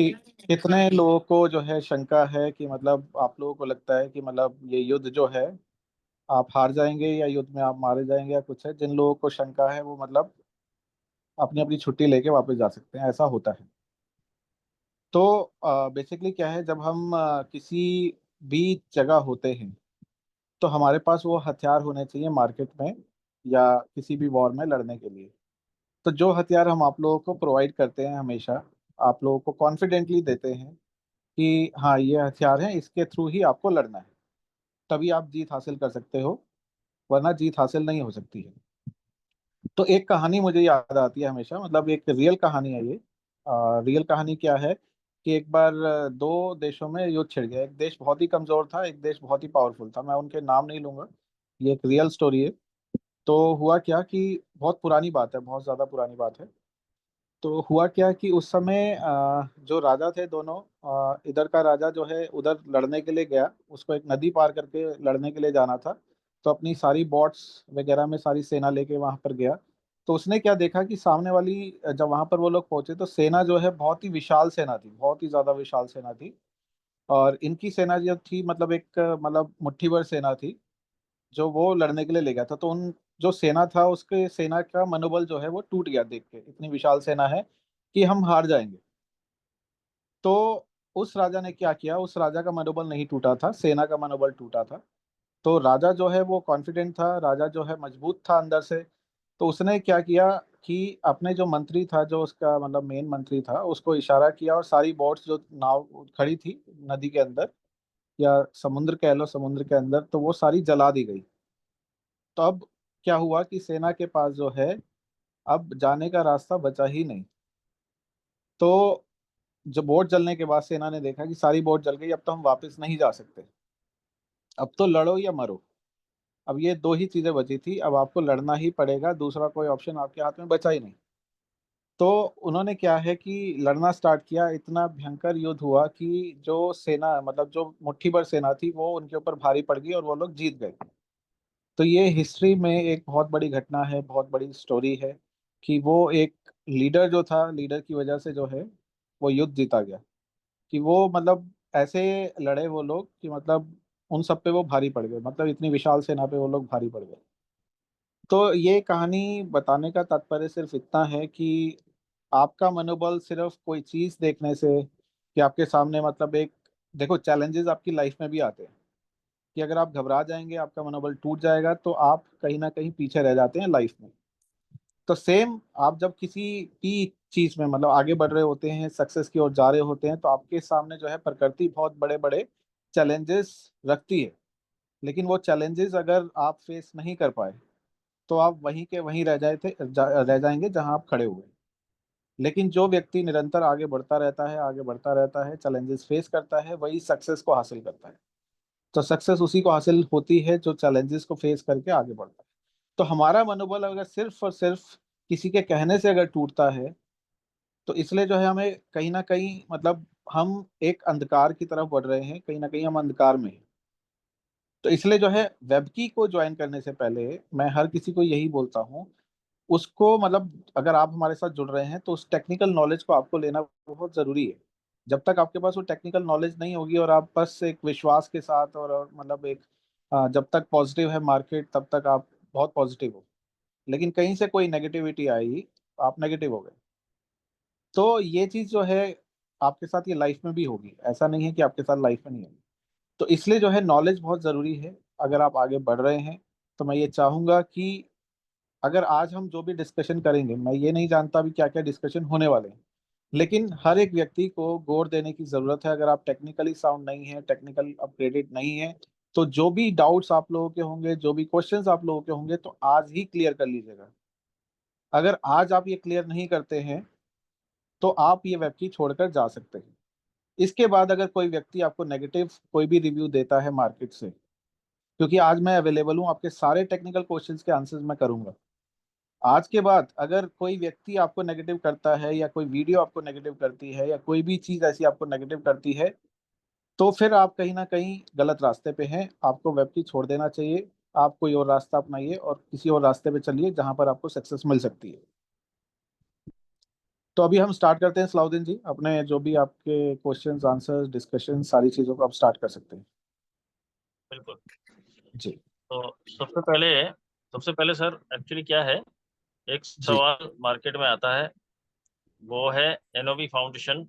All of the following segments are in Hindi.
कि कितने लोगों को जो है शंका है कि मतलब आप लोगों को लगता है कि मतलब ये युद्ध जो है आप हार जाएंगे या युद्ध में आप मारे जाएंगे या कुछ है। जिन लोगों को शंका है वो मतलब अपनी अपनी छुट्टी लेके वापस जा सकते हैं, ऐसा होता है। तो बेसिकली क्या है, जब हम किसी भी जगह होते हैं तो हमारे पास वो हथियार होने चाहिए मार्केट में या किसी भी वॉर में लड़ने के लिए। तो जो हथियार हम आप लोगों को प्रोवाइड करते हैं हमेशा, आप लोगों को कॉन्फिडेंटली देते हैं कि हाँ ये हथियार है, इसके थ्रू ही आपको लड़ना है, तभी आप जीत हासिल कर सकते हो, वरना जीत हासिल नहीं हो सकती है। तो एक कहानी मुझे याद आती है हमेशा, मतलब एक रियल कहानी है ये। रियल कहानी क्या है कि एक बार दो देशों में युद्ध छिड़ गया। एक देश बहुत ही कमजोर था, एक देश बहुत ही पावरफुल था। मैं उनके नाम नहीं लूंगा, ये एक रियल स्टोरी है। तो हुआ क्या कि बहुत पुरानी बात है, बहुत ज्यादा पुरानी बात है। तो हुआ क्या कि उस समय जो राजा थे दोनों, इधर का राजा जो है उधर लड़ने के लिए गया, उसको एक नदी पार करके लड़ने के लिए जाना था। तो अपनी सारी बोट्स वगैरह में सारी सेना लेके वहां पर गया। तो उसने क्या देखा कि सामने वाली, जब वहां पर वो लोग पहुंचे तो सेना जो है बहुत ही विशाल सेना थी, बहुत ही ज्यादा विशाल सेना थी। और इनकी सेना जो थी मतलब एक मतलब मुट्ठी भर सेना थी जो वो लड़ने के लिए ले गया था। तो उन जो सेना था उसके सेना का मनोबल जो है वो टूट गया देख के, इतनी विशाल सेना है कि हम हार जाएंगे। तो उस राजा ने क्या किया, उस राजा का मनोबल नहीं टूटा था, सेना का मनोबल टूटा था। तो राजा जो है वो कॉन्फिडेंट था, राजा जो है मजबूत था अंदर से। तो उसने क्या किया कि अपने जो मंत्री था, जो उसका मतलब मेन मंत्री था, उसको इशारा किया और सारी बोट्स जो नाव खड़ी थी नदी के अंदर या समुद्र कह लो, समुद्र के अंदर, तो वो सारी जला दी गई। तो अब क्या हुआ कि सेना के पास जो है अब जाने का रास्ता बचा ही नहीं। तो जब बोट जलने के बाद सेना ने देखा कि सारी बोट जल गई, अब तो हम वापस नहीं जा सकते, अब तो लड़ो या मरो। अब ये दो ही चीजें बची थी, अब आपको लड़ना ही पड़ेगा, दूसरा कोई ऑप्शन आपके हाथ में बचा ही नहीं। तो उन्होंने क्या है कि लड़ना स्टार्ट किया। इतना भयंकर युद्ध हुआ कि जो सेना मतलब जो मुट्ठी भर सेना थी वो उनके ऊपर भारी पड़ गई और वो लोग जीत गए। तो ये हिस्ट्री में एक बहुत बड़ी घटना है, बहुत बड़ी स्टोरी है कि वो एक लीडर जो था, लीडर की वजह से जो है वो युद्ध जीता गया। कि वो मतलब ऐसे लड़े वो लोग कि मतलब उन सब पे वो भारी पड़ गए, मतलब इतनी विशाल सेना पे वो लोग भारी पड़ गए। तो ये कहानी बताने का तात्पर्य सिर्फ इतना है कि आपका मनोबल सिर्फ कोई चीज देखने से, कि आपके सामने मतलब एक, देखो चैलेंजेस आपकी लाइफ में भी आते हैं कि अगर आप घबरा जाएंगे, आपका मनोबल टूट जाएगा, तो आप कहीं ना कहीं पीछे रह जाते हैं लाइफ में। तो सेम आप जब किसी भी चीज में मतलब आगे बढ़ रहे होते हैं, सक्सेस की ओर जा रहे होते हैं, तो आपके सामने जो है प्रकृति बहुत बड़े बड़े चैलेंजेस रखती है। लेकिन वो चैलेंजेस अगर आप फेस नहीं कर पाए तो आप वहीं के वहीं रह जाएंगे जहां आप खड़े हुए। लेकिन जो व्यक्ति निरंतर आगे बढ़ता रहता है, आगे बढ़ता रहता है, चैलेंजेस फेस करता है, वही सक्सेस को हासिल करता है। तो सक्सेस उसी को हासिल होती है जो चैलेंजेस को फेस करके आगे बढ़ता है। तो हमारा मनोबल अगर सिर्फ और सिर्फ किसी के कहने से अगर टूटता है, तो इसलिए जो है हमें कहीं ना कहीं मतलब हम एक अंधकार की तरफ बढ़ रहे हैं, कहीं ना कहीं हम अंधकार में हैं। तो इसलिए जो है वेबकी को ज्वाइन करने से पहले मैं हर किसी को यही बोलता हूँ, उसको मतलब अगर आप हमारे साथ जुड़ रहे हैं तो उस टेक्निकल नॉलेज को आपको लेना बहुत जरूरी है। जब तक आपके पास वो टेक्निकल नॉलेज नहीं होगी और आप बस एक विश्वास के साथ और मतलब एक जब तक पॉजिटिव है मार्केट तब तक आप बहुत पॉजिटिव हो, लेकिन कहीं से कोई नेगेटिविटी आएगी आप नेगेटिव हो गए। तो ये चीज जो है आपके साथ ये लाइफ में भी होगी, ऐसा नहीं है कि आपके साथ लाइफ में नहीं होगी। तो इसलिए जो है नॉलेज बहुत जरूरी है अगर आप आगे बढ़ रहे हैं। तो मैं ये चाहूंगा कि अगर आज हम जो भी डिस्कशन करेंगे, मैं ये नहीं जानता भी क्या क्या डिस्कशन होने वाले हैं, लेकिन हर एक व्यक्ति को गौर देने की जरूरत है। अगर आप टेक्निकली साउंड नहीं है, टेक्निकल अपग्रेडेड नहीं है, तो जो भी डाउट्स आप लोगों के होंगे, जो भी क्वेश्चंस आप लोगों के होंगे, तो आज ही क्लियर कर लीजिएगा। अगर आज आप ये क्लियर नहीं करते हैं तो आप ये वेब की छोड़कर जा सकते हैं। इसके बाद अगर कोई व्यक्ति आपको नेगेटिव कोई भी रिव्यू देता है मार्केट से, क्योंकि आज मैं अवेलेबल हूँ, आपके सारे टेक्निकल क्वेश्चंस के आंसर्स मैं करूंगा। आज के बाद अगर कोई व्यक्ति आपको नेगेटिव करता है या कोई वीडियो आपको नेगेटिव करती है या कोई भी चीज ऐसी आपको नेगेटिव करती है, तो फिर आप कहीं ना कहीं गलत रास्ते पे हैं, आपको वेब की छोड़ देना चाहिए। आप कोई और रास्ता अपनाइए और किसी और रास्ते पे चलिए जहां पर आपको सक्सेस मिल सकती है। तो अभी हम स्टार्ट करते हैं सलाउद्दीन जी, अपने जो भी आपके क्वेश्चंस आंसर्स डिस्कशन सारी चीज़ों को आप स्टार्ट कर सकते हैं। बिल्कुल। जी। तो सबसे पहले सर, एक्चुअली क्या है, एक जी। सवाल मार्केट में आता है, वो है एनओबी फाउंडेशन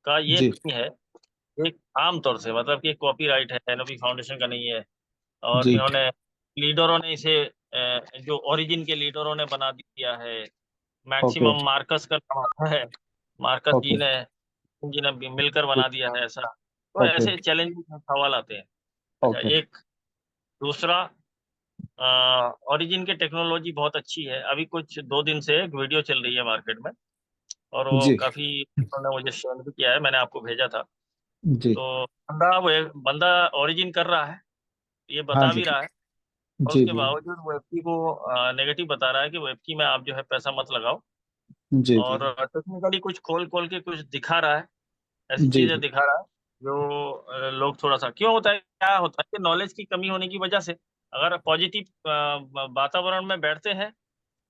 का ये जी। नहीं है। एक आम तौर से मतलब कि कॉपीराइट है, एनओबी फाउंडेशन का नहीं है। और जी। इन्होंने लीडरों ने इसे जो ओरिजिन के लीडरों ने बना दिया है। ओके। मैक्सिमम मार्कस का नाम आता है, मार्कस ओके। जी ने मिलकर बना दिया है ऐसा। तो ओके। ऐसे चैलेंजिंग सवाल आते हैं। अच्छा, ओके। एक दूसरा, ओरिजिन की टेक्नोलॉजी बहुत अच्छी है। अभी कुछ 2 दिन से एक वीडियो चल रही है मार्केट में, और वो जी। काफी उन्होंने मुझे शेयर भी किया है, मैंने आपको भेजा था। जी। तो बंदा ओरिजिन कर रहा है, ये हाँ बता जी। भी रहा है, और जी। उसके जी। बावजूद वो एफपी को नेगेटिव बता रहा है कि वो एफपी में आप जो है पैसा मत लगाओ। जी। जी। और टेक्निकली कुछ खोल खोल के कुछ दिखा रहा है, ऐसी जी। चीजें जी। दिखा रहा है जो लोग थोड़ा सा, क्यों होता है, क्या होता है कि नॉलेज की कमी होने की वजह से अगर पॉजिटिव वातावरण में बैठते हैं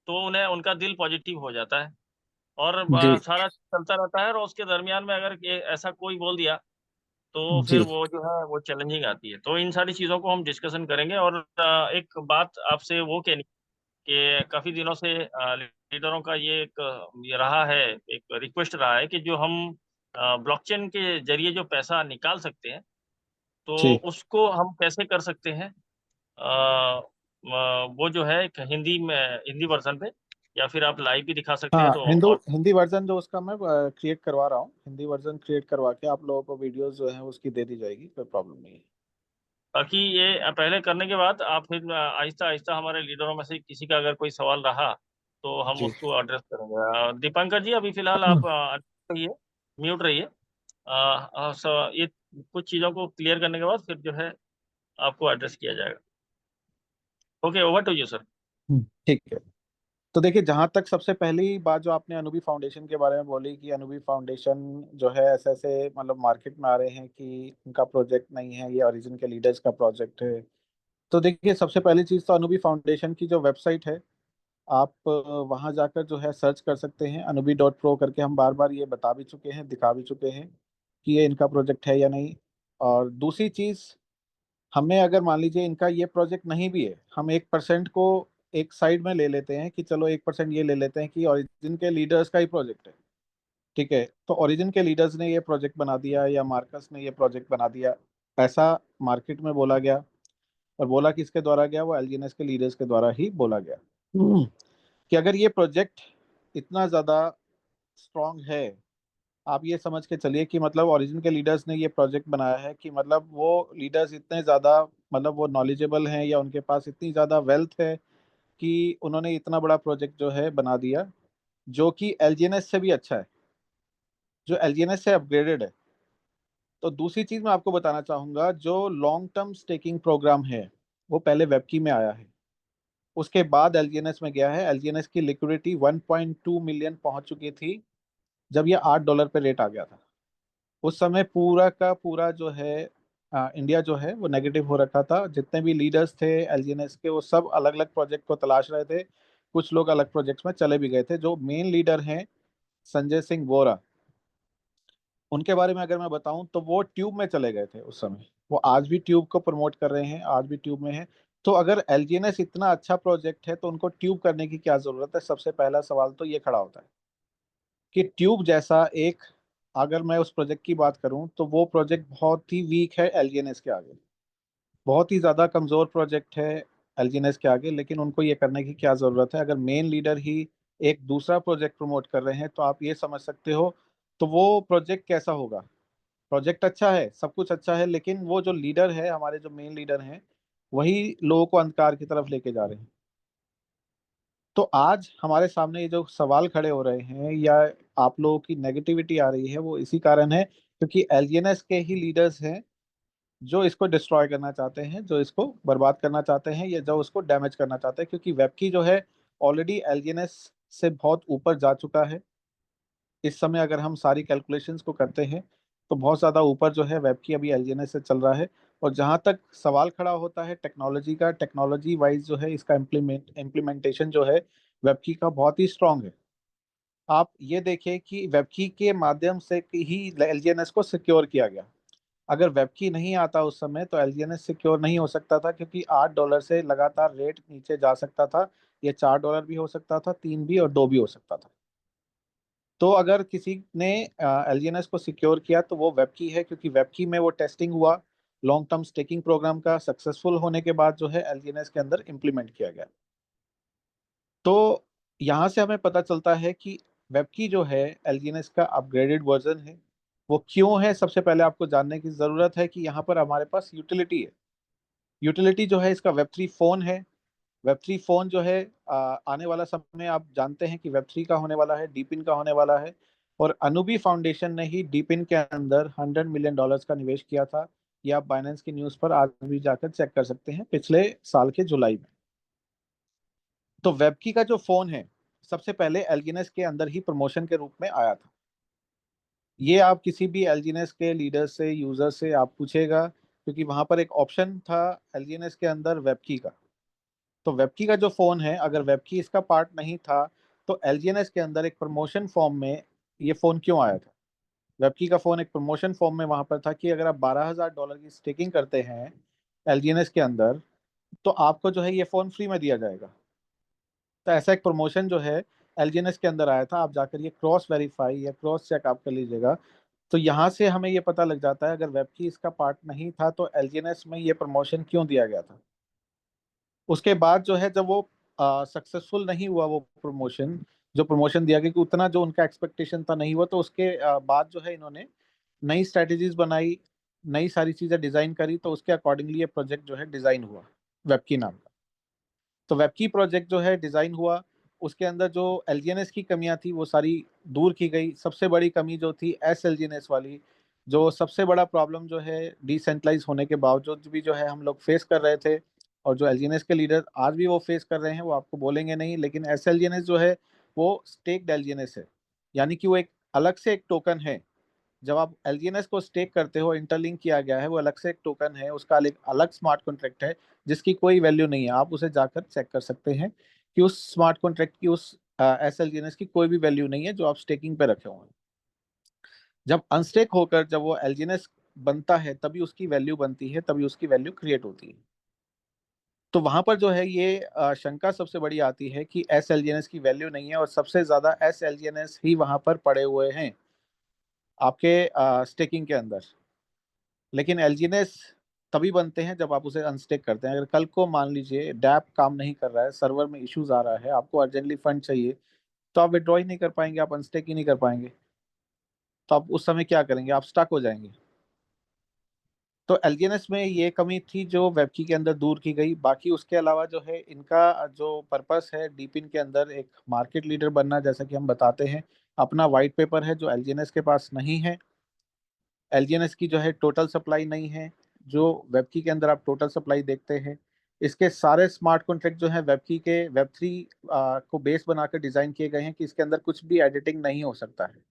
तो उन्हें उनका दिल पॉजिटिव हो जाता है, और जी। सारा चलता रहता है। और उसके दरमियान में अगर ऐसा कोई बोल दिया तो फिर जी। वो जो है वो चैलेंजिंग आती है। तो इन सारी चीज़ों को हम डिस्कशन करेंगे। और एक बात आपसे वो कहनी कि काफ़ी दिनों से लीडरों का ये एक ये रहा है, एक रिक्वेस्ट रहा है कि जो हम ब्लॉकचेन के जरिए जो पैसा निकाल सकते हैं, तो जी। उसको हम कैसे कर सकते हैं। वो जो है एक हिंदी में, हिंदी वर्जन पे, या फिर आप लाइव भी दिखा सकते हैं हाँ, तो हिंदू और। हिंदी वर्जन जो उसका मैं क्रिएट करवा रहा हूँ, हिंदी वर्जन क्रिएट करवा के आप लोगों को वीडियोस जो है उसकी दे दी जाएगी, कोई प्रॉब्लम नहीं है। बाकी ये पहले करने के बाद आप फिर आहिस्ता आहिस्ता हमारे लीडरों में से किसी का अगर कोई सवाल रहा तो हम जी। उसको एड्रेस करेंगे। दीपंकर जी, अभी फिलहाल आप रहिए, म्यूट रहिए। ये कुछ चीज़ों को क्लियर करने के बाद फिर जो है आपको एड्रेस किया जाएगा। Okay, over to you sir. ठीक है। तो देखिए, जहाँ तक सबसे पहली बात जो आपने अनुबी फाउंडेशन के बारे में बोली कि अनुबी फाउंडेशन जो है ऐसे ऐसे मतलब मार्केट में आ रहे हैं कि उनका प्रोजेक्ट नहीं है, ये ओरिजिन के लीडर्स का प्रोजेक्ट है। तो देखिए, सबसे पहली चीज़ तो अनुबी फाउंडेशन की जो वेबसाइट है, आप वहाँ जाकर जो है सर्च कर सकते हैं anubi.pro करके। हम बार बार ये बता भी चुके हैं, दिखा भी चुके हैं कि ये इनका प्रोजेक्ट है या नहीं। और दूसरी चीज़, हमें अगर मान लीजिए इनका ये प्रोजेक्ट नहीं भी है, हम 1% को एक साइड में ले लेते हैं कि चलो 1% ये ले लेते हैं कि ओरिजिन के लीडर्स का ही प्रोजेक्ट है। ठीक है, तो ओरिजिन के लीडर्स ने ये प्रोजेक्ट बना दिया या मार्कस ने ये प्रोजेक्ट बना दिया, ऐसा मार्केट में बोला गया। और बोला किसके द्वारा गया? वो एलजीएनएस के लीडर्स के द्वारा ही बोला गया। कि अगर ये प्रोजेक्ट इतना ज़्यादा स्ट्रांग है, आप ये समझ के चलिए कि मतलब ओरिजिन के लीडर्स ने ये प्रोजेक्ट बनाया है, कि मतलब वो लीडर्स इतने ज़्यादा मतलब वो नॉलेजेबल हैं या उनके पास इतनी ज़्यादा वेल्थ है कि उन्होंने इतना बड़ा प्रोजेक्ट जो है बना दिया, जो कि एलजीएनएस से भी अच्छा है, जो एलजीएनएस से अपग्रेडेड है। तो दूसरी चीज़ मैं आपको बताना चाहूँगा, जो लॉन्ग टर्म स्टेकिंग प्रोग्राम है वो पहले वेबकी में आया है, उसके बाद एलजीएनएस में गया है। एलजीएनएस की लिक्विडिटी 1.2 मिलियन पहुंच चुकी थी जब ये $8 पे रेट आ गया था। उस समय पूरा का पूरा जो है इंडिया जो है वो नेगेटिव हो रखा था। जितने भी लीडर्स थे एलजीएनएस के, वो सब अलग अलग प्रोजेक्ट को तलाश रहे थे। कुछ लोग अलग प्रोजेक्ट्स में चले भी गए थे। जो मेन लीडर हैं, संजय सिंह वोरा, उनके बारे में अगर मैं बताऊं तो वो ट्यूब में चले गए थे उस समय। वो आज भी ट्यूब को प्रमोट कर रहे हैं, आज भी ट्यूब में है। तो अगर एलजीएनएस इतना अच्छा प्रोजेक्ट है तो उनको ट्यूब करने की क्या जरूरत है? सबसे पहला सवाल तो ये खड़ा होता है कि ट्यूब जैसा एक, अगर मैं उस प्रोजेक्ट की बात करूं तो वो प्रोजेक्ट बहुत ही वीक है एलजीएनएस के आगे, बहुत ही ज़्यादा कमज़ोर प्रोजेक्ट है एलजीएनएस के आगे। लेकिन उनको ये करने की क्या ज़रूरत है? अगर मेन लीडर ही एक दूसरा प्रोजेक्ट प्रमोट कर रहे हैं तो आप ये समझ सकते हो तो वो प्रोजेक्ट कैसा होगा। प्रोजेक्ट अच्छा है, सब कुछ अच्छा है, लेकिन वो जो लीडर है, हमारे जो मेन लीडर हैं, वही लोगों को अंधकार की तरफ लेके जा रहे हैं। तो आज हमारे सामने ये जो सवाल खड़े हो रहे हैं या आप लोगों की नेगेटिविटी आ रही है, वो इसी कारण है क्योंकि एलजीएनएस के ही लीडर्स हैं जो इसको डिस्ट्रॉय करना चाहते हैं, जो इसको बर्बाद करना चाहते हैं या जो उसको डैमेज करना चाहते हैं। क्योंकि वेबकी जो है ऑलरेडी एलजीएनएस से बहुत ऊपर जा चुका है। इस समय अगर हम सारी कैलकुलेशंस को करते हैं तो बहुत ज़्यादा ऊपर जो है वेबकी अभी एलजीएनएस से चल रहा है। और जहाँ तक सवाल खड़ा होता है टेक्नोलॉजी का, टेक्नोलॉजी वाइज जो है इसका इम्प्लीमेंटेशन जो है वेबकी का बहुत ही स्ट्रांग है। आप ये देखिए कि वेबकी के माध्यम से ही एलजीएनएस को सिक्योर किया गया। अगर वेबकी नहीं आता उस समय तो एलजीएनएस सिक्योर नहीं हो सकता था, क्योंकि $8 से लगातार रेट नीचे जा सकता था। ये $4 भी हो सकता था, 3 भी और 2 भी हो सकता था। तो अगर किसी ने एलजीएनएस को सिक्योर किया तो वो वेबकी है, क्योंकि वेबकी में वो टेस्टिंग हुआ लॉन्ग टर्म स्टेकिंग प्रोग्राम का, सक्सेसफुल होने के बाद जो है एलजीएनएस के अंदर इम्प्लीमेंट किया गया। तो यहाँ से हमें पता चलता है कि वेबकी जो है एलजीएनएस का अपग्रेडेड वर्जन है। वो क्यों है, सबसे पहले आपको जानने की ज़रूरत है कि यहाँ पर हमारे पास यूटिलिटी है। यूटिलिटी जो है इसका वेब थ्री फोन है। वेब थ्री फोन जो है आने वाला समय आप जानते हैं कि वेब थ्री का होने वाला है, डीपिन का होने वाला है। और अनुबी फाउंडेशन ने ही डीपिन के अंदर $100 मिलियन का निवेश किया था। ये आप बाइनेंस की न्यूज़ पर आज भी जाकर चेक कर सकते हैं, पिछले साल के जुलाई में। तो वेबकी का जो फोन है सबसे पहले एलजीएनएस के अंदर ही प्रमोशन के रूप में आया था। ये आप किसी भी एलजीएनएस के लीडर से, यूजर से आप पूछेगा, क्योंकि वहां पर एक ऑप्शन था एलजीएनएस के अंदर वेबकी का। तो वेबकी का जो फोन है, अगर वेबकी इसका पार्ट नहीं था तो एलजीएनएस के अंदर एक प्रमोशन फॉर्म में ये फोन क्यों आया था। वेबकी का फोन एक प्रमोशन फॉर्म में वहां पर था कि अगर आप $12,000 की स्टेकिंग करते हैं एलजीएनएस के अंदर तो आपको जो है ये फोन फ्री में दिया जाएगा। तो ऐसा एक प्रमोशन जो है एलजीएनएस के अंदर आया था। आप जाकर ये क्रॉस वेरीफाई या क्रॉस चेक आप कर लीजिएगा। तो यहाँ से हमें ये पता लग जाता है, अगर वेबकी इसका पार्ट नहीं था तो एलजीएनएस में ये प्रमोशन क्यों दिया गया था। उसके बाद जो है जब वो सक्सेसफुल नहीं हुआ वो प्रमोशन, जो प्रमोशन दिया गया कि उतना जो उनका एक्सपेक्टेशन था नहीं हुआ, तो उसके बाद जो है इन्होंने नई स्ट्रेटेजीज बनाई, नई सारी चीजें डिजाइन करी। तो उसके अकॉर्डिंगली ये प्रोजेक्ट जो है डिजाइन हुआ वेबकी नाम का। तो वेबकी प्रोजेक्ट जो है डिजाइन हुआ, उसके अंदर जो एलजीएनएस की कमियां थी वो सारी दूर की गई। सबसे बड़ी कमी जो थी एस एलजीएनएस वाली, जो सबसे बड़ा प्रॉब्लम जो है डिसेंट्रलाइज होने के बावजूद भी जो है हम लोग फेस कर रहे थे, और जो एलजीएनएस के लीडर आज भी वो फेस कर रहे हैं, वो आपको बोलेंगे नहीं, लेकिन एस एलजीएनएस जो है वो स्टेक्ड एलजीएनएस है। यानी कि वो एक अलग से एक टोकन है। जब आप एलजीएनएस को स्टेक करते हो, इंटरलिंक किया गया है, वो अलग से एक टोकन है, उसका एक अलग स्मार्ट कॉन्ट्रैक्ट है जिसकी कोई वैल्यू नहीं है। आप उसे जाकर चेक कर सकते हैं कि उस स्मार्ट कॉन्ट्रैक्ट की, उस एस एलजीएनएस की कोई भी वैल्यू नहीं है जो आप स्टेकिंग पे रखे हुए हैं। जब अनस्टेक होकर जब वो एलजीएनएस बनता है तभी उसकी वैल्यू बनती है, तभी उसकी वैल्यू क्रिएट होती है। तो वहां पर जो है ये शंका सबसे बड़ी आती है कि एस एलजीएनएस की वैल्यू नहीं है, और सबसे ज्यादा एस एलजीएनएस ही वहां पर पड़े हुए हैं आपके स्टेकिंग के अंदर। लेकिन एलजीएनएस तभी बनते हैं जब आप उसे अनस्टेक करते हैं। अगर कल को मान लीजिए डैप काम नहीं कर रहा है, सर्वर में इश्यूज आ रहा है, आपको अर्जेंटली फंड चाहिए, तो आप विड्रॉ ही नहीं कर पाएंगे, आप अनस्टेक ही नहीं कर पाएंगे। तो आप उस समय क्या करेंगे, आप स्टक हो जाएंगे। तो एलजीएनएस में ये कमी थी जो वेबकी के अंदर दूर की गई। बाकी उसके अलावा जो है इनका जो पर्पस है डीपिन के अंदर एक मार्केट लीडर बनना, जैसा कि हम बताते हैं। अपना वाइट पेपर है जो एलजीएनएस के पास नहीं है। एलजीएनएस की जो है टोटल सप्लाई नहीं है, जो वेबकी के अंदर आप टोटल सप्लाई देखते हैं। इसके सारे स्मार्ट कॉन्ट्रैक्ट जो है वेबकी के वेब थ्री को बेस बनाकर डिजाइन किए गए हैं कि इसके अंदर कुछ भी एडिटिंग नहीं हो सकता है।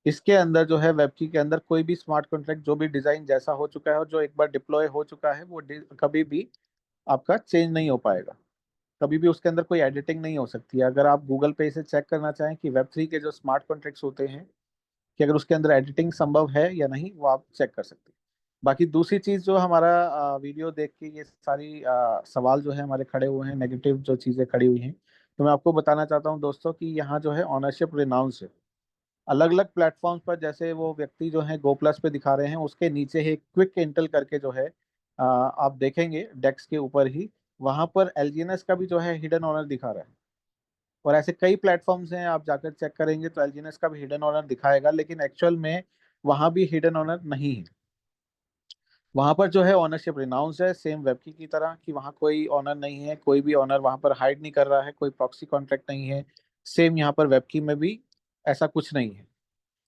इसके अंदर जो है वेबकी के अंदर कोई भी स्मार्ट कॉन्ट्रैक्ट जो भी डिजाइन जैसा हो चुका है और जो एक बार डिप्लॉय हो चुका है वो कभी भी आपका चेंज नहीं हो पाएगा। कभी भी उसके अंदर कोई एडिटिंग नहीं हो सकती है। अगर आप गूगल पे इसे चेक करना चाहें कि वेब थ्री के जो स्मार्ट कॉन्ट्रैक्ट्स होते हैं कि अगर उसके अंदर एडिटिंग संभव है या नहीं, वो आप चेक कर सकते हैं। बाकी दूसरी चीज जो हमारा वीडियो देख के ये सारी सवाल जो है हमारे खड़े हुए हैं, नेगेटिव जो चीजें खड़ी हुई हैं, तो मैं आपको बताना चाहता हूँ दोस्तों कि यहाँ जो है ऑनरशिप रिनाउंस है। अलग अलग प्लेटफॉर्म्स पर जैसे वो व्यक्ति जो है गो प्लस पे दिखा रहे हैं, उसके नीचे ही क्विक इंटेल करके जो है आप देखेंगे डेक्स के ऊपर ही, वहां पर एलजीएनएस का भी जो है हिडन ऑनर दिखा रहा है। और ऐसे कई प्लेटफॉर्म्स हैं, आप जाकर चेक करेंगे तो एलजीएनएस का भी हिडन ऑनर दिखाएगा, लेकिन एक्चुअल में वहां भी हिडन ऑनर नहीं है। वहां पर जो है ऑनरशिप रिनाउंस है, सेम वेबकी की तरह कि वहां कोई ऑनर नहीं है, कोई भी ऑनर वहां पर हाइड नहीं कर रहा है, कोई प्रॉक्सी कॉन्ट्रैक्ट नहीं है। सेम यहाँ पर वेबकी में भी ऐसा कुछ नहीं है।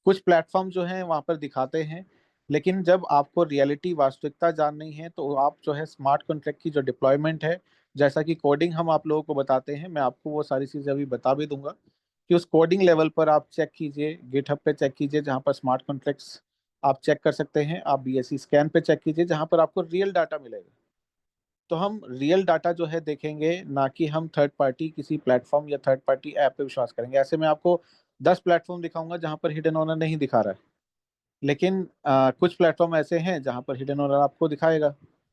कुछ प्लेटफॉर्म जो हैं वहां पर दिखाते हैं, लेकिन जब आपको रियलिटी वास्तविकता जाननी है तो आप जो है स्मार्ट कॉन्ट्रैक्ट की जो डिप्लॉयमेंट है, जैसा कि कोडिंग हम आप लोगों को बताते हैं, मैं आपको वो सारी चीज़ें अभी बता भी दूंगा कि उस कोडिंग लेवल पर आप चेक कीजिए, गिटहब पे चेक कीजिए जहाँ पर स्मार्ट कॉन्ट्रैक्ट्स आप चेक कर सकते हैं। आप बीएससी स्कैन पे चेक कीजिए जहाँ पर आपको रियल डाटा मिलेगा। तो हम रियल डाटा जो है देखेंगे, ना कि हम थर्ड पार्टी किसी प्लेटफॉर्म या थर्ड पार्टी ऐप पे विश्वास करेंगे। ऐसे मैं आपको 10 प्लेटफॉर्म दिखाऊंगा जहां पर हिडन ओनर नहीं दिखा रहा है, लेकिन कुछ प्लेटफॉर्म ऐसे हैं जहां पर हिडन ओनर आपको दिखाएगा,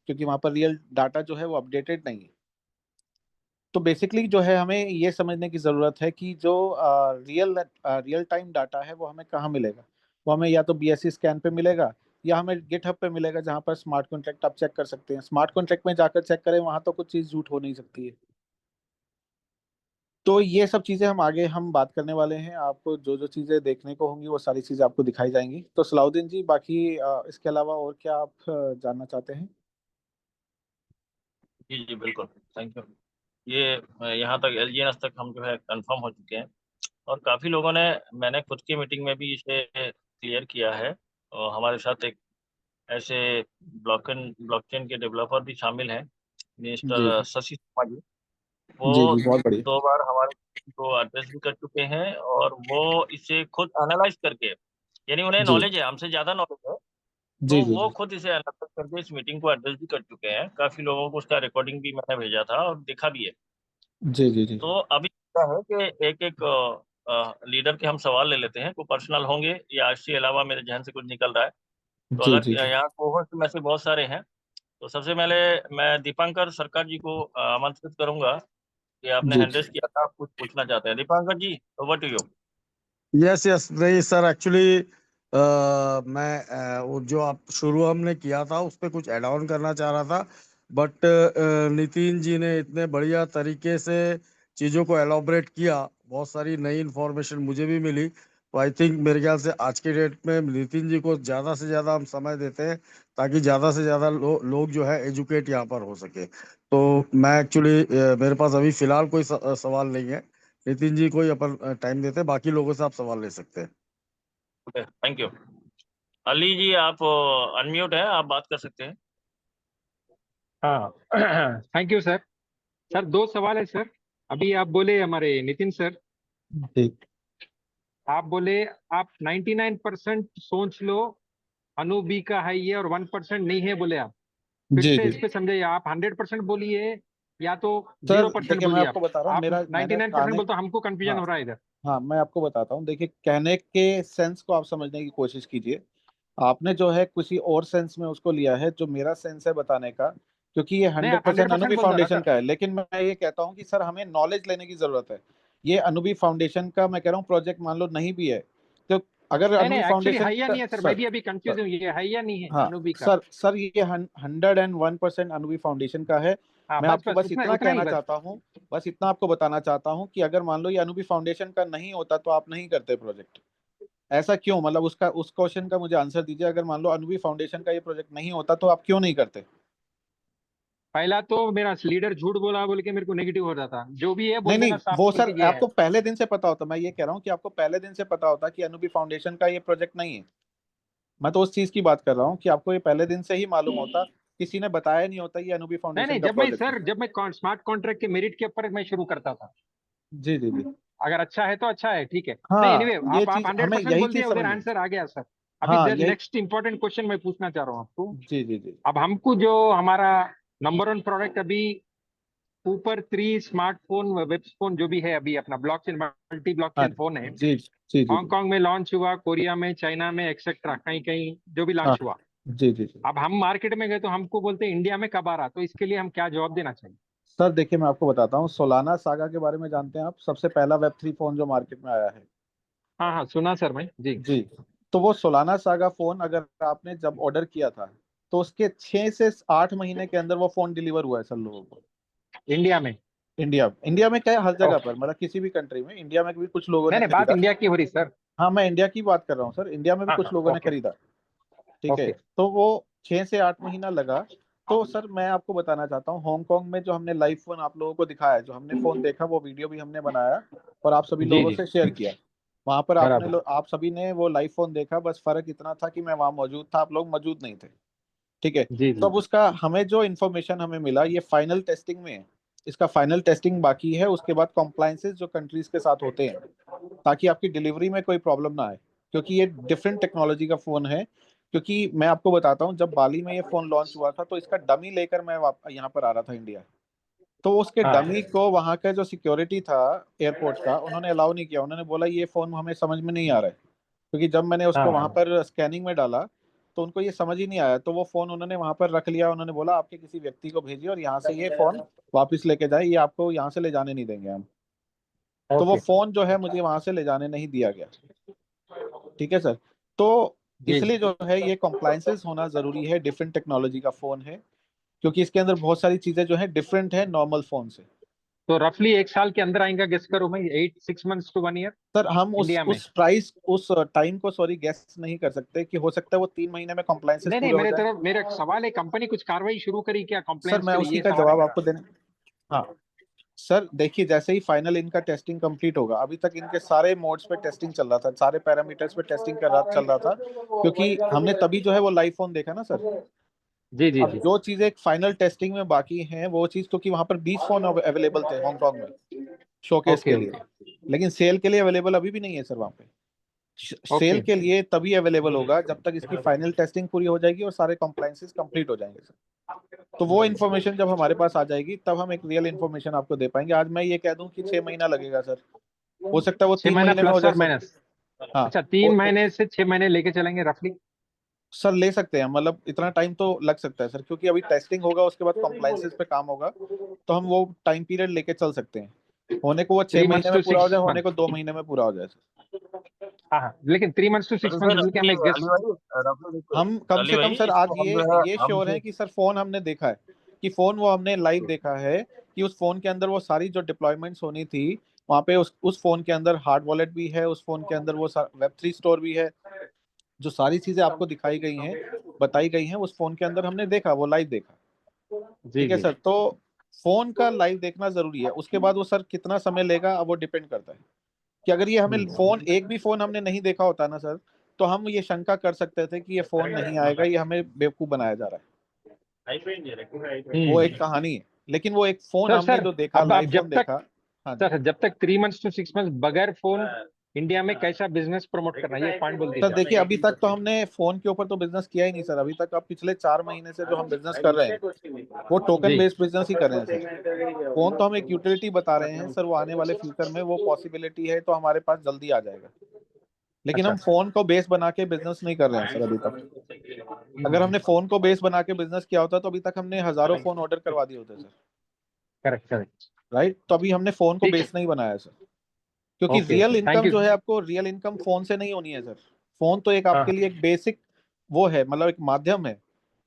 क्योंकि वहां पर रियल डाटा जो है वो अपडेटेड नहीं है। तो बेसिकली जो है हमें ये समझने की ज़रूरत है कि जो रियल टाइम डाटा है वो हमें कहाँ मिलेगा। वो हमें या तो बीएससी स्कैन पे मिलेगा, या हमें गिटहब पे मिलेगा, जहाँ पर स्मार्ट कॉन्ट्रैक्ट आप चेक कर सकते हैं। स्मार्ट कॉन्ट्रैक्ट में जाकर चेक करें, वहाँ तो कुछ चीज़ झूठ हो नहीं सकती है। तो ये सब चीज़ें हम आगे हम बात करने वाले हैं। आपको जो जो चीज़ें देखने को होंगी वो सारी चीज़ें आपको दिखाई जाएंगी। तो सलाउद्दीन जी, बाकी इसके अलावा और क्या आप जानना चाहते हैं? जी जी बिल्कुल, थैंक यू। ये यहाँ तक एलजीएनएस तक हम जो है कंफर्म हो चुके हैं, और काफ़ी लोगों ने, मैंने खुद की मीटिंग में भी इसे क्लियर किया है। और हमारे साथ एक ऐसे ब्लॉकचेन के डेवलपर भी शामिल हैं, जी मिस्टर शशि शर्मा जी। वो जी जी, बहुत बढ़िया। 2 बार हमारे को एड्रेस भी कर चुके हैं, और वो इसे खुद एनालाइज करके, यानी उन्हें जी नॉलेज है, हमसे ज़्यादा नॉलेज है, जी तो जी वो जी खुद इसे एनालाइज करके इस मीटिंग को एड्रेस भी कर चुके हैं। काफ़ी लोगों को उसका रिकॉर्डिंग भी मैंने भेजा था और देखा भी है। जी जी जी तो अभी क्या है कि एक एक लीडर के हम सवाल ले लेते हैं, कोई पर्सनल होंगे या इसके अलावा मेरे जहन से कुछ निकल रहा है। तो जी अगर जी जी यहाँ कोहोस्ट में से बहुत सारे हैं, तो सबसे पहले मैं दीपांकर सरकार जी को आमंत्रित करूंगा कि आपने जी हैंड रेस किया था, आप कुछ पूछना चाहते हैं। Dipankar ji, over to you. Yes yes, नहीं सर, एक्चुअली मैं वो जो आप शुरू हमने किया था उस पर कुछ ऐड ऑन करना चाह रहा था, बट नितिन जी ने इतने बढ़िया तरीके से चीज़ों को एलोबरेट किया, बहुत सारी नई इन्फॉर्मेशन मुझे भी मिली। तो आई थिंक मेरे ख्याल से आज के डेट में नितिन जी को ज़्यादा से ज़्यादा हम समय देते हैं, ताकि ज़्यादा से ज़्यादा लोग जो है एजुकेट यहाँ पर हो सके। तो मैं एक्चुअली, मेरे पास अभी फिलहाल कोई सवाल नहीं है। नितिन जी को ही अपन टाइम देते हैं, बाकी लोगों से आप सवाल ले सकते हैं। Okay, thank you. Ali ji, आप अनम्यूट हैं, आप बात कर सकते हैं। हाँ। Thank you sir. सर, 2 सवाल है सर। अभी आप बोले हमारे नितिन सर, ठीक। आप बोले आप 99% सोच लो अनु बी का है ये, और 1% नहीं है बोले आप। फिर जी से जी इस पे समझाइए, आप 100% बोलिए या तो सर, 0% देखिए मैं बोलिए। आपको आप बता रहा हूँ, आप मेरा मैंने 99% कहने, बोलते हो, हमको कंफ्यूजन हाँ हो रहा है इधर। हाँ, मैं आपको बताता हूँ। देखिए, कहने के सेंस को आप समझने की कोशिश कीजिए। आपने जो है किसी और सेंस में उसको लिया है, जो मेरा सेंस है बताने का, क्योंकि ये नहीं, हंड्रेड आप परसेंट 100% अनुबी बोल दो ना फाउंडेशन सर। का है। लेकिन मैं ये कहता हूँ कि सर हमें नॉलेज लेने की जरूरत है। ये अनुबी फाउंडेशन का मैं कह रहा हूँ प्रोजेक्ट मान लो नहीं भी है, तो अगर नहीं नहीं, अनुबी एक्चुअली फाउंडेशन है या का नहीं है सर, मैं सर, भी अभी कंफ्यूज सर, हूँ, ये है या नहीं है हाँ अनु बी का। सर ये 101% अनुबी फाउंडेशन का है। हाँ, मैं बस आपको बस बस उतना इतना उतना ही कहना बस। चाहता हूँ, बस इतना आपको बताना चाहता हूँ कि अगर मान लो ये अनुबी फाउंडेशन का नहीं होता तो आप नहीं करते प्रोजेक्ट। ऐसा क्यों? मतलब उसका उस क्वेश्चन का मुझे आंसर दीजिए। अगर मान लो अनुबी फाउंडेशन का ये प्रोजेक्ट नहीं होता तो आप क्यों नहीं करते? पहला तो मेरा लीडर झूठ बोला बोल के मेरे को नेगेटिव हो रहा था, जो भी है नहीं बोल नहीं, देना साफ वो बोल सर के ये है। आपको पहले दिन से पता होता। मैं ये कह रहा हूँ कि आपको पहले दिन से पता होता कि अनुबी फाउंडेशन का ये प्रोजेक्ट नहीं है। मैं तो उस चीज की बात कर रहा हूँ कि आपको ये पहले दिन से ही मालूम होता, किसी ने बताया नहीं होता ये अनुबी नहीं फाउंडेशन नहीं, का प्रोजेक्ट है। जब मैं स्मार्ट कॉन्ट्रैक्ट के मेरिट के ऊपर मैं शुरू करता था। जी जी जी। अगर अच्छा है तो अच्छा है, ठीक है। नहीं, हाँ, एनीवे, ये आप चीज हंड्रेड हमें परसेंट यही बोल दिए, चीज उधर समझनी है। आंसर आ गया सर। अभी हाँ यही। नेक्स्ट इंपॉर्टेंट क्वेश्चन मैं पूछना चाह रहा हूँ आपको। जी जी जी अब हमको जो हमारा नंबर 1 प्रोडक्ट अभी ऊपर 3 स्मार्टफोन वेब फोन जो भी है अभी अपना ब्लॉकचेन मल्टी हाँ ब्लॉकचेन फोन है, जी जी जी जी। हांगकांग में लॉन्च हुआ, कोरिया में, चाइना में, एक्सेट्रा, कहीं कहीं जो भी हाँ लॉन्च हुआ। जी जी जी। अब हम मार्केट में गए तो हमको बोलते हैं इंडिया में कब आ रहा, तो इसके लिए हम क्या जवाब देना चाहिए? सर देखिए, मैं आपको बताता हूँ, सोलाना सागा के बारे में जानते हैं आप? सबसे पहला वेब 3 फोन जो मार्केट में आया है। हाँ हाँ, सुना सर मैं जी। जी। तो वो सोलाना सागा फोन अगर आपने जब ऑर्डर किया था, तो उसके 6 से 8 महीने के अंदर वो फोन डिलीवर हुआ है सर लोगों को। इंडिया में? इंडिया में क्या है, हर जगह ओके। पर, मतलब किसी भी कंट्री में। इंडिया में भी कुछ लोगों नहीं ने नहीं, बात खरीदा। इंडिया की हो रही सर। हाँ, मैं इंडिया की बात कर रहा हूँ सर। इंडिया में भी हाँ कुछ हाँ, लोगों ने ओके खरीदा। ठीक है। ओके। तो वो 6 से 8 महीना लगा। तो सर मैं आपको बताना चाहता हूँ, हांगकांग में जो हमने लाइव फोन आप लोगों को दिखाया, जो हमने फोन देखा, वो वीडियो भी हमने बनाया और आप सभी जी लोगों जी, से शेयर किया। वहां पर बराबर। आप सभी ने वो लाइव फोन देखा। बस फर्क इतना था कि मैं वहां मौजूद था, आप लोग मौजूद नहीं थे। ठीक है। जी तो जी अब उसका हमें जो इन्फॉर्मेशन हमें मिला, ये फाइनल टेस्टिंग में है। इसका फाइनल टेस्टिंग बाकी है। उसके बाद कॉम्प्लायंसेस जो कंट्रीज के साथ होते हैं, ताकि आपकी डिलीवरी में कोई प्रॉब्लम ना आए, क्योंकि ये डिफरेंट टेक्नोलॉजी का फोन है। क्योंकि मैं आपको बताता हूँ, जब बाली में ये फोन लॉन्च हुआ था तो इसका डमी लेकर मैं यहाँ पर आ रहा था इंडिया। तो उसके हाँ डमी को वहाँ का जो सिक्योरिटी था एयरपोर्ट का, उन्होंने अलाउ नहीं किया। उन्होंने बोला ये फोन हमें समझ में नहीं आ रहा है, क्योंकि जब मैंने उसको वहां हाँ पर स्कैनिंग में डाला तो उनको ये समझ ही नहीं आया। तो वो फोन उन्होंने वहां पर रख लिया। उन्होंने बोला आपके किसी व्यक्ति को भेजिए और यहाँ से ये फोन वापस लेके जाए, ये आपको यहाँ से ले जाने नहीं देंगे हम। तो वो ओके। फोन जो है मुझे वहां से ले जाने नहीं दिया गया। ठीक है सर। तो जी इसलिए जी। जो है ये कॉम्प्लायंसेस होना जरूरी है। डिफरेंट टेक्नोलॉजी का फोन है, क्योंकि इसके अंदर बहुत सारी चीजें जो है डिफरेंट है नॉर्मल फोन से। तो रफली 1 साल के अंदर आएगा, गेस करो मैं, 6 months to 1 year सर हम इंडिया में। उस प्राइस उस टाइम को सॉरी गेस नहीं कर सकते कि हो सकता है वो 3 महीने में कॉम्प्लायंसेस नहीं नहीं, पूरे हो मेरे जाए। तरफ मेरा सवाल है, कंपनी कुछ कार्रवाई शुरू करी क्या सर कॉम्प्लायंस मैं के लिए, उसी ये का सवाल है जवाब मेरा। आपको देने। हाँ सर, देखिए जैसे ही फाइनल इनका टेस्टिंग कंप्लीट होगा, अभी तक इनके सारे मोड्स पे टेस्टिंग चल रहा था, सारे पैरामीटर्स पे टेस्टिंग चल रहा था, क्योंकि हमने तभी जो है वो लाइव फोन देखा ना सर। जी जी अब जी। जो चीजें फाइनल टेस्टिंग में बाकी हैं वो चीज, क्योंकि वहां पर 20 फोन अवेलेबल थे हांगकांग में शोकेस ओके के लिए, ओके लेकिन सेल के लिए अवेलेबल अभी भी नहीं है सर वहां पे। Cell okay. के लिए तभी अवेलेबल होगा जब तक इसकी फाइनल टेस्टिंग पूरी हो जाएगी और सारे कॉम्प्लायंसेस कंप्लीट हो जाएंगे सर। तो वो इन्फॉर्मेशन जब हमारे पास आ जाएगी तब हम एक रियल इन्फॉर्मेशन आपको दे पाएंगे। आज मैं ये कह दूं कि 6 महीना लगेगा सर, हो सकता है वो 6 महीना 3 महीने में हो प्लस जाए और सर। माइनस। हाँ अच्छा, 3 महीने से 6 महीने लेके चलेंगे रफली। सर ले सकते हैं, मतलब इतना टाइम तो लग सकता है सर, क्योंकि अभी टेस्टिंग होगा उसके बाद कॉम्प्लायंसेस पे काम होगा, तो हम वो टाइम पीरियड लेके चल सकते हैं। होने को वो छह थ्री महीने मंथ्स में टू पूरा हो सिक्स जाए, होने मंथ को 2 महीने में पूरा हो जाए सर। हाँ हाँ, लेकिन 3 months to 6 months फिर बोल के हमें गेस। अली भाई, रफली देखिए, हम कम अली से कम भाई सर आज इसको हम जो है ये हम श्योर है कि सर फोन हमने देखा है, कि फोन वो हमने लाइव देखा है कि उस फोन के अंदर वो सारी जो डिप्लॉयमेंट्स होनी थी वहाँ पे उस फोन के अंदर हार्ड वॉलेट भी है, उस फोन के अंदर वो Web3 स्टोर भी है। जो सारी चीजें आपको दिखाई गई हैं, बताई गई हैं, उस फोन के अंदर हमने देखा, वो लाइव देखा। जी ठीक है जी। सर। तो फोन का लाइव देखना जरूरी है। उसके बाद वो सर कितना समय लेगा अब वो डिपेंड करता है, कि अगर ये हमें फोन एक भी फोन हमने नहीं देखा होता ना सर, तो हम ये शंका कर सकते थे कि ये फोन नहीं आएगा, ये हमें बेवकूफ बनाया जा रहा है। वो एक कहानी है। लेकिन वो एक फोन तो हमने सर, जो देखा, अब लाइव आप फोन जब तक, देखा। हाँ जी सर जब तक 3 months to 6 months बगैर फोन इंडिया में कैसा बिजनेस प्रमोट करना है, ये पॉइंट बोल सर, दीजिए देखिए आप। अभी तक तो हमने फोन के ऊपर तो बिजनेस किया ही नहीं सर। अभी तक अब पिछले 4 महीने से जो हम बिजनेस कर रहे हैं वो टोकन जी। बेस्ड बिजनेस ही कर रहे हैं सर। फोन तो हम एक यूटिलिटी बता रहे हैं सर, वो आने वाले फ्यूचर में वो पॉसिबिलिटी है तो हमारे पास जल्दी आ जाएगा। लेकिन अच्छा। हम फोन को बेस बना के बिजनेस नहीं कर रहे हैं सर अभी तक। अगर हमने फोन को बेस बना के बिजनेस किया होता तो अभी तक हमने हजारों फोन ऑर्डर करवा दिए होते सर। Correct correct. राइट। तो अभी हमने फोन को ठीक है। बेस नहीं बनाया सर, क्योंकि okay okay, real thank income you. जो है, आपको रियल इनकम फोन से नहीं होनी है सर। फोन तो एक आपके हाँ लिए एक बेसिक वो है, मतलब एक माध्यम है।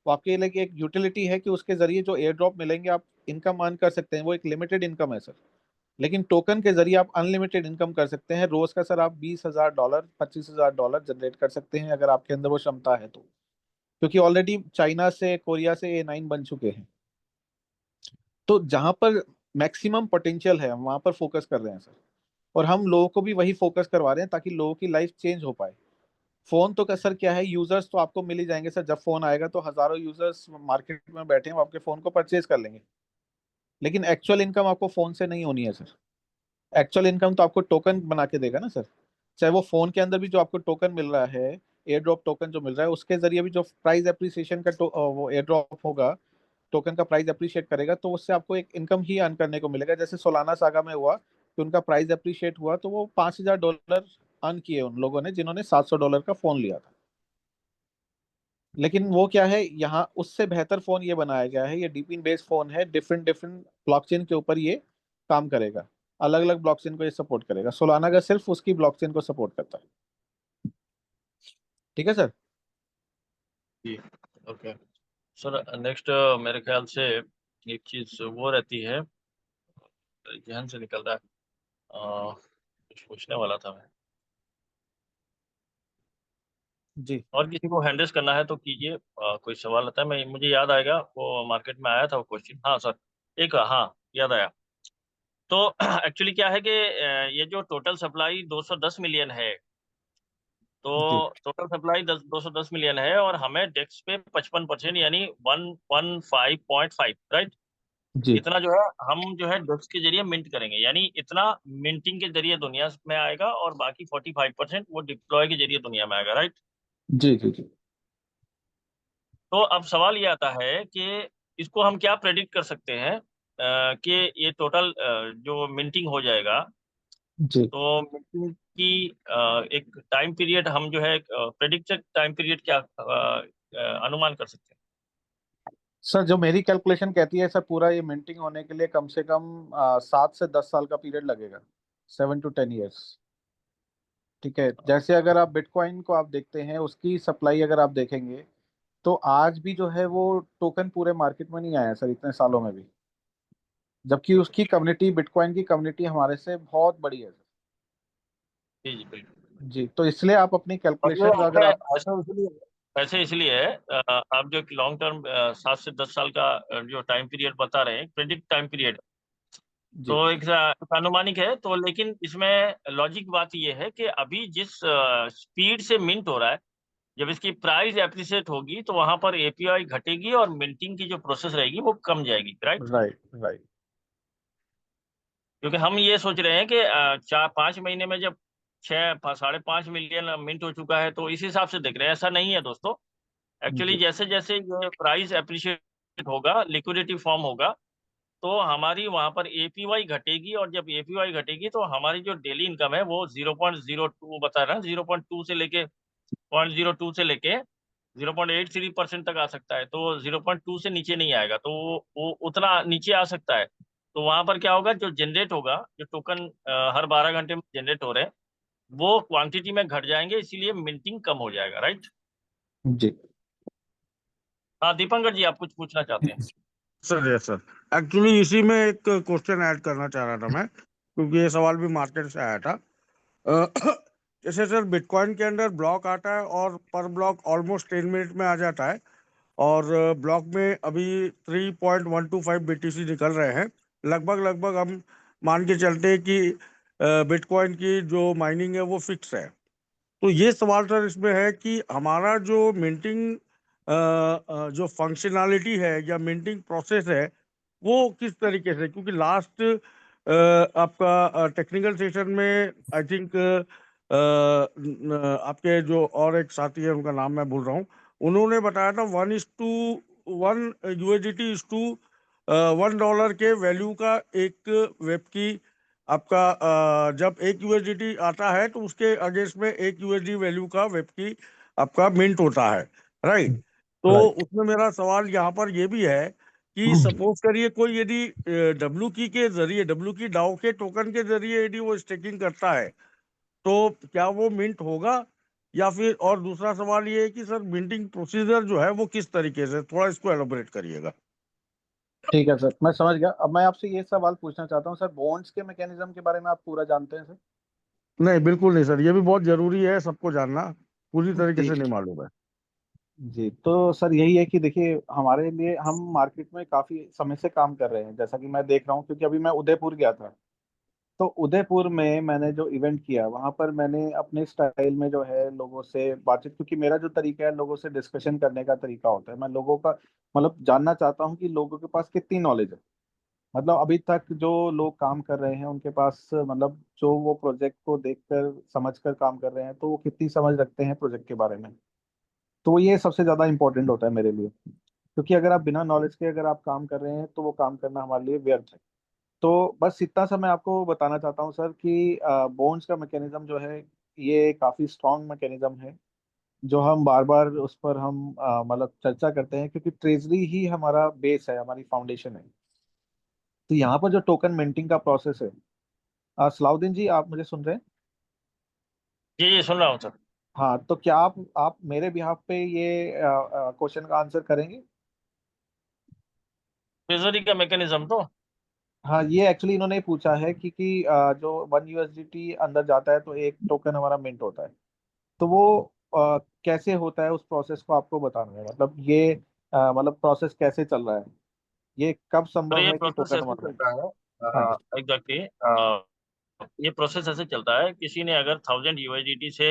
वो आपके लिए एक यूटिलिटी है कि उसके जरिए जो एयर ड्रॉप मिलेंगे आप इनकम अर्न कर सकते हैं, वो एक लिमिटेड इनकम है सर। लेकिन टोकन के जरिए आप अनलिमिटेड इनकम कर सकते हैं। रोज का सर आप $20,000 $25,000 जनरेट कर सकते हैं, अगर आपके अंदर वो क्षमता है तो। क्योंकि ऑलरेडी चाइना से, कोरिया से A9 बन चुके हैं। तो जहां पर मैक्सिमम पोटेंशियल है हम वहां पर फोकस कर रहे हैं सर। और हम लोगों को भी वही फोकस करवा रहे हैं ताकि लोगों की लाइफ चेंज हो पाए। फोन तो सर क्या है, यूजर्स तो आपको मिल ही जाएंगे सर। जब फोन आएगा तो हजारों यूजर्स मार्केट में बैठे हैं, वो आपके फोन को परचेज कर लेंगे। लेकिन एक्चुअल इनकम आपको फोन से नहीं होनी है सर। एक्चुअल इनकम तो आपको टोकन बना के देगा ना सर। चाहे वो फोन के अंदर भी जो आपको टोकन मिल रहा है, एयर ड्रॉप टोकन जो मिल रहा है, उसके जरिए भी जो प्राइस एप्रिसिएशन का वो एयर ड्रॉप होगा, टोकन का प्राइस अप्रिशिएट करेगा, तो उससे आपको एक इनकम ही अर्न करने को मिलेगा। जैसे सोलाना सागा में हुआ कि उनका प्राइस अप्रिशिएट हुआ तो वो $5,000 अर्न किए उन लोगों ने जिन्होंने $700 का फोन लिया था। लेकिन वो क्या है, यहाँ उससे बेहतर फोन ये बनाया गया है। ये डीपिन बेस्ड फोन है, डिफरेंट डिफरेंट ब्लॉकचेन के ऊपर ये काम करेगा। अलग अलग ब्लॉकचेन को ये सपोर्ट करेगा। सोलाना का सिर्फ उसकी ब्लॉकचेन को सपोर्ट करता है। ठीक है सर। जी। ओके सर, नेक्स्ट मेरे ख्याल से एक चीज वो रहती है, जहन से निकल रहा है, कुछ पूछने वाला था मैं। जी और किसी को हैंडल्स करना है तो कीजिए, कोई सवाल आता है, मैं मुझे याद आएगा, वो मार्केट में आया था वो क्वेश्चन। हाँ सर, एक, हाँ याद आया। तो एक्चुअली क्या है कि ये जो टोटल सप्लाई 210 मिलियन है, तो जी टोटल सप्लाई 210 मिलियन है, और हमें डेस्क पे 55% यानी 115.5, राइट। जी इतना जो है हम जो है डेस्क के जरिए मिंट करेंगे, यानी इतना मिंटिंग के जरिए दुनिया में आएगा, और बाकी 45% वो डिप्लॉय के जरिए दुनिया में आएगा, राइट। जी जी जी तो अब सवाल ये आता है कि इसको हम क्या प्रेडिक्ट कर सकते हैं कि ये टोटल जो मिंटिंग हो जाएगा, जी तो मिंटिंग की एक टाइम पीरियड हम जो है प्रेडिक्टेड टाइम पीरियड क्या अनुमान कर सकते हैं? सर, जो मेरी कैलकुलेशन कहती है सर, पूरा ये मिंटिंग होने के लिए कम से कम 7 से 10 साल का पीरियड लगेगा, 7 to 10 years। ठीक है, जैसे अगर आप बिटकॉइन को आप देखते हैं, उसकी सप्लाई अगर आप देखेंगे, तो आज भी जो है वो टोकन पूरे मार्केट में नहीं आया सर, इतने सालों में भी, जबकि उसकी कम्युनिटी, बिटकॉइन की कम्युनिटी हमारे से बहुत बड़ी है सर। जी जी बिल्कुल। जी, तो इसलिए आप अपनी और ये कैलकुलेशन अगर आप, ऐसे इसलिए है आप जो लॉन्ग टर्म 7 से 10 साल का जो टाइम पीरियड बता रहे हैं, प्रेडिक्ट टाइम पीरियड, तो जी एक अनुमानिक है। तो लेकिन इसमें लॉजिक बात ये है कि अभी जिस स्पीड से मिंट हो रहा है, जब इसकी प्राइस एप्रिसिएट होगी तो वहां पर एपीआई घटेगी और मिंटिंग की जो प्रोसेस रहेगी वो कम जाएगी, राइट? Right right. क्योंकि हम ये सोच रहे हैं कि 4-5 महीने में जब 6-5.5 मिलियन मिंट हो चुका है, तो इस हिसाब से देख रहे हैं। ऐसा नहीं है दोस्तों। एक्चुअली जी जैसे जैसे ये प्राइस एप्रिशिएट होगा, लिक्विडिटी फॉर्म होगा, तो हमारी वहां पर एपीवाई घटेगी, और जब एपीवाई घटेगी तो हमारी जो डेली इनकम है वो 0.02 बता रहा है, 0.2 से लेके 0.83% तक आ सकता है। तो 0.2 से नीचे नहीं आएगा, तो वो उतना नीचे आ सकता है। तो वहां पर क्या होगा, जो जनरेट होगा, जो टोकन हर 12 घंटे में जनरेट हो रहे हैं, वो क्वांटिटी में घट जाएंगे, इसीलिए मिंटिंग कम हो जाएगा, राइट? जी। हाँ दीपंकर जी, आप कुछ पूछना चाहते हैं? सर यस सर, एक्चुअली इसी में एक क्वेश्चन ऐड करना चाह रहा था मैं, क्योंकि ये सवाल भी मार्केट से आया था। अ, जैसे सर बिटकॉइन के अंदर ब्लॉक आता है और पर ब्लॉक ऑलमोस्ट 10 मिनट में आ जाता है, और ब्लॉक में अभी 3.125 BTC निकल रहे हैं। लगभग लगभग हम मान के चलते हैं कि बिटकॉइन की जो माइनिंग है वो फिक्स है। तो ये सवाल सर इसमें है कि हमारा जो मिंटिंग जो फंक्शनैलिटी है या मिंटिंग प्रोसेस है वो किस तरीके से, क्योंकि लास्ट आपका टेक्निकल सेशन में आई थिंक आपके जो और एक साथी है उनका नाम मैं भूल रहा हूँ, उन्होंने बताया था 1:1 USDT इज टू $1 के वैल्यू का एक वेब की आपका जब 1 USDT आता है तो उसके अगेंस्ट में 1 USD वैल्यू का वेब की आपका मिंट होता है, राइट? तो राइट। उसमें मेरा सवाल यहाँ पर ये भी है कि सपोज करिए कोई यदि डब्ल्यू की के जरिए, डब्ल्यू की डाउ के टोकन के जरिए यदि वो स्टेकिंग करता है तो क्या वो मिंट होगा, या फिर, और दूसरा सवाल ये है कि सर मिंटिंग प्रोसीजर जो है वो किस तरीके से, थोड़ा इसको एलोबरेट करिएगा। ठीक है सर, मैं समझ गया। अब मैं आपसे ये सवाल पूछना चाहता हूँ सर, बॉन्ड्स के मैकेनिज्म के बारे में आप पूरा जानते हैं सर? नहीं बिल्कुल नहीं सर, ये भी बहुत जरूरी है सबको जानना, पूरी तरीके जी से नहीं मालूम है। जी। तो सर यही है कि देखिए, हमारे लिए, हम मार्केट में काफी समय से काम कर रहे हैं, जैसा कि मैं देख रहा हूँ, क्योंकि अभी मैं उदयपुर गया था। तो उदयपुर में मैंने जो इवेंट किया, वहां पर मैंने अपने स्टाइल में जो है लोगों से बातचीत, क्योंकि मेरा जो तरीका है लोगों से डिस्कशन करने का तरीका होता है, मैं लोगों का मतलब जानना चाहता हूँ कि लोगों के पास कितनी नॉलेज है। मतलब अभी तक जो लोग काम कर रहे हैं उनके पास, मतलब जो वो प्रोजेक्ट को देखकर समझकर काम कर रहे हैं, तो वो कितनी समझ रखते हैं प्रोजेक्ट के बारे में। तो ये सबसे ज्यादा इंपॉर्टेंट होता है मेरे लिए, क्योंकि अगर आप बिना नॉलेज के अगर आप काम कर रहे हैं तो वो काम करना हमारे लिए व्यर्थ है। तो बस इतना सा मैं आपको बताना चाहता हूँ सर कि बॉन्ड्स का मैकेनिज्म जो है, ये काफी स्ट्रांग मैकेनिज्म है, जो हम बार बार उस पर हम मतलब चर्चा करते हैं, क्योंकि ट्रेजरी ही हमारा बेस है, हमारी फाउंडेशन है। तो यहाँ पर जो टोकन मिंटिंग का प्रोसेस है, सलाउद्दीन जी, आप मुझे सुन रहे हैं? जी जी सुन रहा हूँ सर। हाँ, तो क्या आप मेरे बिहाफ पे ये क्वेश्चन का आंसर करेंगे? ट्रेजरी का मैकेनिज्म तो हाँ, ये एक्चुअली इन्होंने पूछा है कि जो 1 USDT अंदर जाता है तो एक टोकन हमारा मिंट होता है। तो वो कैसे होता है, उस प्रोसेस को आपको बताना है, मतलब ये मतलब प्रोसेस कैसे चल रहा है, ये कब और संभव ये है कि प्रोसेस टोकन ऐसे हमारा। चलता है, हाँ जी। एग्जैक्टली ये प्रोसेस ऐसे चलता है, किसी ने अगर 1000 USDT से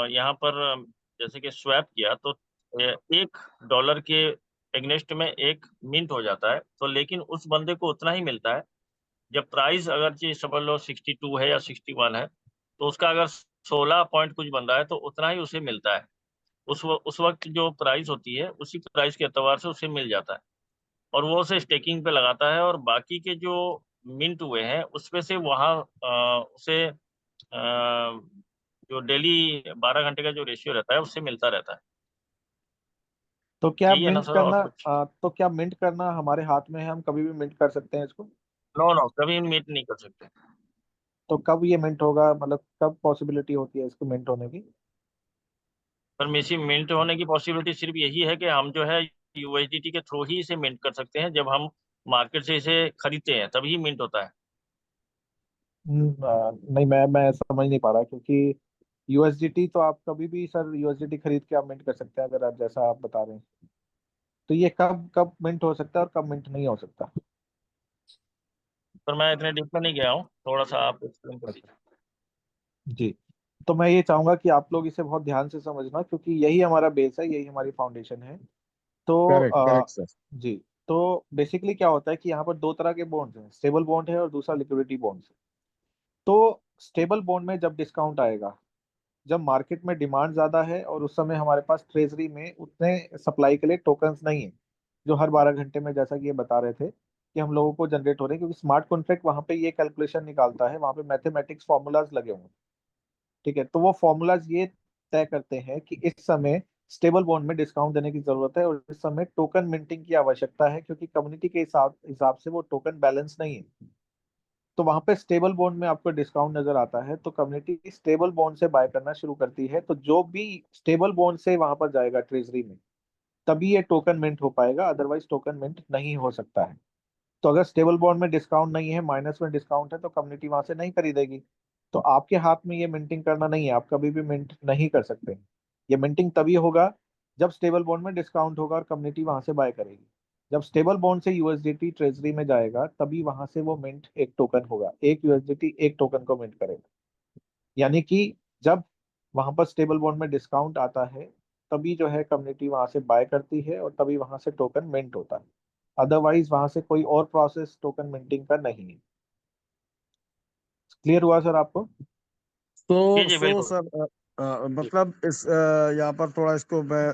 यहाँ पर जैसे कि स्वैप किया, तो 1 डॉलर के एग्नेस्ट में एक मिंट हो जाता है। तो लेकिन उस बंदे को उतना ही मिलता है, जब प्राइस अगर चीज समझ लो 62 है या 61 है, तो उसका अगर 16 पॉइंट कुछ बन रहा है तो उतना ही उसे मिलता है। उस वक्त जो प्राइस होती है उसी प्राइस के एतबार से उसे मिल जाता है, और वो उसे स्टेकिंग पे लगाता है, और बाकी के जो मिंट हुए हैं उसपे से वहाँ उसे जो डेली 12 घंटे का जो रेशियो रहता है उससे मिलता रहता है। तो क्या यही है ना मिंट सर, और करना कुछ? तो क्या मिंट करना हमारे हाथ में है, हम कभी भी मिंट कर सकते हैं इसको? नो नो, कभी मिंट नहीं कर सकते। तो कब ये मिंट होगा, मतलब कब पॉसिबिलिटी होती है इसको मिंट होने की? पर मेसी मिंट होने की पॉसिबिलिटी सिर्फ यही है कि हम जो है यूएसडीटी के थ्रू ही इसे मिंट कर सकते हैं, जब हम मार्केट से इसे खरीदते हैं तभी मिंट होता है। नहीं, मैं समझ नहीं पा रहा, क्योंकि यूएसडीटी तो आप कभी भी सर यूएसडीटी खरीद के आप मिंट कर सकते हैं, अगर आप जैसा आप बता रहे हैं। तो ये कब कब मिंट हो सकता है और कब मिंट नहीं हो सकता? पर मैं इतने डीप में नहीं गया हूँ, थोड़ा सा आप एक्सप्लेन कर दीजिए। जी। तो मैं ये चाहूंगा कि आप लोग इसे बहुत ध्यान से समझना, क्योंकि यही हमारा बेस है, यही हमारी फाउंडेशन है। तो करेक्ट करेक्ट सर। जी। तो बेसिकली क्या होता है कि यहाँ पर दो तरह के बॉन्ड्स हैं, स्टेबल बॉन्ड है और दूसरा लिक्विडिटी बॉन्ड्स है। तो स्टेबल बॉन्ड में जब डिस्काउंट आएगा, जब मार्केट में डिमांड ज्यादा है और उस समय हमारे पास ट्रेजरी में उतने सप्लाई के लिए टोकन्स नहीं है, जो हर 12 घंटे में, जैसा कि ये बता रहे थे, कि हम लोगों को जनरेट हो रहे हैं, क्योंकि स्मार्ट कॉन्ट्रैक्ट वहां पे ये कैलकुलेशन निकालता है, वहां पे मैथमेटिक्स फॉर्मूलाज लगे हुए हैं। ठीक है, तो वो फॉर्मूलाज ये तय करते हैं कि इस समय स्टेबल बॉन्ड में डिस्काउंट देने की जरूरत है और इस समय टोकन मिंटिंग की आवश्यकता है, क्योंकि कम्युनिटी के हिसाब हिसाब से वो टोकन बैलेंस नहीं है। तो वहां पे स्टेबल बॉन्ड में आपको डिस्काउंट नजर आता है, तो कम्युनिटी स्टेबल बॉन्ड से बाय करना शुरू करती है। तो जो भी स्टेबल बॉन्ड से वहां पर जाएगा ट्रेजरी में, तभी ये टोकन मिंट हो पाएगा, अदरवाइज टोकन मिंट नहीं हो सकता है। तो अगर स्टेबल बॉन्ड में डिस्काउंट नहीं है, माइनस में डिस्काउंट है, तो कम्युनिटी वहां से नहीं खरीदेगी। तो आपके हाथ में ये मिंटिंग करना नहीं है, आप कभी भी मिंट नहीं कर सकते। ये मिंटिंग तभी होगा जब स्टेबल बॉन्ड में डिस्काउंट होगा और कम्युनिटी वहां से बाय करेगी। जब स्टेबल बॉन्ड से यूएसडीटी ट्रेजरी में जाएगा, तभी वहां से वो मिंट एक टोकन होगा, एक यूएसडीटी एक टोकन को मिंट करेगा। यानी कि जब वहां पर स्टेबल बॉन्ड में डिस्काउंट आता है, तभी जो है कम्युनिटी वहां से बाय करती है और तभी वहां से टोकन मिंट होता है। अदरवाइज वहां से कोई और प्रोसेस टोकन मिंटिंग का नहीं है। क्लियर हुआ सर आपको? जी तो जी बिल्कुल। सर जी मतलब इस यहाँ पर थोड़ा इसको मैं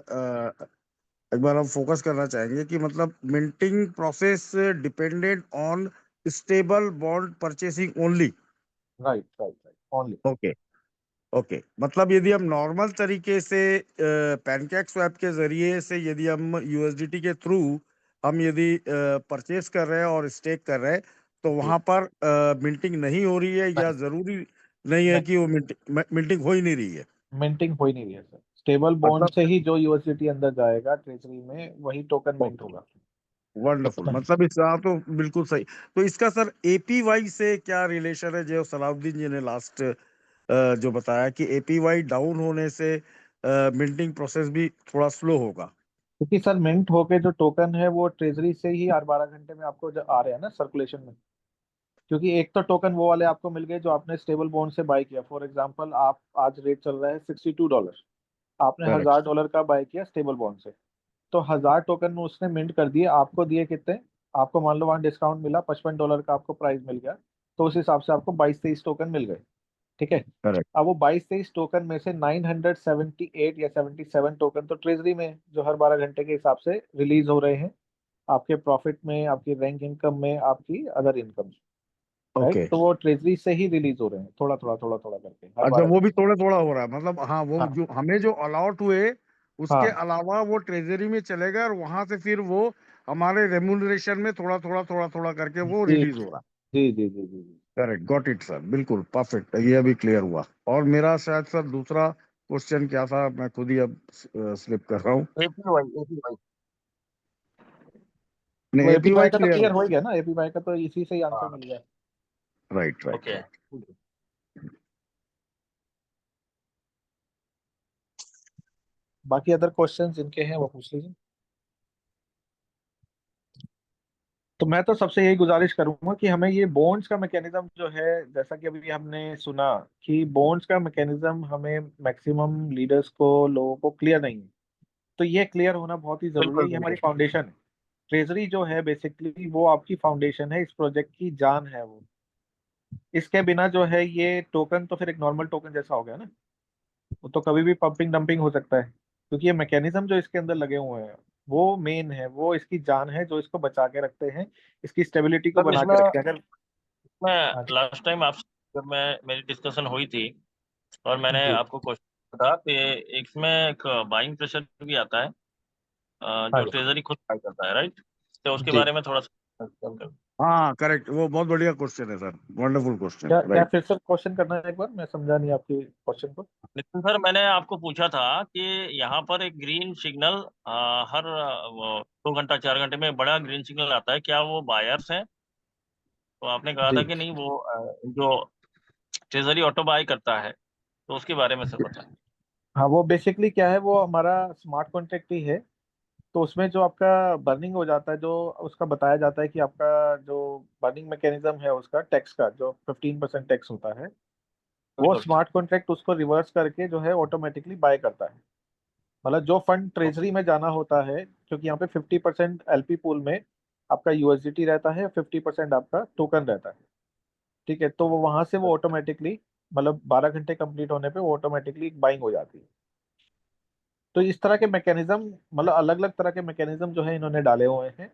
एक बार हम फोकस करना चाहेंगे कि मतलब minting process dependent on stable bond purchasing only. Right right right, only. Okay okay, मतलब यदि हम नॉर्मल तरीके से पैनकेक स्वैप के जरिए से यदि हम यूएसडीटी के थ्रू हम यदि परचेस कर रहे हैं और स्टेक कर रहे हैं, तो जी। वहां पर मिंटिंग नहीं हो रही है, या नहीं जरूरी नहीं है नहीं, कि वो मिंटिंग हो ही नहीं रही है? मिंटिंग हो ही नहीं रही है सर। स्टेबल बॉन्ड मतलब से ही जो यूएसडीटी अंदर जाएगा ट्रेजरी में, वही टोकन मिंट होगा। वंडरफुल, मतलब इस तो बिल्कुल सही। तो इसका सर एपीवाई से क्या रिलेशन है, जो सलाउद्दीन जी ने लास्ट जो बताया कि एपीवाई डाउन होने से मिंटिंग प्रोसेस भी थोड़ा स्लो होगा? क्योंकि सर मिंट होके जो टोकन है वो ट्रेजरी से ही हर 12 घंटे में आपको जो आ रहे हैं ना सर्कुलेशन में। क्योंकि एक तो टोकन वो वाले आपको मिल गए जो आपने स्टेबल बॉन्ड से बाय किया। फॉर एग्जांपल, आप आज रेट चल रहा है $62, आपने करेक्ट। $1000 का बाय किया स्टेबल बॉन्ड से। तो 1000 टोकन उसने मिंट कर दिए, आपको दिए कितने? आपको मान लो वहाँ डिस्काउंट मिला, $55 का आपको प्राइस मिल गया, तो उस हिसाब से आपको 22-23 टोकन मिल गए। ठीक है। करेक्ट। अब वो 22-23 टोकन में से 978 या 77 टोकन तो ट्रेजरी में है, जो हर 12 घंटे के हिसाब से रिलीज हो रहे हैं, आपके प्रॉफिट में, आपकी रैंक इनकम में, आपकी अदर इनकम। Right, okay. तो वो ट्रेजरी से ही रिलीज हो रहे हैं, थोड़ा थोड़ा करके हर अच्छा, बारह वो भी घंटे थोड़ा थोड़ा हो रहा है, मतलब हाँ, वो हाँ जो हमें जो अलॉट हुए उसके हाँ। अलावा वो ट्रेजरी में चलेगा, और वहां से फिर वो हमारे रेम्यूनरेशन में थोड़ा थोड़ा करके वो जी रिलीज हो रहा है। जी जी जी जी जी। करेक्ट, गॉट इट सर, बिल्कुल परफेक्ट, ये अभी क्लियर हुआ। और मेरा शायद सर दूसरा क्वेश्चन क्या था, मैं खुद ही अब स्लिप कर रहा हूँ। एपीवाई। वो नहीं, एपीवाई एपीवाई का तो क्लियर क्लियर हो। हो ही गया ना, एपीवाई का तो इसी से ही आंसर हाँ। मिल गया। Right right okay. राइट। बाकी अदर क्वेश्चंस जिनके हैं वो पूछ लीजिए। तो मैं तो सबसे यही गुजारिश करूंगा कि हमें ये बॉन्ड्स का मैकेनिज्म जो है, जैसा कि अभी हमने सुना कि बॉन्ड्स का मैकेनिज्म हमें मैक्सिमम लीडर्स को, लोगों को क्लियर नहीं है। तो ये क्लियर होना बहुत ही जरूरी है, बिल्कुल ये हमारी बिल्कुल। फाउंडेशन है। ट्रेजरी जो है बेसिकली वो आपकी फाउंडेशन है, इस प्रोजेक्ट की जान है वो। इसके बिना जो है ये टोकन तो फिर एक नॉर्मल टोकन जैसा हो गया ना, वो तो कभी भी पंपिंग डंपिंग हो सकता है। क्योंकि ये मैकेनिज्म जो इसके अंदर लगे हुए हैं वो मेन है, वो इसकी जान है जो इसको बचा के रखते हैं, इसकी स्टेबिलिटी को तब बना इसमें के रखते हैं। अगर मैं हाँ लास्ट टाइम आपसे जब मैं मेरी डिस्कशन हुई थी और मैंने जी आपको क्वेश्चन था कि इसमें एक बाइंग प्रेशर भी आता है, हाँ जो ट्रेजरी खुद बाय करता है, राइट? तो उसके जी। बारे में थोड़ा सा हाँ करेक्ट, वो बहुत बढ़िया क्वेश्चन है सर, वंडरफुल क्वेश्चन, क्या क्या राइट। फिर से क्वेश्चन करना है एक बार, मैं समझा नहीं आपकी क्वेश्चन को। नितिन सर, मैंने आपको पूछा था कि यहाँ पर एक ग्रीन सिग्नल हर 2 घंटा 4 घंटे में बड़ा ग्रीन सिग्नल आता है, क्या वो बायर्स हैं? तो आपने कहा था जी कि नहीं, वो जो ट्रेजरी ऑटो बाय करता है, तो उसके बारे में सर बताएं। हाँ, वो बेसिकली क्या है, वो हमारा स्मार्ट कॉन्ट्रैक्ट ही है। तो उसमें जो आपका बर्निंग हो जाता है, जो उसका बताया जाता है कि आपका जो बर्निंग मैकेनिज्म है उसका टैक्स का जो 15% टैक्स होता है, वो बिल्कुल। स्मार्ट कॉन्ट्रैक्ट उसको रिवर्स करके जो है ऑटोमेटिकली बाय करता है। मतलब जो फंड ट्रेजरी में जाना होता है, क्योंकि यहाँ पे 50% एलपी पूल में आपका यूएसडीटी रहता है, 50% आपका टोकन रहता है। ठीक है, तो वो वहां से वो ऑटोमेटिकली, मतलब 12 घंटे कंप्लीट होने पे वो ऑटोमेटिकली बाइंग हो जाती है। तो इस तरह के मैकेनिज्म, मतलब अलग अलग तरह के मैकेनिज्म जो है इन्होंने डाले हुए हैं,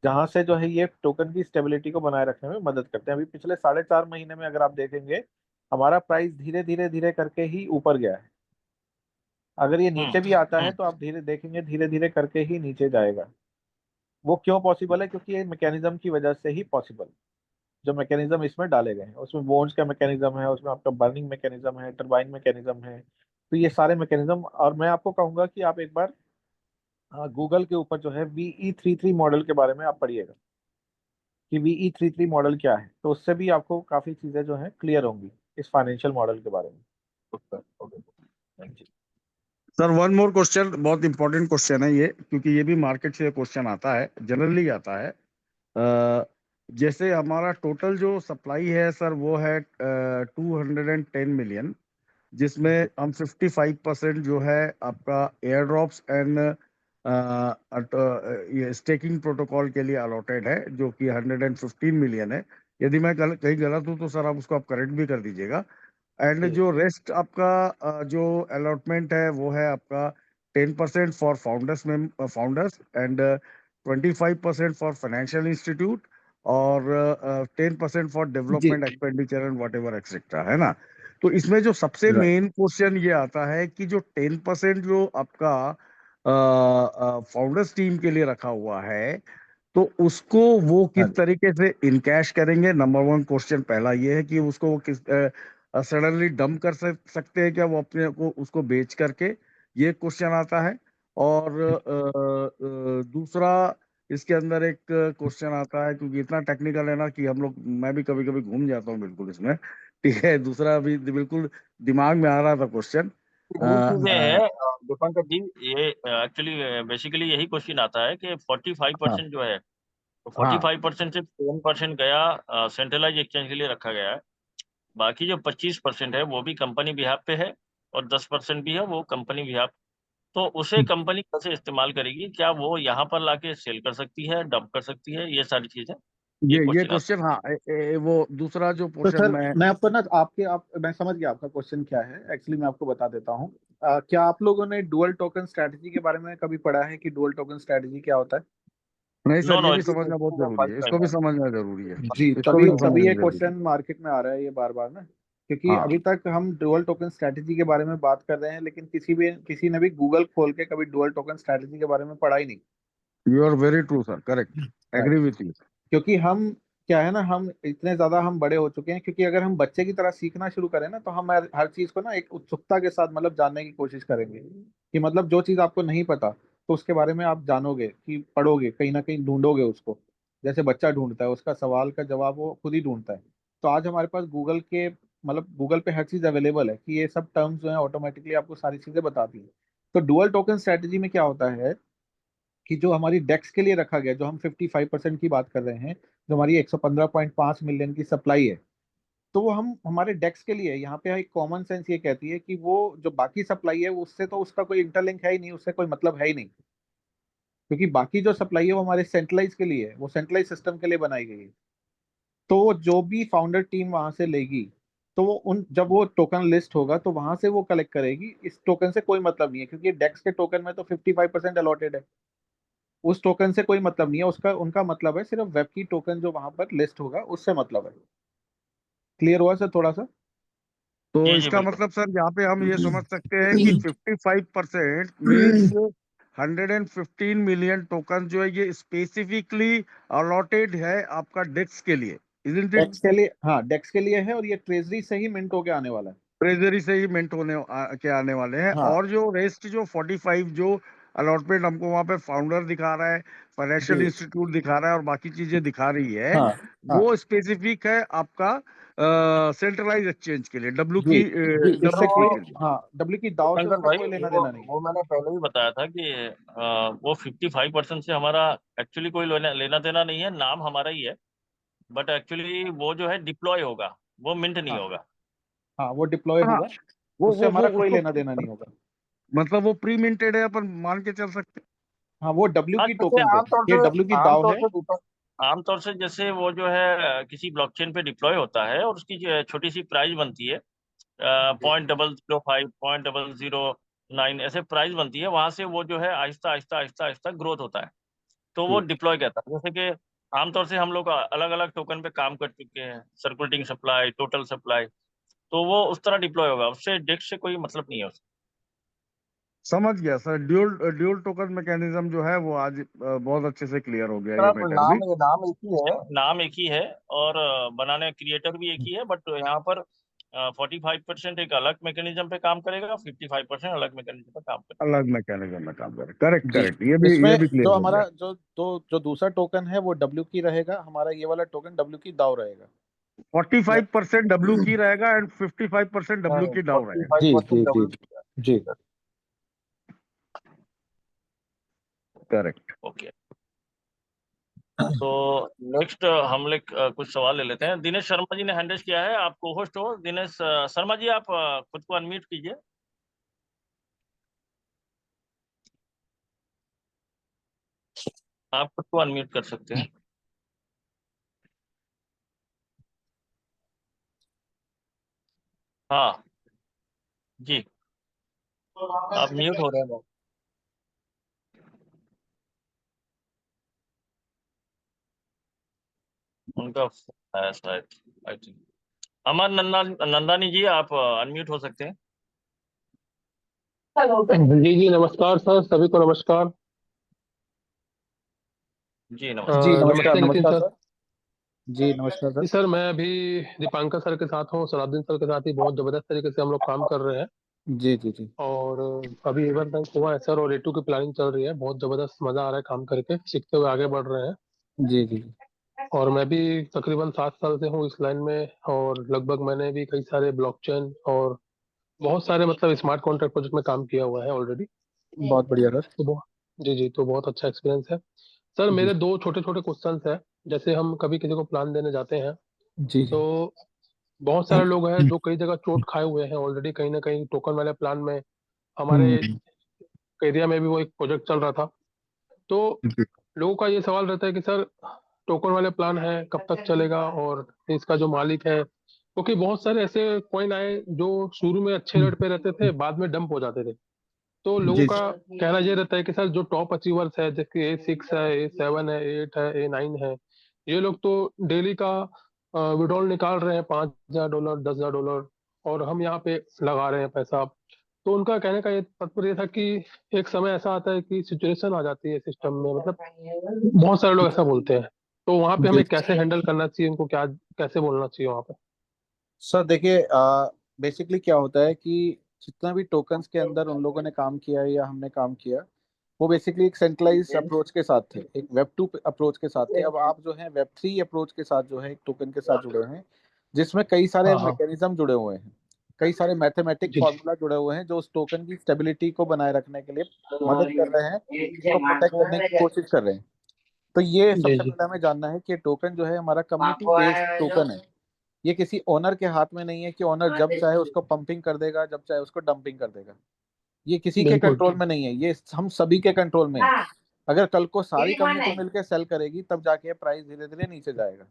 जहां से जो है ये टोकन की स्टेबिलिटी को बनाए रखने में मदद करते हैं। अभी पिछले 4.5 महीने में अगर आप देखेंगे, हमारा प्राइस धीरे धीरे धीरे करके ही ऊपर गया है। अगर ये हम्म नीचे भी आता है हम्म तो आप धीरे देखेंगे, धीरे धीरे करके ही नीचे जाएगा। वो क्यों पॉसिबल है? क्योंकि ये मैकेनिज्म की वजह से ही पॉसिबल। जो मैकेनिज्म इसमें डाले गए हैं, उसमें वोन्स का मैकेनिज्म है, उसमें आपका बर्निंग मैकेनिज्म है, टरबाइन मैकेनिज्म है। तो ये सारे मैकेनिज्म, और मैं आपको कहूंगा कि आप एक बार गूगल के ऊपर जो है VE33 मॉडल के बारे में आप पढ़िएगा कि VE33 मॉडल क्या है, तो उससे भी आपको काफी चीजें जो है क्लियर होंगी इस फाइनेंशियल मॉडल के बारे में। Okay okay, thank you. Sir one more question, बहुत इंपॉर्टेंट क्वेश्चन है ये, क्योंकि ये भी मार्केट से क्वेश्चन आता है, जनरली आता है। जैसे हमारा टोटल जो सप्लाई है सर, वो है 210 मिलियन, जिसमें हम 55% जो है आपका एयर ड्रॉप्स एंड ये स्टेकिंग प्रोटोकॉल के लिए अलॉटेड है, जो कि 115 मिलियन है। यदि मैं कहीं गलत हूँ तो सर आप उसको आप करेक्ट भी कर दीजिएगा। एंड जी जो रेस्ट आपका जो अलॉटमेंट है वो है आपका 10% for founders and 25% for financial institute, और 10% for G development expenditure and whatever etcetera, है ना। तो इसमें जो सबसे राइट मेन क्वेश्चन ये आता है कि जो 10% जो आपका फाउंडर्स टीम के लिए रखा हुआ है, तो उसको वो हाँ किस तरीके से इनकैश करेंगे? नंबर वन क्वेश्चन पहला ये है कि उसको वो किस सडनली डंप कर सकते हैं क्या वो अपने को उसको बेच करके? ये क्वेश्चन आता है। और दूसरा, इसके अंदर एक क्वेश्चन आता है, क्योंकि इतना टेक्निकल है ना कि हम लोग, मैं भी कभी कभी घूम जाता हूँ बिल्कुल इसमें। ठीक है, दूसरा अभी बिल्कुल दिमाग में आ रहा था क्वेश्चन। यही चीजें हैं दीपांकर जी, ये एक्चुअली बेसिकली यही क्वेश्चन आता है कि 45% जो है, तो हाँ 45% से 10% गया सेंट्रलाइज एक्सचेंज के लिए रखा गया है। बाकी जो 25% है वो भी कंपनी बिहाफ पे है, और 10% भी है वो कंपनी बिहाफ। तो उसे कंपनी कैसे इस्तेमाल करेगी? क्या वो यहाँ पर लाके सेल कर सकती है, डंप कर सकती है? ये सारी चीजें, ये ये क्वेश्चन आता क्वेश्चन, हाँ वो दूसरा जो तो पोर्शन सर, में। मैं आपको ना मैं समझ गया आपका क्वेश्चन क्या है। एक्चुअली मैं आपको बता देता हूँ। क्या आप लोगों ने डुअल टोकन स्ट्रैटेजी के बारे में कभी पढ़ा है कि डुअल टोकन स्ट्रैटेजी क्या होता है? नहीं नो सर, ये नो, भी समझना बहुत जरूरी है, फर्स्ट इसको टाइम भी है। समझना जरूरी है, जी, इसको भी तभी तभी समझना ये जरूरी क्वेश्चन मार्केट में आ रहा है ये बार बार ना, क्योंकि है। अभी तक हम डुअल टोकन स्ट्रैटेजी के बारे में बात कर रहे हैं, लेकिन किसी ने भी गूगल खोल के कभी डुअल टोकन स्ट्रैटेजी के बारे में पढ़ा ही नहीं। You are very true sir, correct, right. Agree with you. क्योंकि हम, क्या है ना, हम इतने ज्यादा हम बड़े हो चुके हैं, क्योंकि अगर हम बच्चे की तरह सीखना शुरू करें ना, तो हम हर चीज को ना एक उत्सुकता के साथ मतलब जानने की कोशिश करेंगे, कि मतलब जो चीज आपको नहीं पता तो उसके बारे में आप जानोगे, कि पढ़ोगे, कहीं ना कहीं ढूंढोगे उसको। जैसे बच्चा ढूंढता है, उसका सवाल का जवाब वो खुद ही ढूंढता है। तो आज हमारे पास गूगल के, मतलब गूगल पे हर चीज अवेलेबल है, कि ये सब टर्म्स जो है ऑटोमेटिकली आपको सारी चीजें बताती है। तो डुअल टोकन स्ट्रेटेजी में क्या होता है कि जो हमारी डेक्स के लिए रखा गया, जो हम 55% की बात कर रहे हैं, जो हमारी 115.5 मिलियन की सप्लाई है, तो वो हम हमारे डेक्स के लिए, यहाँ पे एक कॉमन सेंस ये कहती है कि वो जो बाकी सप्लाई है उससे तो उसका कोई इंटरलिंक है ही नहीं, उससे कोई मतलब है ही नहीं। क्योंकि बाकी जो सप्लाई है वो हमारे सेंट्रलाइज के लिए है, वो सेंट्रलाइज सिस्टम के लिए बनाई गई है। तो जो भी फाउंडर टीम वहां से लेगी, तो वो उन जब वो टोकन लिस्ट होगा तो वहां से वो कलेक्ट करेगी। इस टोकन से कोई मतलब नहीं है, क्योंकि डेक्स के टोकन में तो 55% अलॉटेड है। उस टोकन से कोई मतलब नहीं है उसका, उनका मतलब है सिर्फ वेब की टोकन जो वहां पर लिस्ट होगा उससे मतलब है। क्लियर हुआ सर थोड़ा सा? तो जी जी इसका बिल्कुल। मतलब सर यहाँ पे हम ये समझ सकते हैं कि 55% मीन्स 115 मिलियन टोकन जो है ये स्पेसिफिकली अलॉटेड है आपका डेक्स के लिए, इजंट इट? डेक्स के लिए, हाँ डेक्स के लिए है, और ये ट्रेजरी से ही मिंट होके आने वाला है। ट्रेजरी से ही मिंट के आने वाले हैं। हाँ और जो रेस्ट जो 45 जो अलॉटमेंट हमको वहां पे फाउंडर दिखा रहा है, फाइनेंशियल जी। इंस्टीट्यूट दिखा रहा है और बाकी चीजें दिखा रही है, हाँ हाँ वो स्पेसिफिक है आपका सेंट्रलाइज एक्सचेंज के लिए, डब्ल्यू जी की जी, सर इससे डब्ल्यू कोई, की वो के लिए। हाँ डब्ल्यू की दाव से कंकन उसका भाई कोई लेना वो देना नहीं है। वो मैंने पहले ही बताया था कि वो 55% से हमारा एक्चुअली कोई लेना लेना देना नहीं है, नाम हमारा ही है। बट एक्चुअली वो जो है डिप्लॉय होगा, वो मिंट नहीं हाँ होगा। हाँ, वो डिप्लॉय हाँ, होगा, वो उससे वो वो हमारा कोई उसको लेना देना नहीं होगा। मतलब वो प्री मिंटेड है, अपन मान के चल सकते हाँ वो डब्ल्यू हाँ की जैसे टोकन है, ये डब्ल्यू की दाव है। आमतौर से जैसे वो जो है किसी ब्लॉकचेन पे डिप्लॉय होता है और उसकी जो छोटी सी प्राइस बनती है, 0.005 0.009 ऐसे प्राइस बनती है, वहां से वो जो है आहिस्ता आहिस्ता आहिस्ता आहिस्ता ग्रोथ होता है। तो वो जी डिप्लॉय कहता है। जैसे कि आमतौर से हम लोग अलग अलग टोकन पे काम कर चुके हैं, सर्कुलेटिंग सप्लाई, टोटल सप्लाई, तो वो उस तरह डिप्लॉय होगा, उससे डेस्क से कोई मतलब नहीं है उसका। समझ गया sir. Dual dual token mechanism जो है वो आज बहुत अच्छे से क्लियर हो गया ये तरफ मैटर भी। नाम एक ही है, नाम एक ही है, और बनाने क्रिएटर भी एक ही है, बट यहाँ पर 45% एक अलग मैकेनिज्म पे काम करेगा, 55% अलग मैकेनिज्म पे काम करेगा। अलग मैकेनिज्म में काम करे, करेक्ट जी। करेक्ट, इसमें ये भी क्लियर जो हो गया। हमारा जो दूसरा टोकन है वो डब्ल्यू की रहेगा, हमारा ये वाला टोकन डब्ल्यू की दाव रहेगा। 45% डब्ल्यू की रहेगा एंड 55% डब्ल्यू नहीं, की डाउ फोर्टी रहेगा। फाइव जी जी परसेंट जी डब्ल्यू जी। करेक्ट। ओके। तो नेक्स्ट हम लोग कुछ सवाल ले लेते हैं। दिनेश शर्मा जी ने हैंड रेज किया है, आप को होस्ट हो। दिनेश शर्मा जी, आप खुद को अनम्यूट कीजिए। आप खुद को अनम्यूट कर सकते हैं। हाँ जी, आप म्यूट हो रहे हैं। उनका है शायद, आई थिंक। अमर नंदानी जी, आप अनम्यूट हो सकते हैं। हेलो जी जी, नमस्कार सर, सभी को नमस्कार। जी नमस्ते। जी नमस्कार, नमस्ते नितिन नमस्कार सर। सर। जी नमस्कार सर। जी सर, मैं अभी दीपांकर सर के साथ हूँ, सलाउद्दीन सर के साथ ही बहुत जबरदस्त तरीके से हम लोग काम कर रहे हैं। जी जी जी और अभी इवेंट बैंक हुआ है सर, और A2 की प्लानिंग चल रही है। बहुत जबरदस्त मजा आ रहा है काम करके, सीखते हुए आगे बढ़ रहे हैं। जी जी जी और मैं भी तकरीबन 7 साल से हूँ इस लाइन में, और लगभग मैंने भी कई सारे ब्लॉकचेन और बहुत सारे मतलब स्मार्ट कॉन्ट्रैक्ट प्रोजेक्ट में काम किया हुआ है ऑलरेडी। बहुत बढ़िया सर। तो बहुत, जी जी, तो बहुत अच्छा एक्सपीरियंस है सर। जी मेरे दो छोटे छोटे क्वेश्चंस है। जैसे हम कभी किसी को प्लान देने जाते हैं, जी जी तो बहुत सारे लोग हैं जो कई जगह चोट खाए हुए हैं ऑलरेडी, कहीं ना कहीं टोकन वाले प्लान में। हमारे हम्म, एरिया में भी वो एक प्रोजेक्ट चल रहा था। तो जी लोगों का ये सवाल रहता है कि सर, टोकन वाले प्लान है, कब तक चलेगा, और इसका जो मालिक है, क्योंकि बहुत सारे ऐसे कॉइन आए जो शुरू में अच्छे रेट पे रहते थे, बाद में डंप हो जाते थे। तो लोगों जी का कहना ये रहता है कि सर, जो टॉप अचीवर्स है, जैसे A6 है, A7 है, A8 है, A9 है, ये लोग तो डेली का विड्रॉल निकाल रहे हैं, $5,000, $10,000, और हम यहाँ पे लगा रहे हैं पैसा। तो उनका कहने का ये तात्पर्य था कि एक समय ऐसा आता है कि सिचुएशन आ जाती है सिस्टम में, मतलब बहुत सारे लोग ऐसा बोलते हैं। तो वहां पे जी। हमें कैसे हैंडल करना चाहिए, उनको क्या कैसे बोलना चाहिए वहां पे? सर देखिए, बेसिकली क्या होता है कि जितना भी टोकन्स के अंदर उन लोगों ने काम किया है या हमने काम किया, वो बेसिकली एक सेंट्रलाइज अप्रोच के साथ थे, एक वेब टू अप्रोच के साथ थे। अब आप जो है वेब थ्री अप्रोच के साथ जो है एक टोकन के साथ जुड़े हैं, जिसमें कई सारे हाँ हाँ। मैकेनिज्म जुड़े हुए हैं, कई सारे मैथमेटिक जी जी। फार्मूला जुड़े हुए हैं जो उस टोकन की स्टेबिलिटी को बनाए रखने के लिए मदद कर रहे हैं, उसको प्रोटेक्ट करने की कोशिश कर रहे हैं। तो ये जी सबसे जी। पहले हमें जानना है कि टोकन जो है हमारा कम्युनिटी बेस्ड टोकन है। ये किसी ओनर के हाथ में नहीं है कि ओनर जब चाहे उसको पंपिंग कर देगा, जब चाहे उसको डंपिंग कर देगा। ये किसी के बिल्कुल। कंट्रोल में नहीं है, ये हम सभी के कंट्रोल में है। अगर कल को सारी कम्युनिटी मिलकर सेल करेगी तब जाके प्राइस धीरे धीरे नीचे जाएगा।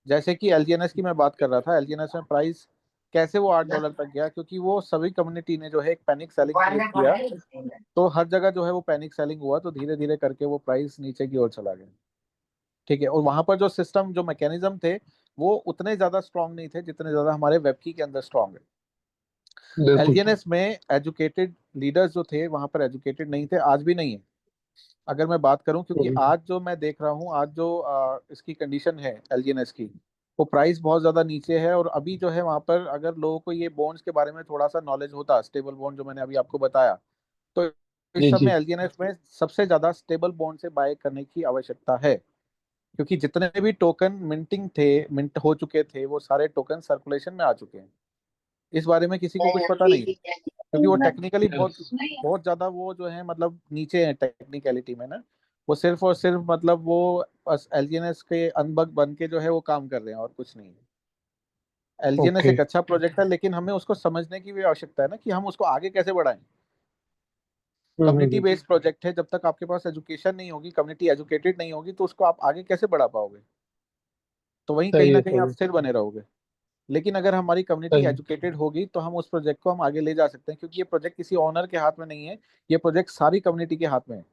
जैसे कि एलजीएनएस की मैं बात कर रहा था, एलजीएनएस में प्राइस कैसे वो $8 तक गया, क्योंकि वो सभी कम्युनिटी ने जो है एक पैनिक सेलिंग क्रिएट किया, तो हर जगह जो है वो पैनिक सेलिंग हुआ, तो धीरे धीरे करके वो प्राइस नीचे की ओर चला गया। ठीक है, और वहां पर जो सिस्टम, जो मैकेनिज्म थे, वो उतने ज्यादा स्ट्रांग नहीं थे जितने ज्यादा हमारे वेबकी के अंदर स्ट्रांग है। बिल्कुल एलजीएनएस में एजुकेटेड लीडर्स जो थे वहां पर एजुकेटेड नहीं थे, आज भी नहीं है। अगर मैं बात करूं, क्योंकि हम्म, आज जो मैं देख रहा हूं, आज जो इसकी कंडीशन है एलजीएनएस की, वो प्राइस बहुत ज्यादा नीचे है। और अभी जो है वहां पर अगर लोगों को ये बॉन्ड्स के बारे में थोड़ा सा नॉलेज होता, स्टेबल बॉन्ड जो मैंने अभी आपको बताया, तो इस जी समय जी एलजीएनएस में सबसे ज्यादा स्टेबल बॉन्ड से बाय करने की आवश्यकता है। क्योंकि जितने भी टोकन मिंटिंग थे, मिंट हो चुके थे, वो सारे टोकन सर्कुलेशन में आ चुके हैं। इस बारे में किसी को कुछ पता नहीं है, क्योंकि वो टेक्निकली बहुत बहुत ज्यादा वो जो है मतलब नीचे है टेक्निकलिटी में ना। वो सिर्फ और सिर्फ मतलब वो बस एलजीएनएस के अनबग बन के जो है वो काम कर रहे हैं, और कुछ नहीं है। एलजीएनएस ओके। एक अच्छा प्रोजेक्ट है, लेकिन हमें उसको समझने की भी आवश्यकता है ना, कि हम उसको आगे कैसे बढ़ाएं। कम्युनिटी हम्म। बेस्ड प्रोजेक्ट है, जब तक आपके पास एजुकेशन नहीं होगी, कम्युनिटी एजुकेटेड नहीं होगी, तो उसको आप आगे कैसे बढ़ा पाओगे। तो वहीं कहीं सही ना है कहीं सही आप है स्थिर बने रहोगे। लेकिन अगर हमारी कम्युनिटी सही है। एजुकेटेड होगी, तो हम उस प्रोजेक्ट को हम आगे ले जा सकते हैं, क्योंकि ये प्रोजेक्ट किसी ऑनर के हाथ में नहीं है, ये प्रोजेक्ट सारी कम्युनिटी के हाथ में है।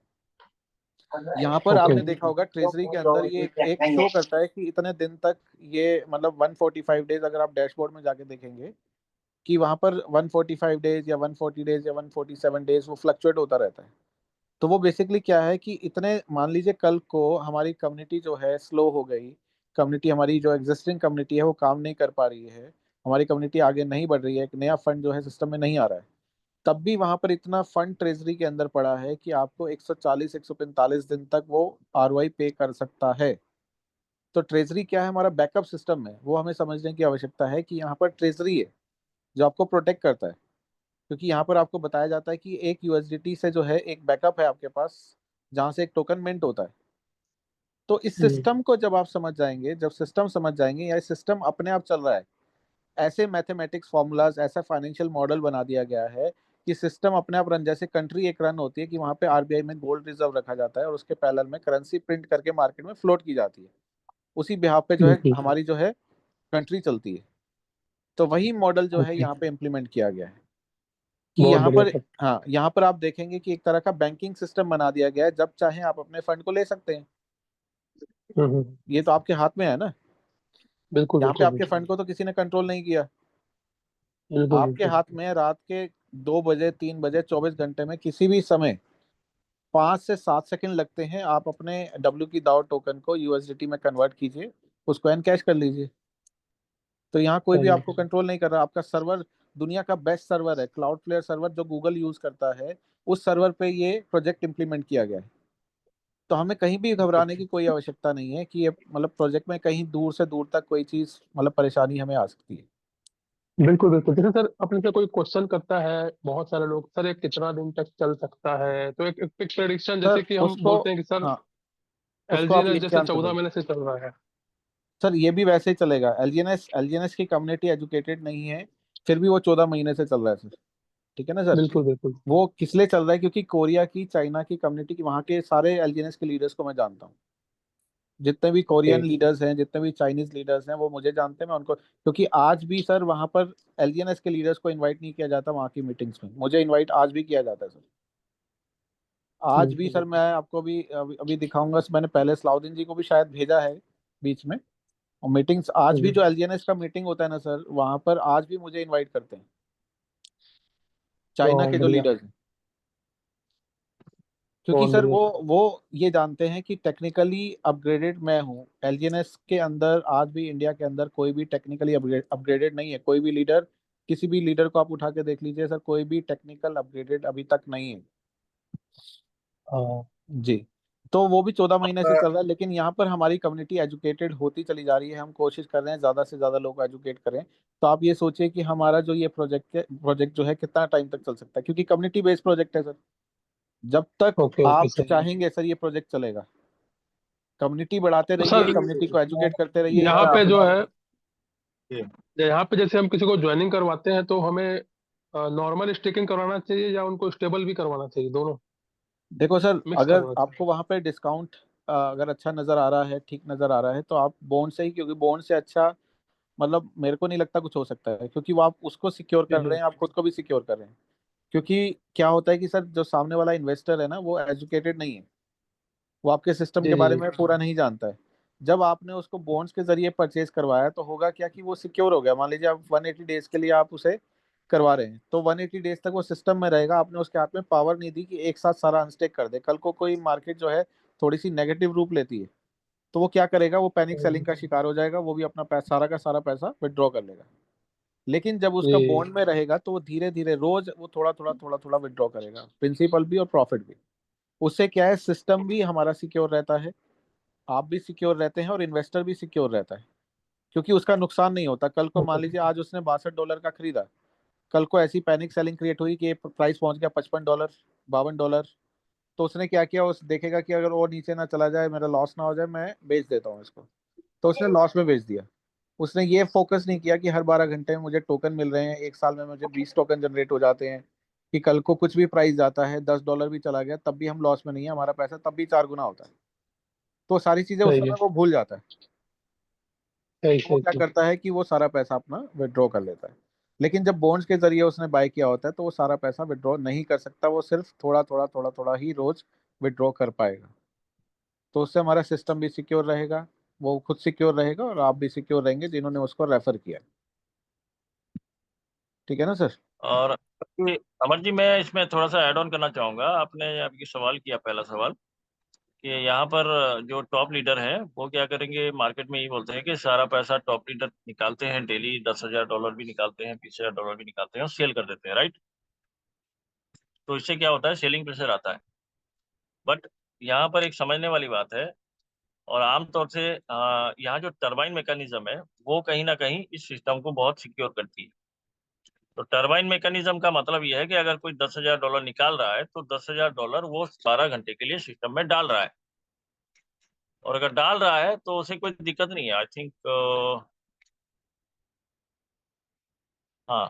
यहाँ पर ओके। आपने देखा होगा ट्रेजरी के अंदर ये एक शो करता है कि इतने दिन तक ये मतलब 145 डेज, अगर आप डैशबोर्ड में जाके देखेंगे कि वहां पर 145 डेज या 140 डेज या 147 डेज वो फ्लक्चुएट होता रहता है। तो वो बेसिकली क्या है कि इतने, मान लीजिए कल को हमारी कम्युनिटी जो है स्लो हो गई, कम्युनिटी हमारी जो एग्जिस्टिंग कम्युनिटी है वो काम नहीं कर पा रही है, हमारी कम्युनिटी आगे नहीं बढ़ रही है, एक नया फंड जो है सिस्टम में नहीं आ रहा है, तब भी वहां पर इतना फंड ट्रेजरी के अंदर पड़ा है कि आपको 140 145 दिन तक वो आरओआई पे कर सकता है। तो ट्रेजरी क्या है, हमारा बैकअप सिस्टम है, वो हमें समझने की आवश्यकता है कि यहाँ पर ट्रेजरी है जो आपको प्रोटेक्ट करता है। क्योंकि यहाँ पर आपको बताया जाता है कि एक यूएसडीटी से जो है एक बैकअप है आपके पास, जहाँ से एक टोकन मिंट होता है। तो इस हम्म सिस्टम को जब आप समझ जाएंगे, जब सिस्टम समझ जाएंगे, या सिस्टम अपने आप चल रहा है, ऐसे मैथमेटिक्स फॉर्मूलाज, ऐसा फाइनेंशियल मॉडल बना दिया गया है कि सिस्टम अपने आप रन, जैसे कंट्री एक रन होती है कि वहां पे आरबीआई में गोल्ड रिजर्व रखा जाता है और उसके पैरेलल में करेंसी प्रिंट करके मार्केट में फ्लोट की जाती है, उसी बिहाफ पे जो है बिल्कुल। हमारी जो है कंट्री चलती है। तो वही मॉडल जो है ओके। यहाँ पे इम्प्लीमेंट किया गया है कि बहुत यहाँ बढ़िया पर, सर। हाँ, यहाँ पर आप देखेंगे कि एक तरह का बैंकिंग सिस्टम बना दिया गया है, जब चाहे आप अपने फंड को ले सकते हैं। हम्म। ये तो आपके हाथ में है ना। बिल्कुल यहाँ पे बिल्कुल आपके बिल्कुल फंड को तो किसी ने कंट्रोल नहीं किया। बिल्कुल आपके बिल्कुल। हाथ में रात के 2 बजे, 3 बजे, 24 घंटे में किसी भी समय 5 से 7 सेकंड लगते हैं, आप अपने डब्ल्यू की दाव टोकन को यूएसडीटी में कन्वर्ट कीजिए, उसको एनकैश कर लीजिए। तो यहाँ कोई भी सही आपको है। कंट्रोल नहीं कर रहा। आपका सर्वर दुनिया का बेस्ट सर्वर है, क्लाउडफ्लेयर सर्वर जो गूगल यूज करता है, उस सर्वर पे ये प्रोजेक्ट इंप्लीमेंट किया गया है। तो हमें कहीं भी घबराने की कोई आवश्यकता नहीं है कि ये मतलब प्रोजेक्ट में कहीं दूर से दूर तक कोई चीज मतलब परेशानी हमें आ सकती है। बिल्कुल बिल्कुल। जैसे सर अपने से कोई क्वेश्चन करता है, बहुत सारे लोग, सर ये कितना दिन तक चल सकता है, तो एक प्रेडिक्शन, सर जैसे कि हम उसको, बोलते हैं कि सर हाँ, उसको आप एलजीएनएस लिख के जैसे आंसर 14 दो। महीने से चल रहा है। सर ये भी वैसे ही चलेगा, एलजीएनएस एलजीएनएस की कम्युनिटी एजुकेटेड नहीं है, फिर भी वो 14 महीने से चल रहा है सर। ठीक है ना सर। बिल्कुल बिल्कुल। वो किस लिए चल रहा है, क्योंकि कोरिया की, चाइना की कम्युनिटी की, वहाँ के सारे एलजीएनएस के लीडर्स को मैं जानता हूँ। जितने भी ओके। कोरियन लीडर्स हैं, जितने भी चाइनीज लीडर्स हैं, वो मुझे जानते हैं, मैं उनको, क्योंकि आज भी सर वहाँ पर एलजीएनएस के लीडर्स को इनवाइट नहीं किया जाता वहाँ की मीटिंग्स में, मुझे इनवाइट आज भी किया जाता है सर। आज भी बिल्कुल सर, बिल्कुल। मैं आपको भी अभी अभी दिखाऊंगा, मैंने पहले सलाउद्दीन जी को भी शायद भेजा है बीच में। और मीटिंग्स आज भी, हम्म। जो एलजीएनएस का मीटिंग होता है ना सर, वहाँ पर आज भी मुझे इनवाइट करते हैं चाइना बहुत के जो बढ़िया। लीडर्स हैं। क्योंकि बहुत सर बढ़िया। वो ये जानते हैं कि टेक्निकली अपग्रेडेड मैं हूँ। एलजीएनएस के अंदर आज भी, इंडिया के अंदर कोई भी टेक्निकली अपग्रेडेड नहीं है, कोई भी लीडर, किसी भी लीडर को आप उठा के देख लीजिए सर, कोई भी टेक्निकल अपग्रेडेड अभी तक नहीं है। हाँ। जी। तो वो भी 14 महीने से चल रहा है, लेकिन यहाँ पर हमारी कम्युनिटी एजुकेटेड होती चली जा रही है, हम कोशिश कर रहे हैं ज्यादा से ज्यादा लोग एजुकेट करें। तो आप ये सोचिए कि हमारा जो ये प्रोजेक्ट जो है कितना टाइम तक चल सकता है, क्योंकि कम्युनिटी बेस्ड प्रोजेक्ट है सर। जब तक ओके ओके आप सही है। चाहेंगे सर ये प्रोजेक्ट चलेगा। कम्युनिटी बढ़ाते तो रहिए, सर कम्युनिटी को एजुकेट करते रहिए, यहाँ पे जो है, जी। यहाँ पे जैसे हम किसी को ज्वाइनिंग करवाते हैं तो हमें नॉर्मल स्टेकिंग करवाना चाहिए या उनको स्टेबल भी करवाना चाहिए, दोनों देखो सर, मिक्स अगर करवाना चाहिए? आपको वहां पे डिस्काउंट अगर अच्छा नजर आ रहा है, ठीक नजर आ रहा है, तो आप बॉन्ड से ही, क्योंकि बॉन्ड से अच्छा मतलब मेरे को नहीं लगता कुछ हो सकता है, क्योंकि वो आप उसको सिक्योर कर रहे हैं, आप खुद को भी सिक्योर कर रहे हैं। क्योंकि क्या होता है कि सर जो सामने वाला इन्वेस्टर है ना, वो एजुकेटेड नहीं है, वो आपके सिस्टम जी के जी बारे जी में पूरा नहीं जानता है। जब आपने उसको बॉन्ड्स के जरिए परचेज करवाया तो होगा क्या कि वो सिक्योर हो गया। मान लीजिए आप 180 डेज के लिए आप उसे करवा रहे हैं, तो 180 डेज तक वो सिस्टम में रहेगा। आपने उसके हाथ में पावर नहीं दी कि एक साथ सारा अनस्टेक कर दे। कल को कोई मार्केट जो है थोड़ी सी नेगेटिव रूप लेती है, तो वो क्या करेगा, वो पैनिक सेलिंग का शिकार हो जाएगा, वो भी अपना पैसा, सारा का सारा पैसा विड्रॉ कर लेगा। लेकिन जब उसका जी बॉन्ड में रहेगा तो वो धीरे धीरे रोज वो थोड़ा थोड़ा थोड़ा थोड़ा विड्रॉ करेगा, प्रिंसिपल भी और प्रॉफिट भी। उससे क्या है, सिस्टम भी हमारा सिक्योर रहता है, आप भी सिक्योर रहते हैं और इन्वेस्टर भी सिक्योर रहता है, क्योंकि उसका नुकसान नहीं होता। कल को मान लीजिए आज उसने $62 का खरीदा, कल को ऐसी पैनिक सेलिंग क्रिएट हुई कि प्राइस पहुंच गया $55, $52, तो उसने क्या किया, उस देखेगा कि अगर और नीचे ना चला जाए, मेरा लॉस ना हो जाए, मैं बेच देता हूँ इसको, तो उसने लॉस में बेच दिया। उसने ये फोकस नहीं किया कि हर 12 घंटे में मुझे टोकन मिल रहे हैं, एक साल में मुझे 20 टोकन जनरेट हो जाते हैं, कि कल को कुछ भी प्राइस जाता है, $10 भी चला गया तब भी हम लॉस में नहीं है, हमारा पैसा तब भी 4 गुना होता है। तो सारी चीजें उस सही है, समय वो भूल जाता है। सही वो सही क्या सही। करता है कि वो सारा पैसा अपना विड्रॉ कर लेता है। लेकिन जब बॉन्ड्स के जरिए उसने बाय किया होता है तो वो सारा पैसा विड्रॉ नहीं कर सकता, वो सिर्फ थोड़ा थोड़ा थोड़ा थोड़ा ही रोज विड्रॉ कर पाएगा। तो उससे हमारा सिस्टम भी सिक्योर रहेगा, वो खुद सिक्योर रहेगा और आप भी सिक्योर रहेंगे जिन्होंने उसको रेफर किया। ठीक है ना सर? और अमर जी, मैं इसमें थोड़ा सा ऐड ऑन करना चाहूंगा। आपने अभी सवाल किया, पहला सवाल, कि यहाँ पर जो टॉप लीडर है वो क्या करेंगे, मार्केट में ये बोलते हैं कि सारा पैसा टॉप लीडर निकालते हैं, डेली $10,000 भी निकालते हैं, $20,000 भी निकालते हैं और सेल कर देते हैं, राइट। तो इससे क्या होता है, सेलिंग प्रेशर आता है। बट यहाँ पर एक समझने वाली बात है, और आमतौर से यहाँ जो टरबाइन मैकेनिज्म है वो कहीं ना कहीं इस सिस्टम को बहुत सिक्योर करती है। तो टरबाइन मैकेनिज्म का मतलब यह है कि अगर कोई $10,000 निकाल रहा है तो $10,000 वो 12 घंटे के लिए सिस्टम में डाल रहा है, और अगर डाल रहा है तो उसे कोई दिक्कत नहीं है, आई थिंक। हाँ,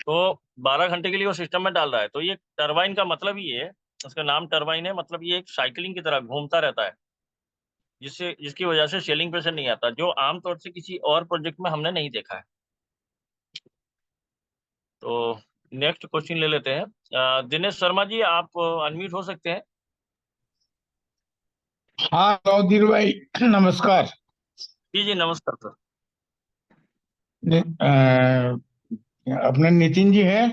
तो 12 घंटे के लिए वो सिस्टम में डाल रहा है, तो ये टरबाइन का मतलब ही है, उसका नाम टरबाइन है, मतलब ये एक साइकिलिंग की तरह घूमता रहता है, जिसकी वजह से सेलिंग प्रेशर नहीं आता, जो आमतौर से किसी और प्रोजेक्ट में हमने नहीं देखा है। तो नेक्स्ट क्वेश्चन ले लेते हैं। दिनेश शर्मा जी, आप अनम्यूट हो सकते हैं। हाँ राउदीर भाई, नमस्कार। जी जी, नमस्कार सर। अपने नितिन जी हैं।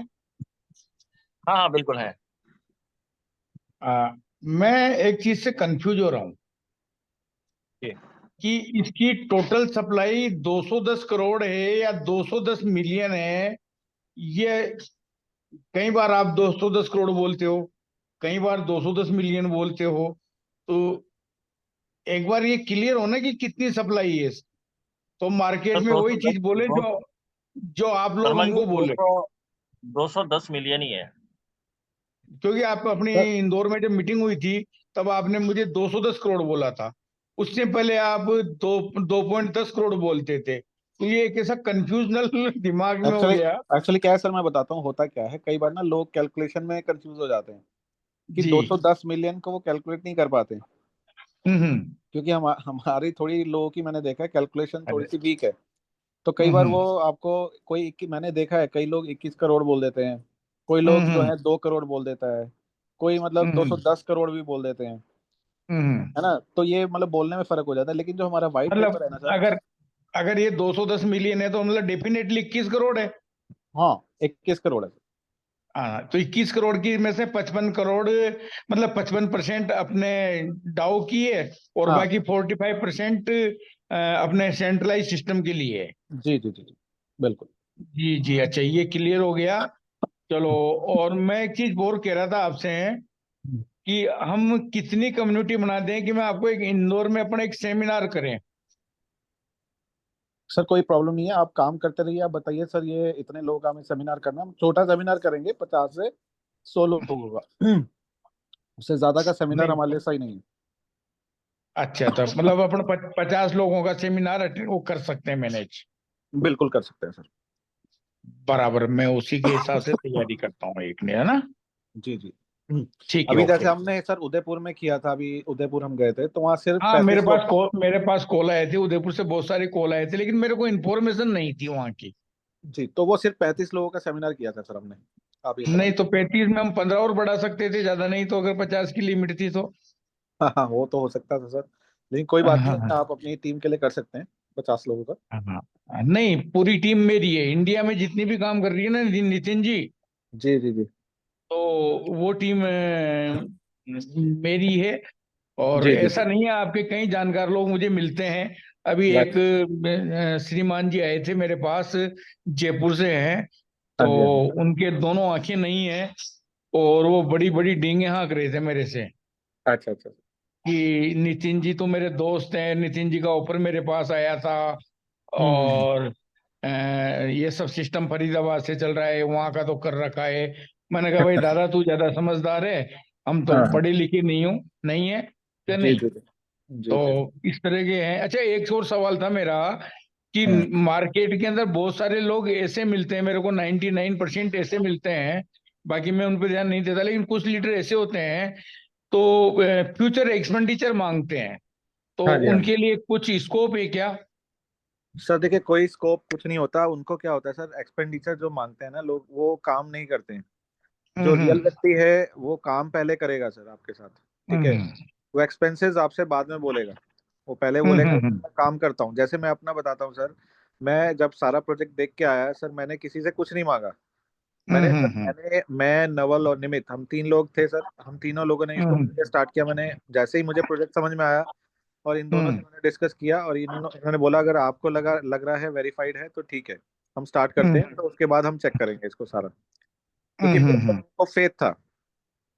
हाँ हाँ, बिल्कुल है। मैं एक चीज से कंफ्यूज हो रहा हूँ जी। कि इसकी टोटल सप्लाई 210 करोड़ है या 210 मिलियन है। ये कई बार आप 210 करोड़ बोलते हो, कई बार 210 मिलियन बोलते हो। तो एक बार ये क्लियर होना कि कितनी सप्लाई है। तो मार्केट सर में वही चीज बोले 210, जो जो आप लोग शर्मा जी, हमको बोले। 210 मिलियन ही है। क्योंकि आप अपनी सर इंदौर में जब मीटिंग हुई थी तब आपने मुझे 210 करोड़ बोला था। उससे पहले आप 2.10 करोड़ बोलते थे। तो ये एक ऐसा कंफ्यूजनल दिमाग में हो एक्चुअली गया। एक्चुअली क्या है सर, मैं बताता हूँ होता क्या है, कई बार ना लोग कैलकुलेशन में कंफ्यूज हो जाते हैं कि जी। 210 मिलियन को वो कैलकुलेट नहीं कर पाते, हम्म। क्योंकि हमारी थोड़ी लोगों की, मैंने देखा है कैलकुलेशन थोड़ी अरे। सी वीक है। तो कई बार हम्म। वो आपको कोई मैंने देखा है कई लोग 21 करोड़ बोल देते हैं, कोई लोग जो हम्म। है 2 करोड़ बोल देता है, कोई मतलब हम्म। 210 करोड़ भी बोल देते हैं, हम्म। है ना। तो ये मतलब बोलने में फर्क हो जाता है, लेकिन जो हमारा व्हाइट मतलब पेपर है ना सर। अगर अगर ये 210 मिलियन है तो मतलब डेफिनेटली 21 करोड़ है। हाँ, 21 करोड़ है। हाँ, तो 21 करोड़ की में से 55 करोड़ मतलब 55% अपने डाउ की है और हाँ, बाकी 45% अपने सेंट्रलाइज सिस्टम के लिए है। जी जी जी जी, बिल्कुल। जी जी, अच्छा ये क्लियर हो गया। चलो, और मैं एक चीज और कह रहा था आपसे कि हम कितनी कम्युनिटी बना दें कि मैं आपको एक इंदौर में अपना एक सेमिनार करें। सर कोई प्रॉब्लम नहीं है, आप काम करते रहिए। आप बताइए सर, ये इतने लोगों का हमें सेमिनार करना है, हम छोटा सेमिनार करेंगे, 50 से 100 लोगों का। उससे ज्यादा का सेमिनार नहीं, हमारे लिए सही नहीं है। अच्छा, तो मतलब अपन 50 लोगों का सेमिनार वो कर सकते हैं मैनेज। बिल्कुल कर सकते हैं सर। बराबर, मैं उसी के हिसाब से तैयारी करता हूँ एक ने, है ना। जी जी। ठीक है, अभी ओके। जैसे हमने सर उदयपुर में किया था, अभी उदयपुर हम गए थे तो वहाँ सिर्फ हाँ, 35 लोग। मेरे पास कॉल आए थे, उदयपुर से बहुत सारे कॉल आए थे, लेकिन मेरे को इन्फॉर्मेशन नहीं थी वहाँ की। जी, तो वो सिर्फ 35 लोगों का सेमिनार किया था सर हमने, आप ये समझ। नहीं तो 35 में हम 15 और बढ़ा सकते थे, ज्यादा नहीं तो, अगर 50 की लिमिट थी तो। हाँ हाँ, वो तो हो सकता था सर, लेकिन कोई हाँ बात नहीं, हाँ आप अपनी टीम के लिए कर सकते हैं 50 लोगों का। हाँ हाँ। नहीं, पूरी टीम मेरी है, इंडिया में जितनी भी काम कर रही है ना नितिन जी, जी जी जी। तो वो टीम मेरी है। और जी जी ऐसा जी। नहीं है, आपके कई जानकार लोग मुझे मिलते हैं। अभी एक राइट। श्रीमान जी आए थे मेरे पास, जयपुर से हैं। हाँ तो जी हाँ जी। उनके दोनों आंखें नहीं है, और वो बड़ी बड़ी डींगे हाँक रहे थे मेरे से अच्छा अच्छा। कि नितिन जी तो मेरे दोस्त हैं, नितिन जी का ऑफर मेरे पास आया था, हम्म। और ये सब सिस्टम फरीदाबाद से चल रहा है, वहां का तो कर रखा है। मैंने कहा भाई दादा, तू ज्यादा समझदार है, हम तो हाँ हाँ। पढ़े लिखे नहीं है क्या, जी नहीं। जी जी। जी तो जी। इस तरह के हैं। अच्छा, एक और सवाल था मेरा कि हाँ मार्केट के अंदर बहुत सारे लोग ऐसे मिलते हैं मेरे को, 99% ऐसे मिलते हैं, बाकी मैं उन पर ध्यान नहीं देता, लेकिन कुछ लीडर ऐसे होते हैं तो फ्यूचर एक्सपेंडिचर मांगते हैं, तो हाँ जी हाँ जी। उनके लिए कुछ स्कोप है क्या? सर देखिए, कोई स्कोप कुछ नहीं होता उनको, क्या होता है सर, एक्सपेंडिचर जो मांगते हैं ना लोग, वो काम नहीं करते हैं। जो रियल हम्म व्यक्ति है वो काम पहले करेगा सर आपके साथ, ठीक है। हम्म वो एक्सपेंसेस आपसे बाद में बोलेगा, वो पहले हम्म बोलेगा हम्म मैं काम करता हूँ। जैसे मैं अपना बताता हूँ सर, मैं जब सारा प्रोजेक्ट देख के आया सर, मैंने किसी से कुछ नहीं मांगा। हम्म हम्म मैं नवल और निमित, हम 3 लोग थे सर, हम तीनों लोगों ने इसको हम्म मिलकर स्टार्ट किया। मैंने जैसे ही मुझे प्रोजेक्ट समझ में आया, और इन दोनों से हम्म मैंने डिस्कस किया, और इन्होंने बोला अगर आपको लग रहा है वेरीफाइड है तो ठीक है, हम स्टार्ट करते हैं, तो उसके बाद हम चेक करेंगे इसको सारा, क्योंकि मेरे को हम्म उनको फेथ था।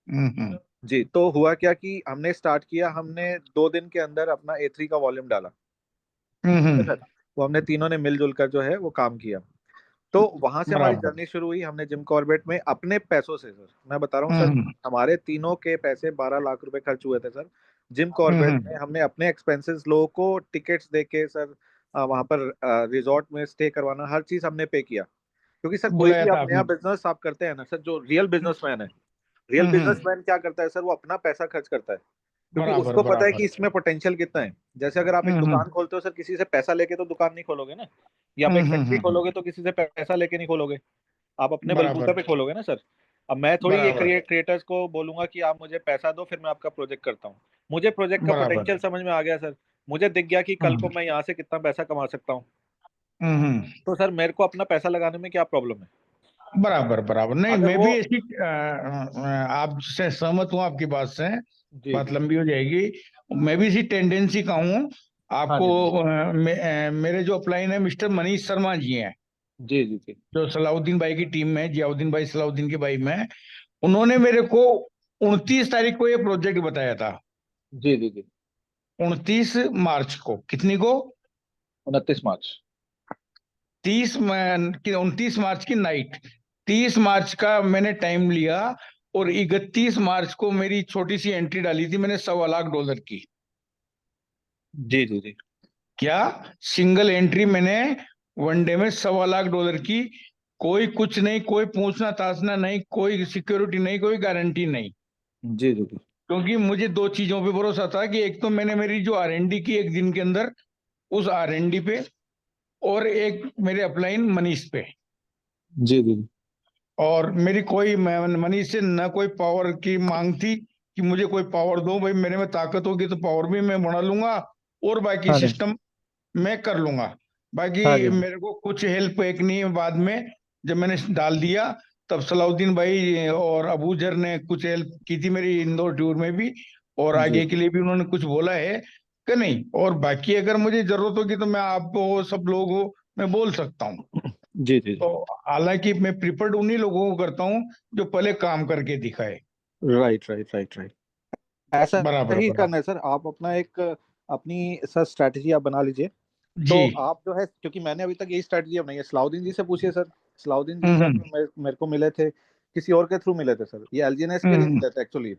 हम्म जी, तो हुआ क्या कि हमने स्टार्ट किया, हमने 2 दिन के अंदर अपना A3 का वॉल्यूम डाला, ठीक है हम्म सर। वो हमने तीनों ने मिलजुल कर जो है वो काम किया। तो वहां से हमारी बराबर। जर्नी शुरू हुई। हमने जिम कॉर्बेट में अपने पैसों से सर, मैं बता रहा हूँ सर, हम्म हमारे तीनों के पैसे 12 लाख रुपए खर्च हुए थे सर। जिम कॉर्बेट हम्म में हमने अपने एक्सपेंसेस, लोगों को टिकट्स दे के सर, वहां पर रिजॉर्ट में स्टे करवाना, हर चीज हमने पे किया। क्योंकि सर कोई बुलाया भी था आप नया आपने? बिजनेस आप करते हैं ना सर, जो रियल बिजनेसमैन है, रियल हम्म, बिजनेसमैन क्या करता है सर, वो अपना पैसा खर्च करता है, क्योंकि बराबर उसको पता है बराबर। कि इसमें पोटेंशियल कितना है। जैसे अगर आप एक हम्म दुकान खोलते हो सर, किसी से पैसा लेके तो दुकान नहीं खोलोगे ना, या आप एक फैक्ट्री हम्म, खोलोगे तो किसी से पैसा लेके नहीं खोलोगे, आप अपने बलबूते बराबर पे खोलोगे ना सर। अब मैं थोड़ी ये बराबर क्रिएटर्स को बोलूंगा कि आप मुझे पैसा दो फिर मैं आपका प्रोजेक्ट करता हूँ। मुझे प्रोजेक्ट का बराबर। पोटेंशियल समझ में आ गया सर, मुझे दिख गया कि कल को हम्म मैं यहाँ से कितना पैसा कमा सकता हूँ। हम्म, तो सर मेरे को अपना पैसा लगाने में क्या प्रॉब्लम है। बराबर बराबर। नहीं, अगर मैं वो। भी ऐसी आपसे सहमत हूँ, आपकी बात से। जी बात जी। लंबी हो जाएगी। मैं भी इसी टेंडेंसी का हूँ। हाँ आपको जी हाँ जी। मेरे जो अपलाइन है, मिस्टर मनीष शर्मा जी हैं, जी जी जी। जो सलाउद्दीन भाई की टीम में, जियाउद्दीन भाई सलाउद्दीन के भाई में, उन्होंने मेरे को 29 तारीख को ये प्रोजेक्ट बताया था। जी जी जी। 29 मार्च को, कितनी को? 29 मार्च। 29 मार्च की नाइट, 30 मार्च का मैंने टाइम लिया, और 31 मार्च को मेरी छोटी सी एंट्री डाली थी मैंने, $1.25 की। जी जी जी। क्या सिंगल एंट्री मैंने वन डे में $1.25 की। कोई कुछ नहीं, कोई पूछना ताछना नहीं, कोई सिक्योरिटी नहीं, कोई गारंटी नहीं। जी जी जी। क्योंकि मुझे दो चीजों पे भरोसा था, कि एक तो मैंने मेरी जो R&D की एक दिन के अंदर, उस R&D पे, और एक मेरे अपलाइन मनीष पे। जी जी। और मेरी कोई मनीष से न कोई पावर की मांग थी कि मुझे कोई पावर दो, भाई मेरे में ताकत होगी तो पावर भी मैं बना लूंगा, और बाकी हाँ जी सिस्टम मैं कर लूंगा। हाँ बाकी जी। मेरे को कुछ हेल्प एक नहीं है। बाद में जब मैंने डाल दिया, तब सलाउद्दीन भाई और अबू जर ने कुछ हेल्प की थी मेरी इंदौर टूर में भी, और जी आगे के लिए भी उन्होंने कुछ बोला है कि नहीं। और बाकी अगर मुझे जरूरत होगी तो मैं आपको, सब लोगों को मैं बोल सकता हूँ। जी जी। तो हालांकि मैं प्रिफर्ड उन्हीं लोगों को करता हूँ जो पहले काम करके दिखाए। Right right right right. ऐसा बराबर ही बराबर। करना है सर, आप अपना एक अपनी सर स्ट्रैटेजी आप बना लीजिए। जी। तो आप जो है, क्योंकि मैंने अभी तक यही स्ट्रैटेजी अपनाई है, सलाउद्दीन जी से पूछिए सर। सलाउद्दीन जी सर हम्म मेरे को मिले थे, किसी और के थ्रू मिले थे सर, ये एलजीएनएस के लिए हम्म मिले थे एक्चुअली।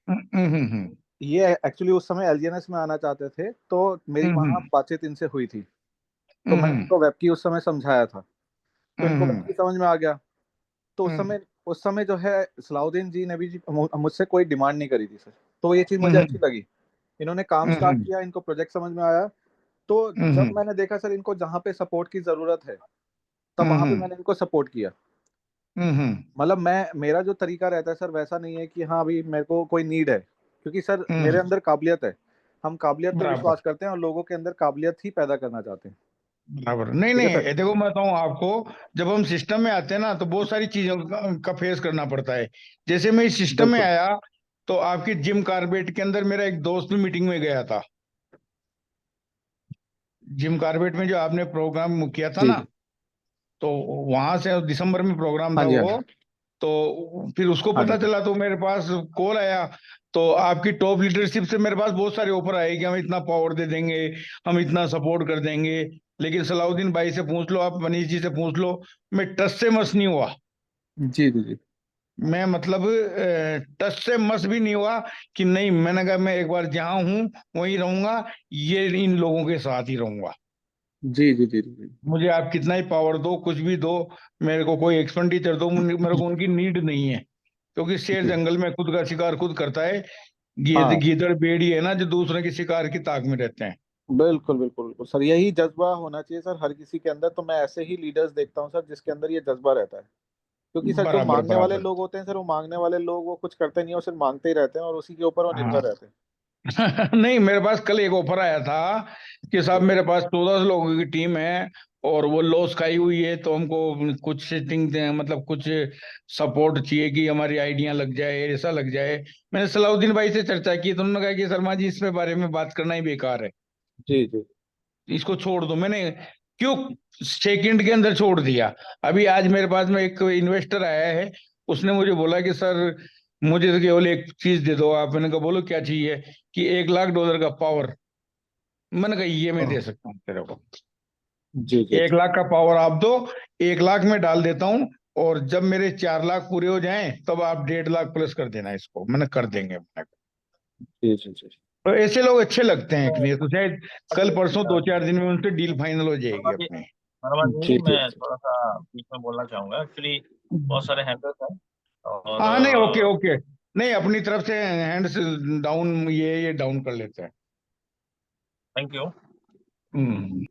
हम्म ये एक्चुअली उस समय एलजीएनएस में आना चाहते थे, तो मेरी वहाँ हम्म बातचीत इनसे हुई थी। तो मैंने हम्म इनको वेब की उस समय समझाया था, तो इनको वेब हम्म की समझ में आ गया। तो उस हम्म समय उस समय जो है सलाउद्दीन जी ने भी मुझसे कोई डिमांड नहीं करी थी सर, तो ये चीज मुझे अच्छी लगी। इन्होंने काम स्टार्ट किया, इनको प्रोजेक्ट समझ में आया, तो जब मैंने देखा सर इनको जहाँ पे सपोर्ट की जरूरत है तब वहां पे मैंने इनको सपोर्ट किया। मतलब मेरा जो तरीका रहता है सर वैसा नहीं है कि हाँ अभी मेरे को कोई नीड है, क्योंकि सर मेरे अंदर काबिलियत है, हम काबिलियत पे बराबर विश्वास करते हैं और लोगों के अंदर काबिलियत ही पैदा करना चाहते हैं। बराबर। नहीं ठीक नहीं, है सर। ये देखो मैं बताऊं आपको, जब हम सिस्टम में आते हैं ना तो बहुत सारी चीजों का फेस करना पड़ता है। जैसे मैं इस सिस्टम में बिल्कुल। आया तो आपकी जिम कार्बेट के अंदर मेरा एक दोस्त भी मीटिंग में गया था। जिम कार्बेट में जो आपने प्रोग्राम किया था जी ना, जी। तो वहां से दिसंबर में प्रोग्राम हाँ था जी हाँ वो। जी। तो फिर उसको हाँ पता जी। चला तो मेरे पास कॉल आया। तो आपकी टॉप लीडरशिप से मेरे पास बहुत सारे ऑफर आए कि हम इतना पावर दे देंगे, हम इतना सपोर्ट कर देंगे। लेकिन सलाउद्दीन भाई से पूछ लो, आप मनीष जी से पूछ लो, मैं टस से मस नहीं हुआ। जी जी जी। मैं मतलब टच से मस भी नहीं हुआ कि नहीं, मैंने कहा मैं एक बार जहां हूं वहीं रहूंगा, ये इन लोगों के साथ ही रहूंगा। जी जी जी जी। मुझे आप कितना ही पावर दो, कुछ भी दो, मेरे को कोई एक्सपेंडिचर दो, मेरे को उनकी नीड नहीं है। क्योंकि शेर जी। जंगल में खुद का शिकार खुद करता है। हाँ गीदड़ बेड़ी है ना जो दूसरे के शिकार की ताक में रहते हैं। बिल्कुल बिल्कुल बिल्कुल सर, यही जज्बा होना चाहिए सर हर किसी के अंदर। तो मैं ऐसे ही लीडर्स देखता हूँ सर जिसके अंदर ये जज्बा रहता है। क्योंकि सर जो बराबर मांगने वाले बराबर। लोग होते हैं सर, वो मांगने वाले लोग वो कुछ करते नहीं, वो सिर्फ मांगते ही रहते हैं और उसी के ऊपर वो हाँ। निर्भर रहते हैं। नहीं, मेरे पास कल एक ऑफर आया था कि साहब जी मेरे पास 14 लोगों की टीम है और वो लॉस खाई हुई है, तो हमको कुछ सेटिंग मतलब कुछ सपोर्ट चाहिए कि हमारी आइडिया लग जाए, ऐसा लग जाए। मैंने सलाउद्दीन भाई से चर्चा की तो उन्होंने कहा कि शर्मा जी इसमें बारे में बात करना ही बेकार है, जी जी। इसको छोड़ दो। मैंने क्यों सेकंड के अंदर छोड़ दिया। अभी आज मेरे पास में एक इन्वेस्टर आया है, उसने मुझे बोला कि सर मुझे तो केवल एक चीज दे दो आप। मैंने कहा बोलो क्या चाहिए, कि $1 लाख का पावर। मैंने कहा ये मैं ओह, दे सकता हूँ तेरे को। जी जी 1 लाख का पावर आप दो, 1 लाख में डाल देता हूँ, और जब मेरे 4 लाख पूरे हो जाएं तब आप 1.5 लाख प्लस कर देना इसको। मैंने कर देंगे, मैंने कहा। जी जी जी। तो ऐसे लोग अच्छे लगते हैं, तो इसलिए तो शायद कल अभी परसों 2-4 दिन में उनसे डील फाइनल हो जाएगी अपनी। शर्मा जी, जी जी मैं जी। थोड़ा सा बीच में बोलना चाहूंगा। एक्चुअली बहुत सारे हैंडल्स हैं और हाँ नहीं, ओके ओके। नहीं, अपनी तरफ से हैंड्स डाउन, ये डाउन कर लेते हैं। Thank you. हम्म।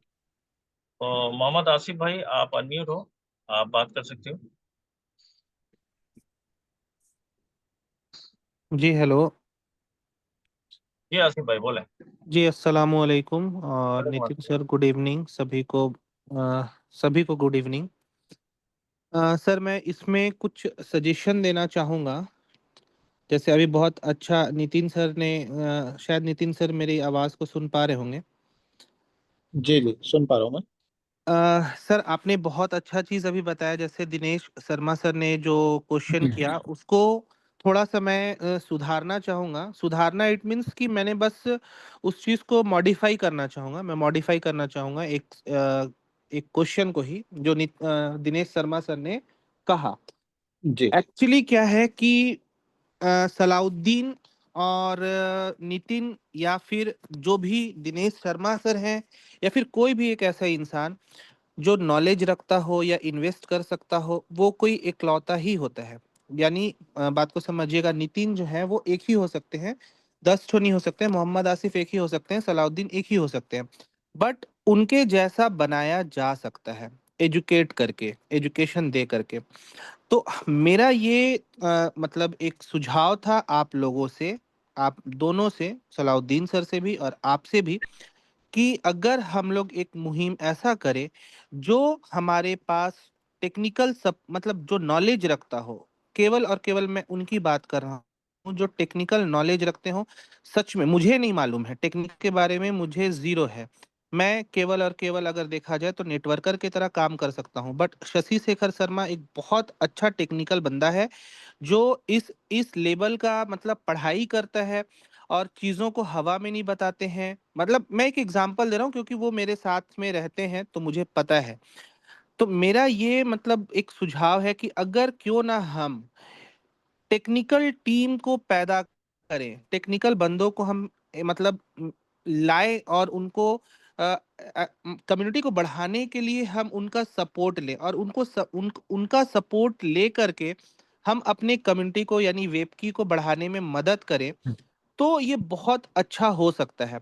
तो मोहम्मद आसिफ भाई, आप अनम्यूट हो, आप बात कर सकते हो। जी हेलो। जी आसिफ भाई बोले। जी अस्सलाम वालेकुम और वालेकुम नितिन अस्सलाम। सर गुड इवनिंग सभी को गुड इवनिंग। सर मैं इसमें कुछ सजेशन देना चाहूँगा। जैसे अभी बहुत अच्छा नितिन सर ने शायद नितिन सर मेरी आवाज़ को सुन पा रहे होंगे। जी जी सुन पा रहा हूँ मैं। सर आपने बहुत अच्छा चीज़ अभी बताया, जैसे दिनेश शर्मा सर ने जो क्वेश्चन किया उसको थोड़ा सा मैं सुधारना चाहूँगा। सुधारना इट मीन्स कि मैंने बस उस चीज़ को मॉडिफाई करना चाहूँगा। मैं मॉडिफाई करना चाहूँगा एक क्वेश्चन को ही जो दिनेश शर्मा सर ने कहा। जी एक्चुअली क्या है कि सलाउद्दीन और नितिन या फिर जो भी दिनेश शर्मा सर हैं या फिर कोई भी एक ऐसा इंसान जो नॉलेज रखता हो या इन्वेस्ट कर सकता हो, वो कोई इकलौता ही होता है। यानी बात को समझिएगा, नितिन जो है वो एक ही हो सकते हैं, 10 ठो नहीं हो सकते हैं। मोहम्मद आसिफ एक ही हो सकते हैं, सलाउद्दीन एक ही हो सकते हैं। बट उनके जैसा बनाया जा सकता है, एजुकेट करके, एजुकेशन दे करके। तो मेरा ये मतलब एक सुझाव था आप लोगों से, आप दोनों से, सलाउद्दीन सर से भी और आपसे भी, कि अगर हम लोग एक मुहिम ऐसा करें जो हमारे पास टेक्निकल सब मतलब जो नॉलेज रखता हो, केवल और केवल मैं उनकी बात कर रहा हूँ जो टेक्निकल नॉलेज रखते हो। सच में मुझे नहीं मालूम है, टेक्निक के बारे में मुझे जीरो है। मैं केवल और केवल अगर देखा जाए तो नेटवर्कर की तरह काम कर सकता हूँ। बट शशि शेखर शर्मा एक बहुत अच्छा टेक्निकल बंदा है जो इस लेवल का मतलब पढ़ाई करता है और चीज़ों को हवा में नहीं बताते हैं। मतलब मैं एक एग्जांपल दे रहा हूँ क्योंकि वो मेरे साथ में रहते हैं तो मुझे पता है। तो मेरा ये मतलब एक सुझाव है कि अगर क्यों ना हम टेक्निकल टीम को पैदा करें, टेक्निकल बंदों को हम मतलब लाए और उनको कम्युनिटी को बढ़ाने के लिए हम उनका सपोर्ट लें और उनका सपोर्ट ले करके हम अपने कम्युनिटी को यानी वेबकी को बढ़ाने में मदद करें तो ये बहुत अच्छा हो सकता है।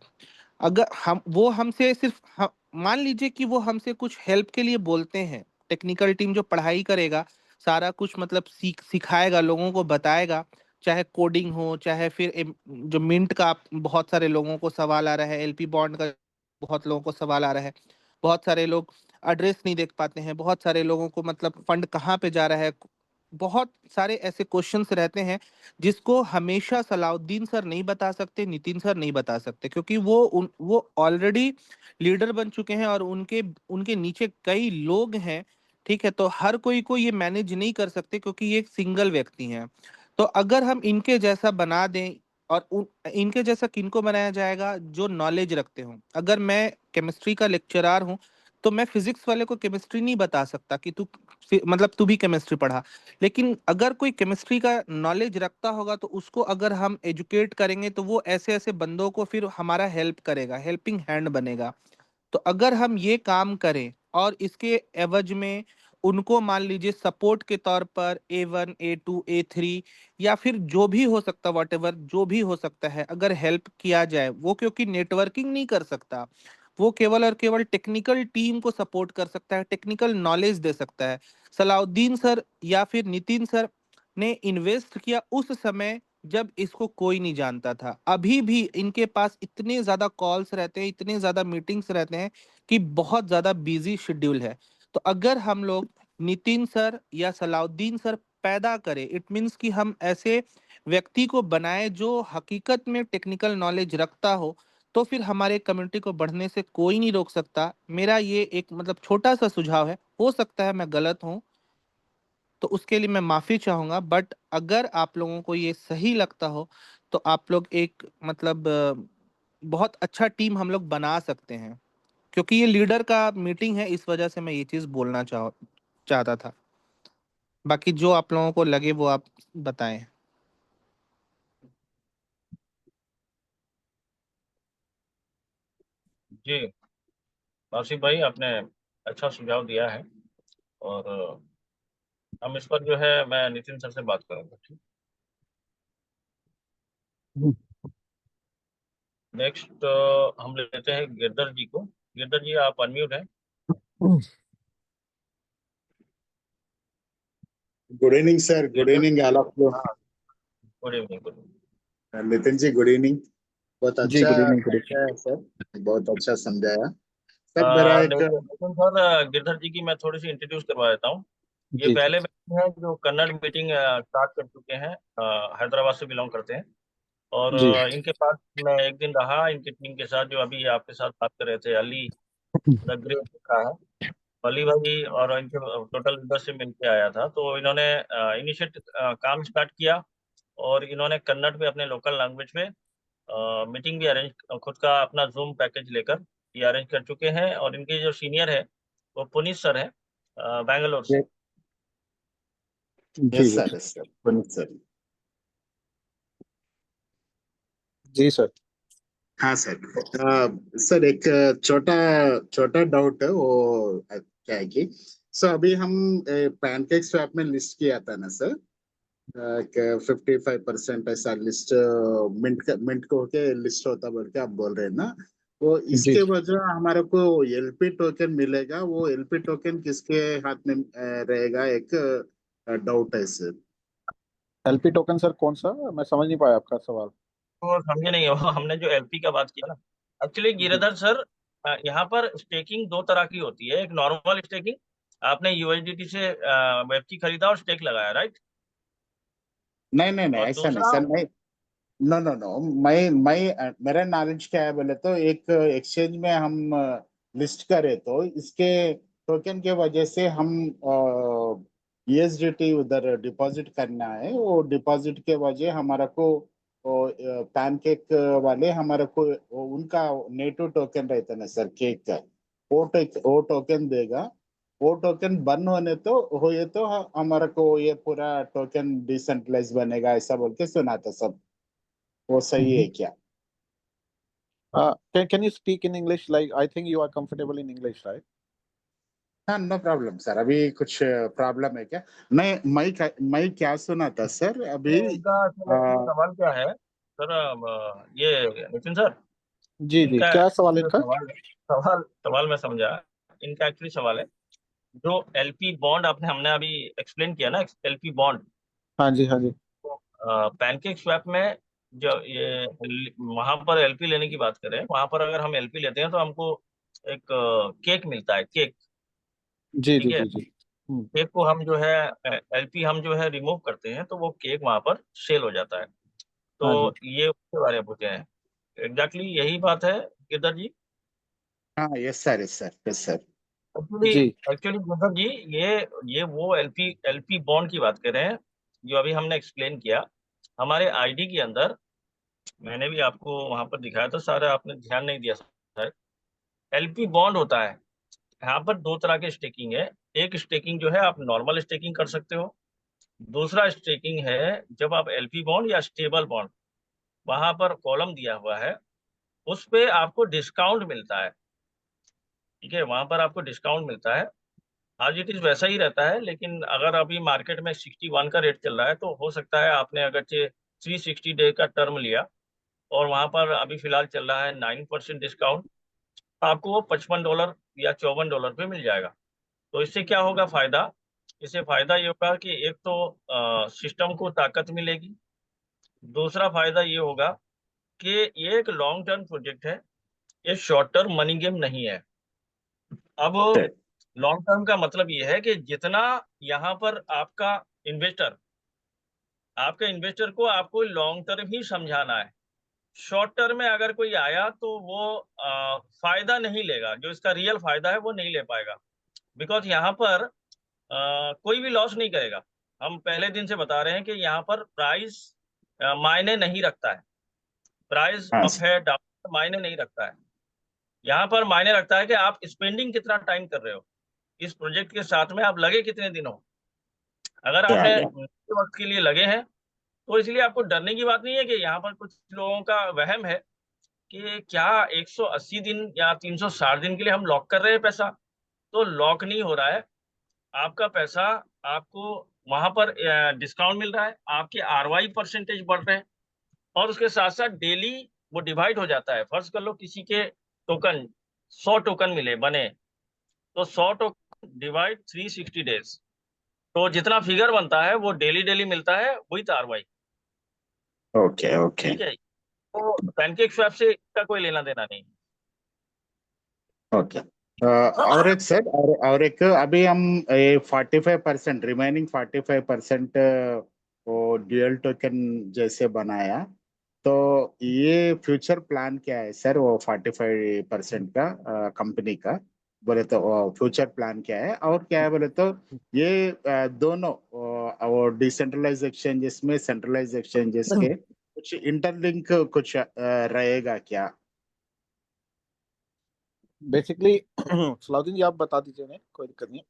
अगर वो हमसे सिर्फ मान लीजिए कि वो हमसे कुछ हेल्प के लिए बोलते हैं, टेक्निकल टीम जो पढ़ाई करेगा सारा कुछ मतलब सिखाएगा, लोगों को बताएगा, चाहे कोडिंग हो चाहे फिर जो मिंट का बहुत सारे लोगों को सवाल आ रहा है, एलपी बॉन्ड का बहुत लोगों को सवाल आ रहा है, बहुत सारे लोग एड्रेस नहीं देख पाते हैं, बहुत सारे लोगों को मतलब फंड कहाँ पे जा रहा है, बहुत सारे ऐसे क्वेश्चंस रहते हैं जिसको हमेशा सलाउद्दीन सर नहीं बता सकते, नितिन सर नहीं बता सकते, क्योंकि वो ऑलरेडी लीडर बन चुके हैं और उनके उनके नीचे कई लोग हैं। ठीक है, तो हर कोई को ये मैनेज नहीं कर सकते क्योंकि ये एक सिंगल व्यक्ति हैं। तो अगर हम इनके जैसा बना दें, और इनके जैसा किनको बनाया जाएगा, जो नॉलेज रखते हो। अगर मैं केमिस्ट्री का लेक्चरर हूँ तो मैं फिजिक्स वाले को केमिस्ट्री नहीं बता सकता कि मतलब तू भी केमिस्ट्री पढ़ा। लेकिन अगर कोई केमिस्ट्री का नॉलेज रखता होगा तो उसको अगर हम एजुकेट करेंगे तो वो ऐसे ऐसे बंदों को फिर हमारा हेल्प करेगा, हेल्पिंग हैंड बनेगा। तो अगर हम ये काम करें और इसके एवज में उनको मान लीजिए सपोर्ट के तौर पर A1 A2 A3 या फिर जो भी हो सकता, वॉट एवर जो भी हो सकता है, अगर हेल्प किया जाए, वो क्योंकि नेटवर्किंग नहीं कर सकता, वो केवल और केवल टेक्निकल टीम को सपोर्ट कर सकता है, टेक्निकल नॉलेज दे सकता है। सलाउद्दीन सर या फिर नितिन सर ने इन्वेस्ट किया उस समय जब इसको कोई नहीं जानता था। अभी भी इनके पास इतने ज्यादा कॉल्स रहते हैं, इतने ज्यादा मीटिंग्स रहते हैं कि बहुत ज्यादा बिजी शेड्यूल है। तो अगर हम लोग नितिन सर या सलाउद्दीन सर पैदा करें, इट मीन्स कि हम ऐसे व्यक्ति को बनाए जो हकीकत में टेक्निकल नॉलेज रखता हो, तो फिर हमारे कम्युनिटी को बढ़ने से कोई नहीं रोक सकता। मेरा ये एक मतलब छोटा सा सुझाव है, हो सकता है मैं गलत हूँ तो उसके लिए मैं माफी चाहूंगा, बट अगर आप लोगों को ये सही लगता हो तो आप लोग एक मतलब बहुत अच्छा टीम हम लोग बना सकते हैं। क्योंकि ये लीडर का मीटिंग है, इस वजह से मैं ये चीज बोलना चाहता था। बाकी जो आप लोगों को लगे वो आप बताएं। जी आसिफ भाई, आपने अच्छा सुझाव दिया है। और हम इस पर जो है मैं नितिन सर से बात करूंगा। ठीक। नेक्स्ट हम लेते हैं गिरधर जी को। गिरधर जी, आप अनम्यूट हैं। Good evening sir, good Girdhar. Evening all of you. हाँ, good evening, good evening. Nitin ji good evening. बहुत जी अच्छा गुड इवनिंग, गुड इवनिंग। समझाया सर, बहुत अच्छा समझाया सर। मेरा एक नितिन सर, गिरधर जी की मैं थोड़ी सी इंट्रोड्यूस करवा देता हूँ। ये जी पहले व्यक्ति हैं जो कन्नड़ मीटिंग स्टार्ट कर चुके हैं, हैदराबाद से बिलोंग करते हैं। और जी इनके पास मैं एक दिन रहा इनकी टीम के साथ, जो अभी आपके साथ बात कर रहे थे, अली द ग्रेट का है। अली भाई और इनके टोटल लीडरशिप मिलके आया था, तो इन्होंने इनिशिएट काम स्टार्ट किया। और इन्होंने कन्नड़ में अपने लोकल लैंग्वेज में मीटिंग भी अरेंज, खुद का अपना जूम पैकेज लेकर ये अरेंज कर चुके हैं। और इनके जो सीनियर है वो पुनीत सर है, बैंगलोर से। जी यस जी सर, पुनीत सर। जी सर। हाँ सर। सर एक छोटा छोटा डाउट है वो, क्या है कि सर अभी हम पैनकेक स्वैप में लिस्ट किया था ना सर, 55% ऐसा लिस्ट मिंट को के लिस्ट होता बोल के आप बोल रहे हैं ना। वो जी इसके वजह हमारे को एलपी टोकन मिलेगा, वो एलपी टोकन किसके हाथ में रहेगा, एक डाउट है सर। एलपी टोकन सर कौन सा, मैं समझ नहीं पाया आपका सवाल। तो समझे नहीं हो हमने जो एलपी का बात किया ना, एक्चुअली जी गिरधर सर, यहाँ पर स्टेकिंग दो तरह की होती है। एक नॉर्मल स्टेकिंग, आपने यूएसडीटी से वेबकी खरीदा और स्टेक लगाया, राइट। नहीं नहीं नहीं, और ऐसा नहीं दूसरा, सर, नहीं। नो नो नो, मैं मेरा नॉलेज क्या है बोले तो, एक एक्सचेंज में हम लिस्ट करें तो इसके टोकन के वजह से हम यूएसडीटी उधर डिपॉजिट करना है, वो डिपॉजिट के वजह हमारा को पैनकेक वाले हमारा को उनका नेटिव टोकन रहता है ना सर, केक का, वो टोकन देगा। वो टोकन बंद होने तो हुए तो हमारा को ये पूरा टोकन डिसेंट्रलाइज बनेगा, ऐसा बोल के सुना था सब। वो सही है क्या? can you speak in English, like I think you are comfortable in English, right? हाँ, नो प्रॉब्लम सर। अभी कुछ प्रॉब्लम है क्या? मैं क्या सुना था सर अभी? तो इनका सवाल क्या है सर, ये नितिन सर, जी जी, इनका क्या सवाल है जो इनका? सवाल सवाल मैं समझा। इनका एक्चुअली सवाल है, जो एलपी बॉन्ड आपने हमने अभी एक्सप्लेन किया ना, एलपी बॉन्ड, हाँ जी, हाँ जी। पैनकेक स्वैप में जो ये वहां पर एलपी लेने की बात करें, वहां पर अगर हम एलपी लेते हैं तो हमको एक केक मिलता है, केक। जी ठीक जी है, जी जी। केक को हम जो है एलपी हम जो है रिमूव करते हैं तो वो केक वहां पर सेल हो जाता है। तो हाँ जी। ये उसके बारे में पूछे हैं, एग्जैक्टली यही बात है गिरधर जी। हाँ, yes sir, yes sir, yes sir. Actually जी एक्चुअली गिरधर जी, ये वो एलपी एलपी बॉन्ड की बात कर रहे हैं जो अभी हमने एक्सप्लेन किया। हमारे आईडी के अंदर मैंने भी आपको वहां पर दिखाया था, सारा आपने ध्यान नहीं दिया शायद। एलपी बॉन्ड होता है, यहाँ पर दो तरह के स्टेकिंग है। एक स्टेकिंग जो है आप नॉर्मल स्टेकिंग कर सकते हो, दूसरा स्टेकिंग है जब आप एलपी बॉन्ड या स्टेबल बॉन्ड, वहां पर कॉलम दिया हुआ है, उस पे आपको डिस्काउंट मिलता है। ठीक है, वहां पर आपको डिस्काउंट मिलता है। आज इट इज वैसा ही रहता है, लेकिन अगर अभी मार्केट में 61 का रेट चल रहा है तो हो सकता है आपने अगर 360 डे का टर्म लिया और वहां पर अभी फिलहाल चल रहा है 9% डिस्काउंट, आपको वो $55 या $54 पे मिल जाएगा। तो इससे क्या होगा फायदा? इससे फायदा ये होगा कि एक तो सिस्टम को ताकत मिलेगी, दूसरा फायदा ये होगा कि ये एक लॉन्ग टर्म प्रोजेक्ट है, ये शॉर्ट टर्म मनी गेम नहीं है। अब लॉन्ग टर्म का मतलब ये है कि जितना यहाँ पर आपका इन्वेस्टर को आपको लॉन्ग टर्म ही समझाना है। शॉर्ट टर्म में अगर कोई आया तो वो फायदा नहीं लेगा, जो इसका रियल फायदा है वो नहीं ले पाएगा। बिकॉज यहाँ पर कोई भी लॉस नहीं करेगा। हम पहले दिन से बता रहे हैं कि यहाँ पर प्राइस मायने नहीं रखता है, प्राइस हाँ अप है डाउन मायने नहीं रखता है। यहाँ पर मायने रखता है कि आप स्पेंडिंग कितना टाइम कर रहे हो, इस प्रोजेक्ट के साथ में आप लगे कितने दिन हो। अगर या आपने या वक्त के लिए लगे हैं तो इसलिए आपको डरने की बात नहीं है। कि यहाँ पर कुछ लोगों का वहम है कि क्या 180 दिन या 360 दिन के लिए हम लॉक कर रहे हैं पैसा, तो लॉक नहीं हो रहा है आपका पैसा। आपको वहां पर डिस्काउंट मिल रहा है, आपके आरवाई परसेंटेज बढ़ रहे हैं, और उसके साथ साथ डेली वो डिवाइड हो जाता है। फर्ज कर लो किसी के टोकन 100 टोकन मिले बने, तो 100 टोकन डिवाइड 360 डेज, तो जितना फिगर बनता है वो डेली डेली मिलता है, वही तो आरवाई। ओके ओके ठीक है, तो पैनकेक स्वैप से इसका कोई लेना देना नहीं। ओके। और एक सर, और एक अभी हम 45% रिमेनिंग 45% वो ड्यूअल टोकन जैसे बनाया, तो ये फ्यूचर प्लान क्या है सर? वो 45% का कंपनी का बोले तो फ्यूचर प्लान क्या है? और क्या है बोले तो ये दोनों वो डिसेंट्रलाइज एक्सचेंजेस में सेंट्रलाइज एक्सचेंजेस के कुछ इंटरलिंक कुछ रहेगा क्या? बेसिकली सलाउद्दीन जी आप बता दीजिए, उन्हें कोई दिक्कत नहीं है।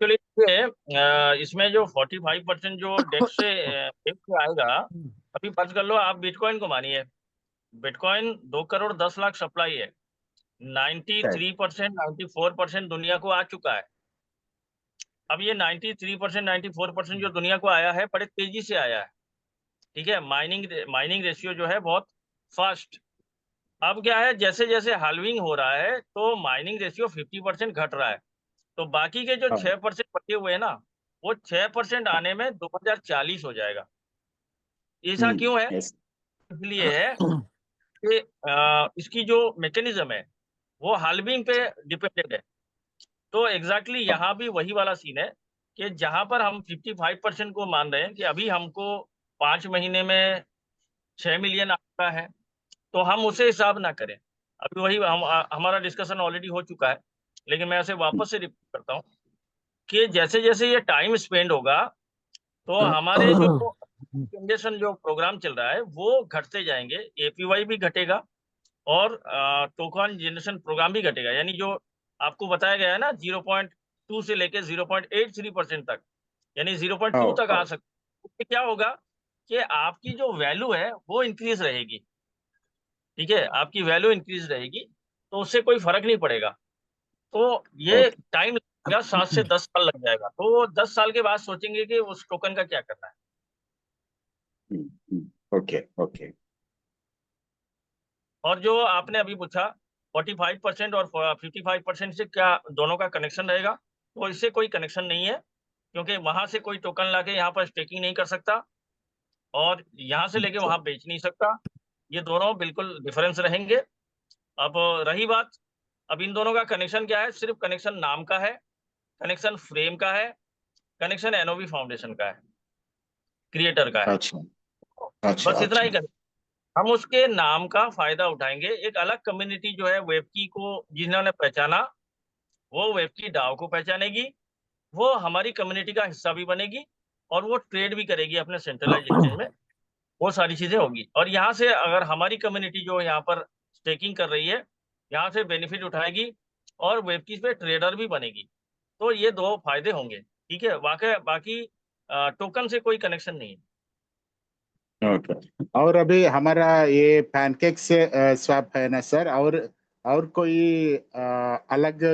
एक्चुअली इसमें जो 45% जो डेक्स से आएगा, अभी फर्ज कर लो आप बिटकॉइन को मानिए, बिटकॉइन 2 करोड़ 10 लाख सप्लाई है, 93% 94% दुनिया को आ चुका है। अब ये 93% 94% जो दुनिया को आया है बड़े तेजी से आया है। ठीक है, माइनिंग रेशियो जो है बहुत फास्ट। अब क्या है, जैसे जैसे हाल्विंग हो रहा है तो माइनिंग रेशियो 50% घट रहा है, तो बाकी के जो हाँ। 6% बचे हुए हैं ना, वो 6% आने में 2040 हो जाएगा। ऐसा क्यों है? यस। इसलिए है कि इसकी जो मैकेनिज्म है वो हाल्विंग पे डिपेंडेंट है। तो एग्जैक्टली यहाँ भी वही वाला सीन है कि जहां पर हम 55% को मान रहे हैं कि अभी हमको 5 महीने में 6 मिलियन आता है, तो हम उसे हिसाब ना करें। अभी वही हमारा डिस्कशन ऑलरेडी हो चुका है, लेकिन मैं ऐसे वापस से रिपीट करता हूँ कि जैसे जैसे ये टाइम स्पेंड होगा तो हमारे जो जनरेशन जो प्रोग्राम चल रहा है वो घटते जाएंगे, एपीवाई भी घटेगा और टोकन जनरेशन प्रोग्राम भी घटेगा। यानी जो आपको बताया गया है ना 0.2 से लेके 0.83% तक, यानी 0.2 तक आ सकते, उससे क्या होगा कि आपकी जो वैल्यू है वो इंक्रीज रहेगी। ठीक है, आपकी वैल्यू इंक्रीज रहेगी, तो उससे कोई फर्क नहीं पड़ेगा। तो ये टाइम लगेगा, 7 से 10 साल लग जाएगा। तो 10 साल के बाद सोचेंगे कि उस टोकन का क्या करना है। Okay okay. और जो आपने अभी पूछा 45% और 55% से क्या दोनों का कनेक्शन रहेगा, तो इससे कोई कनेक्शन नहीं है, क्योंकि वहां से कोई टोकन लाके यहाँ पर स्टेकिंग नहीं कर सकता और यहाँ से लेके वहां बेच नहीं सकता। ये दोनों बिल्कुल डिफरेंस रहेंगे। अब रही बात, अब इन दोनों का कनेक्शन क्या है, सिर्फ कनेक्शन नाम का है, कनेक्शन फ्रेम का है, कनेक्शन एनओवी फाउंडेशन का है, क्रिएटर का है। अच्छा अच्छा बस इतना ही अच्छा। करें। हम उसके नाम का फायदा उठाएंगे। एक अलग कम्युनिटी जो है वेबकी को जिन्होंने पहचाना, वो वेबकी डाओ को पहचानेगी, वो हमारी कम्युनिटी का हिस्सा भी बनेगी और वो ट्रेड भी करेगी अपने सेंट्रलाइज एक्सचेंज में। वो सारी चीजें होगी और यहाँ से अगर हमारी कम्युनिटी जो यहाँ पर स्टेकिंग कर रही है, यहाँ से बेनिफिट उठाएगी और वेबकीज पे ट्रेडर भी बनेगी। तो ये दो फायदे होंगे। ठीक है, बाकी टोकन से कोई कनेक्शन नहीं है। ओके। और अभी हमारा ये पैनकेक से स्वैप है ना सर, और कोई अलग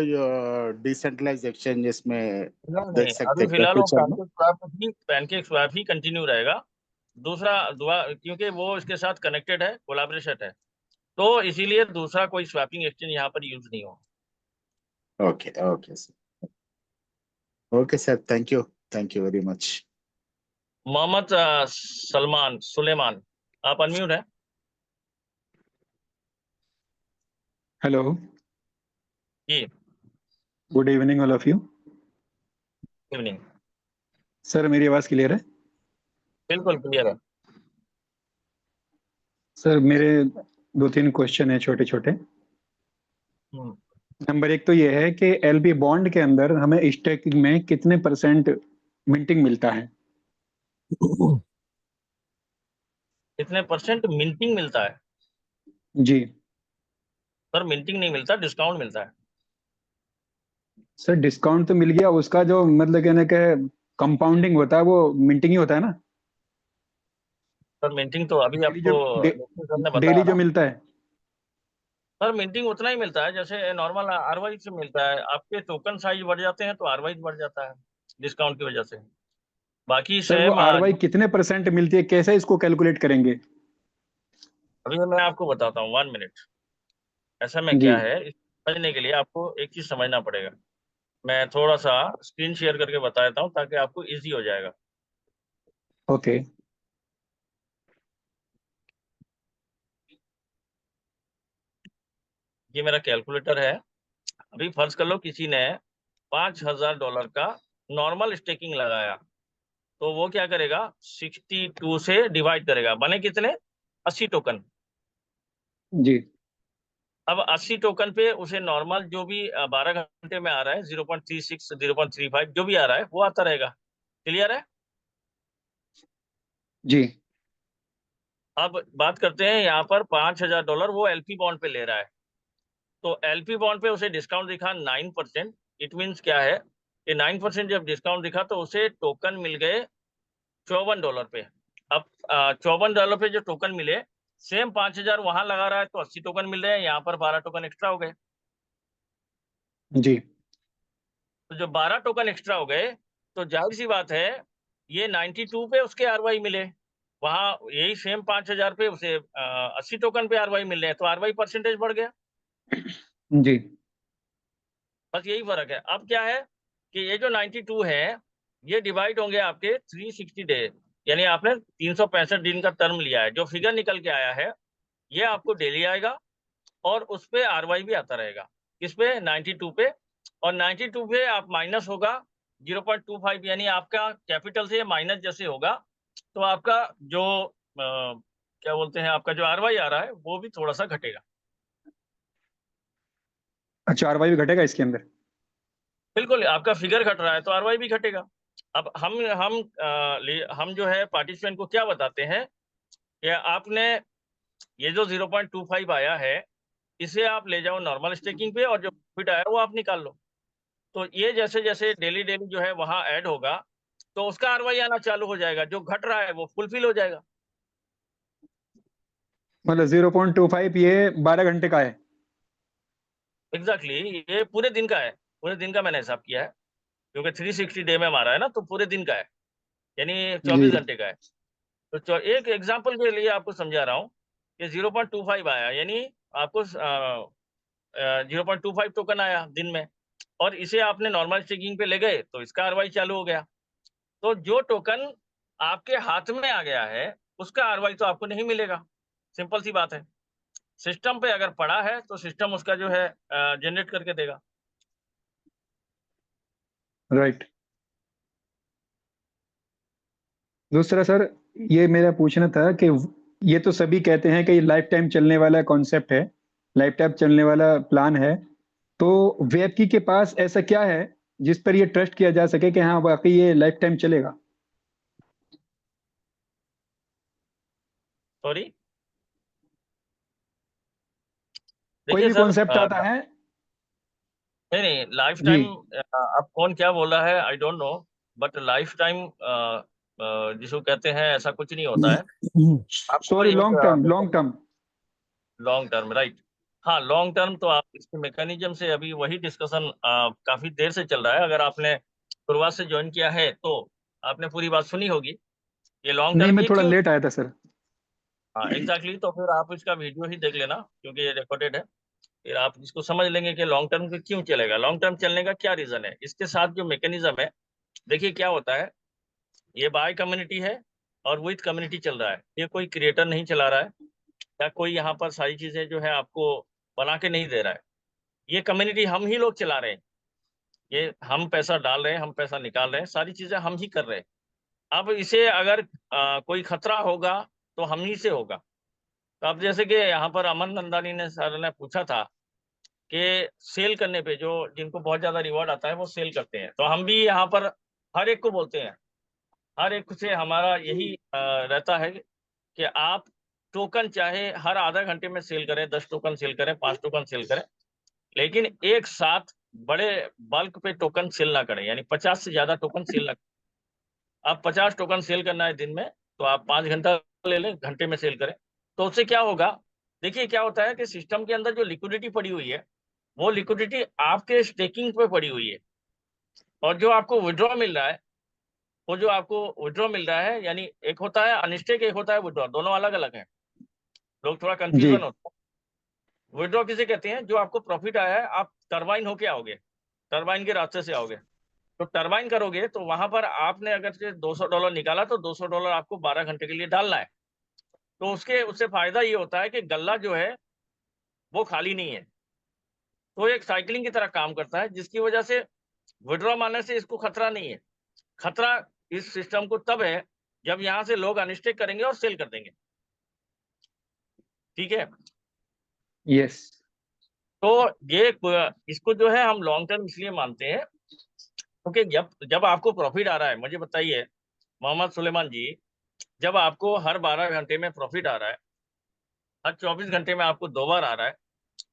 डिसेंट्रलाइज एक्सचेंजेस में देख नहीं, सकते अभी क्या फिलहाल वो फ्यूचर में? पैनकेक स्वैप ही कंटिन्यू रहेगा। दूसरा क्योंकि वो इसके साथ कनेक्टेड है, कोलैबोरेशन है, तो इसीलिए दूसरा कोई स्वैपिंग एक्सचेंज यहाँ पर यूज नहीं होगा। Okay okay sir. Okay sir, thank you very much. Mohammad Suleman, आप अनम्यूट हैं। हेलो, जी, good evening all of you. Evening. Sir मेरी आवाज़ क्लियर है? बिल्कुल क्लियर है। सर मेरे 2-3 क्वेश्चन है छोटे छोटे। नंबर 1 तो ये है कि एलबी बॉन्ड के अंदर हमें स्टेकिंग में कितने % मिंटिंग मिलता है? कितने % मिंटिंग मिलता है? जी सर मिंटिंग नहीं मिलता, डिस्काउंट मिलता है। सर, डिस्काउंट तो मिल गया, उसका जो मतलब कहने के कंपाउंडिंग होता है वो मिंटिंग ही होता है ना? सर मिंटिंग तो अभी डेली जो आपको सर ने बताया डेली जो ना। मिलता है। सर मिंटिंग उतना ही मिलता है जैसे नॉर्मल आरवाई से मिलता है। आपके टोकन साइज बढ़ जाते हैं तो आरवाई बढ़ जाता है डिस्काउंट की वजह से। बाकी सर वो सेम आरवाई कितने % मिलती है, कैसे इसको कैलकुलेट करेंगे? अभी मैं आपको बताता हूँ, 1 मिनट। ऐसा में जी क्या है, इस समझने के लिए आपको एक चीज समझना पड़ेगा। मैं थोड़ा सा स्क्रीन शेयर करके बता देता हूँ ताकि आपको इजी हो जाएगा। ओके। ये मेरा कैलकुलेटर है। अभी फर्ज कर लो किसी ने $5,000 का नॉर्मल स्टेकिंग लगाया, तो वो क्या करेगा, 62 से डिवाइड करेगा, बने कितने, 80 टोकन। जी अब 80 टोकन पे उसे नॉर्मल जो भी 12 घंटे में आ रहा है 0.36 0.35 जो भी आ रहा है वो आता रहेगा। क्लियर है? जी अब बात करते हैं यहाँ पर $5,000 वो एलपी बॉन्ड पे ले रहा है, तो एलपी बॉन्ड पे उसे डिस्काउंट दिखा 9%। इट मीन्स क्या है कि 9% जब डिस्काउंट दिखा तो उसे टोकन मिल गए $54 पे। अब $54 पे जो टोकन मिले, सेम 5,000 वहां लगा रहा है तो 80 टोकन मिल रहे हैं, यहाँ पर 12 टोकन एक्स्ट्रा हो गए। जी तो जो 12 टोकन एक्स्ट्रा हो गए तो जाहिर सी बात है ये 92 पे उसके आरवाई मिले, वहां यही सेम 5,000 पे उसे 80 टोकन पे आरवाई मिल रहे हैं, तो आरवाई परसेंटेज बढ़ गया। जी बस यही फर्क है। अब क्या है कि ये जो 92 है ये डिवाइड होंगे आपके 360 डे, यानी आपने 365 दिन का टर्म लिया है। जो फिगर निकल के आया है ये आपको डेली आएगा और उस पे आरवाई भी आता रहेगा। किस पे, 92 पे। और 92 पे आप माइनस होगा 0.25, यानी आपका कैपिटल से माइनस जैसे होगा तो आपका जो क्या बोलते हैं, आपका जो आरवाई आ रहा है वो भी थोड़ा सा घटेगा। अच्छा, आरवाई भी घटेगा इसके अंदर? बिल्कुल, आपका फिगर घट रहा है तो आरवाई भी घटेगा। अब हम जो है पार्टिसिपेंट को क्या बताते हैं कि आपने ये जो 0.25 आया है इसे आप ले जाओ नॉर्मल स्टेकिंग पे और जो प्रॉफिट आया वो आप निकाल लो। तो ये जैसे जैसे डेली डेली जो है वहां ऐड होगा तो उसका आरवाई आना चालू हो जाएगा, जो घट रहा है वो फुलफिल हो जाएगा। मतलब 0.25 ये 12 घंटे का है? एग्जैक्टली ये पूरे दिन का है, पूरे दिन का मैंने हिसाब किया है, क्योंकि 360 डे में मारा है ना, तो पूरे दिन का है, यानी 24 जी घंटे का है। तो एक एग्जांपल के लिए आपको समझा रहा हूँ कि 0.25 आया, यानी आपको 0.25 टोकन आया दिन में, और इसे आपने नॉर्मल स्टेकिंग पे ले गए तो इसका आरवाई चालू हो गया। तो जो टोकन आपके हाथ में आ गया है उसका आरवाई तो आपको नहीं मिलेगा, सिंपल सी बात है। सिस्टम पे अगर पड़ा है तो सिस्टम उसका जो है जनरेट करके देगा। राइट। दूसरा सर, ये मेरा पूछना था कि ये तो सभी कहते हैं कि ये लाइफ टाइम चलने वाला कॉन्सेप्ट है, लाइफ टाइम चलने वाला प्लान है, तो वेबकी के पास ऐसा क्या है जिस पर ये ट्रस्ट किया जा सके कि हाँ वाकई ये लाइफ टाइम चलेगा? सॉरी, कोई देखिए भी सर, कॉन्सेप्ट आता है। नहीं नहीं, लाइफ जी टाइम अब कौन क्या बोला है I don't know, but life time जिसको कहते हैं ऐसा कुछ नहीं होता है। आपको सॉरी, एक long term. Long term, right. हाँ, लॉन्ग टर्म तो आप इसके मैकेनिज्म से अभी वही डिस्कशन काफी देर से चल रहा है। अगर आपने शुरुआत से ज्वाइन किया है तो आपने पूरी बात सुनी होगी। ये लॉन्ग नहीं, टर्म मैं ये थोड़ा क्यों, लेट आया था सर। हाँ एग्जैक्टली, तो फिर आप इसका वीडियो ही देख लेना क्योंकि ये रिकॉर्डेड है। फिर आप इसको समझ लेंगे कि लॉन्ग टर्म क्यों चलेगा, लॉन्ग टर्म चलने का क्या रीजन है। इसके साथ जो मैकेनिज्म है, देखिए क्या होता है, ये बाय कम्युनिटी है और विद कम्युनिटी चल रहा है। ये कोई क्रिएटर नहीं चला रहा है, या कोई यहाँ पर सारी चीजें जो है आपको बना के नहीं दे रहा है। ये कम्युनिटी हम ही लोग चला रहे हैं, ये हम पैसा डाल रहे हैं, हम पैसा निकाल रहे हैं, सारी चीजें हम ही कर रहे हैं। अब इसे अगर कोई खतरा होगा तो हम ही से होगा। तो अब जैसे कि यहाँ पर अमन नंदानी ने सर ने पूछा था कि सेल करने पे जो जिनको बहुत ज्यादा रिवॉर्ड आता है वो सेल करते हैं, तो हम भी यहाँ पर हर एक को बोलते हैं, हर एक से हमारा यही रहता है कि आप टोकन चाहे हर आधा घंटे में सेल करें, 10 टोकन सेल करें, 5 टोकन सेल करें, लेकिन एक साथ बड़े बल्क पे टोकन सेल ना करें, यानी 50 से ज्यादा टोकन सेल ना करें। आप 50 टोकन सेल करना है दिन में, तो आप 5 घंटा ले लें, घंटे में सेल करें। तो उससे क्या होगा, देखिए क्या होता है कि सिस्टम के अंदर जो लिक्विडिटी पड़ी हुई है वो लिक्विडिटी आपके स्टेकिंग पे पड़ी हुई है, और जो आपको विड्रॉ मिल रहा है, वो जो आपको विड्रॉ मिल रहा है, यानी एक होता है अनस्टेक, एक होता है विड्रॉ, दोनों अलग अलग है। लोग थोड़ा जी कंफ्यूजन होता है। विड्रॉ किसे कहते हैं, जो आपको प्रॉफिट आया है, आप टरबाइन होके आओगे, टरबाइन के रास्ते से आओगे, तो टरबाइन करोगे तो वहां पर आपने अगर से $200 निकाला तो $200 आपको 12 घंटे के लिए डालना है। तो उससे फायदा ये होता है कि गल्ला जो है वो खाली नहीं है, तो एक साइकिलिंग की तरह काम करता है, जिसकी वजह से विड्रॉ मारने से इसको खतरा नहीं है। खतरा इस सिस्टम को तब है जब यहाँ से लोग अनस्टेक करेंगे और सेल कर देंगे, ठीक है। यस। तो ये इसको जो है हम लॉन्ग टर्म इसलिए मानते हैं क्योंकि जब जब आपको प्रॉफिट आ रहा है, मुझे बताइए मोहम्मद सुलेमान जी, जब आपको हर 12 घंटे में प्रॉफिट आ रहा है, हर 24 घंटे में आपको 2 बार आ रहा है,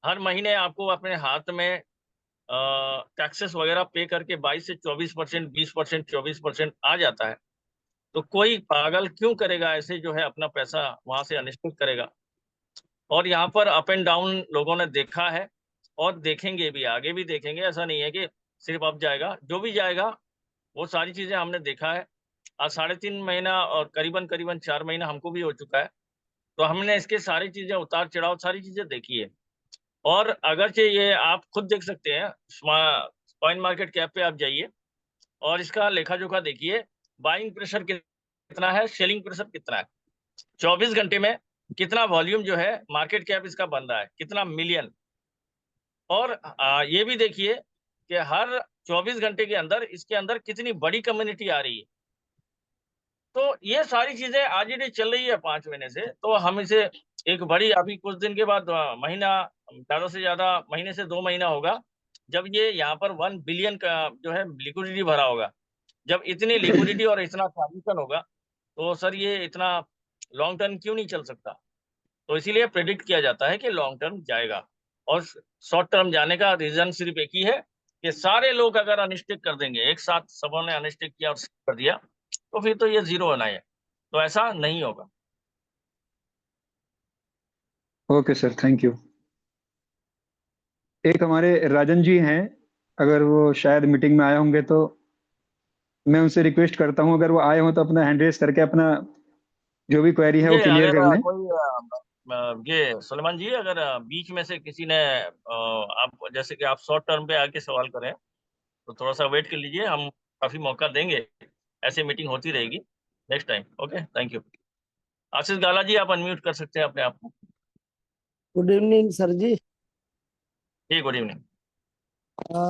हर महीने आपको अपने हाथ में टैक्सेस वगैरह पे करके 22 से 24%, 20%, 24% आ जाता है, तो कोई पागल क्यों करेगा ऐसे जो है अपना पैसा वहां से अनिश्चित करेगा। और यहाँ पर अप एंड डाउन लोगों ने देखा है और देखेंगे भी, आगे भी देखेंगे। ऐसा नहीं है कि सिर्फ अब जाएगा, जो भी जाएगा वो सारी चीजें हमने देखा है। आज 3.5 महीना और करीबन करीबन 4 महीना हमको भी हो चुका है, तो हमने इसके सारी चीजें उतार चढ़ाव सारी चीजें देखी है। और अगरचे ये आप खुद देख सकते हैं, कॉइन मार्केट कैप पे आप जाइए और इसका लेखा जोखा देखिए, बाइंग प्रेशर कितना है, सेलिंग प्रेशर कितना है, 24 घंटे में कितना वॉल्यूम जो है मार्केट कैप इसका बन रहा है, कितना मिलियन। और ये भी देखिए कि हर 24 घंटे के अंदर इसके अंदर कितनी बड़ी कम्युनिटी आ रही है। तो ये सारी चीजें आज ही चल रही है 5 महीने से, तो हम इसे एक बड़ी, अभी कुछ दिन के बाद महीना, ज्यादा से ज्यादा महीने से 2 महीना होगा जब ये यहाँ पर 1 बिलियन का जो है लिक्विडिटी भरा होगा। जब इतनी लिक्विडिटी और इतना ट्रांजिशन होगा तो सर ये इतना लॉन्ग टर्म क्यों नहीं चल सकता। तो इसीलिए प्रेडिक्ट किया जाता है कि लॉन्ग टर्म जाएगा। और शॉर्ट टर्म जाने का रीजन सिर्फ एक ही है कि सारे लोग अगर अनस्टिक कर देंगे, एक साथ सबों ने अनस्टिक किया और कर दिया, तो फिर तो ये जीरो होना है, तो ऐसा नहीं होगा। Okay sir, thank you. एक हमारे राजन जी हैं, अगर वो शायद मीटिंग में आए होंगे तो मैं उनसे रिक्वेस्ट करता हूँ, अगर वो आए हो तो अपना हैंड रेस करके अपना जो भी क्वेरी है वो ये क्लियर अगर कर लें। कोई ये सुलेमान जी, अगर बीच में से किसी ने आप जैसे कि आप शॉर्ट टर्म पे आके सवाल करें तो थोड़ा सा वेट कर लीजिए, हम काफी मौका देंगे, ऐसे मीटिंग होती रहेगी next time. Okay, thank you. Ashish Gala ji, आप अनम्यूट कर सकते हैं अपने आप को। गुड इवनिंग सर जी। जी, गुड इवनिंग।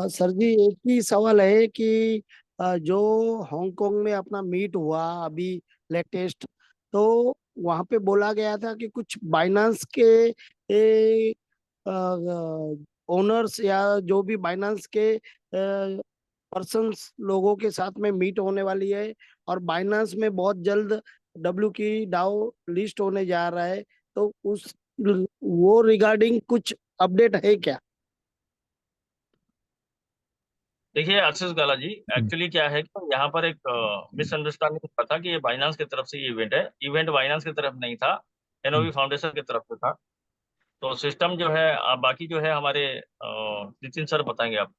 सर जी, एक ही सवाल है कि जो हांगकांग में अपना मीट हुआ अभी लेटेस्ट, तो वहां पे बोला गया था कि कुछ बाइनांस के ओनर्स या जो भी बाइनांस के पर्सन्स लोगों के साथ में मीट होने वाली है, और बाइनांस में बहुत जल्द डब्ल्यू की डाउ लिस्ट होने जा रहा है, तो उस वो रिगार्डिंग कुछ अपडेट है क्या? देखिए आशीष गाला जी, एक्चुअली क्या है कि यहाँ पर एक मिसअंडरस्टैंडिंग हुआ था कि ये बाइनांस की तरफ से ये इवेंट है। इवेंट बाइनांस की तरफ नहीं था, एनओवी फाउंडेशन की तरफ से था। तो सिस्टम जो है बाकी जो है हमारे नितिन सर बताएंगे आप।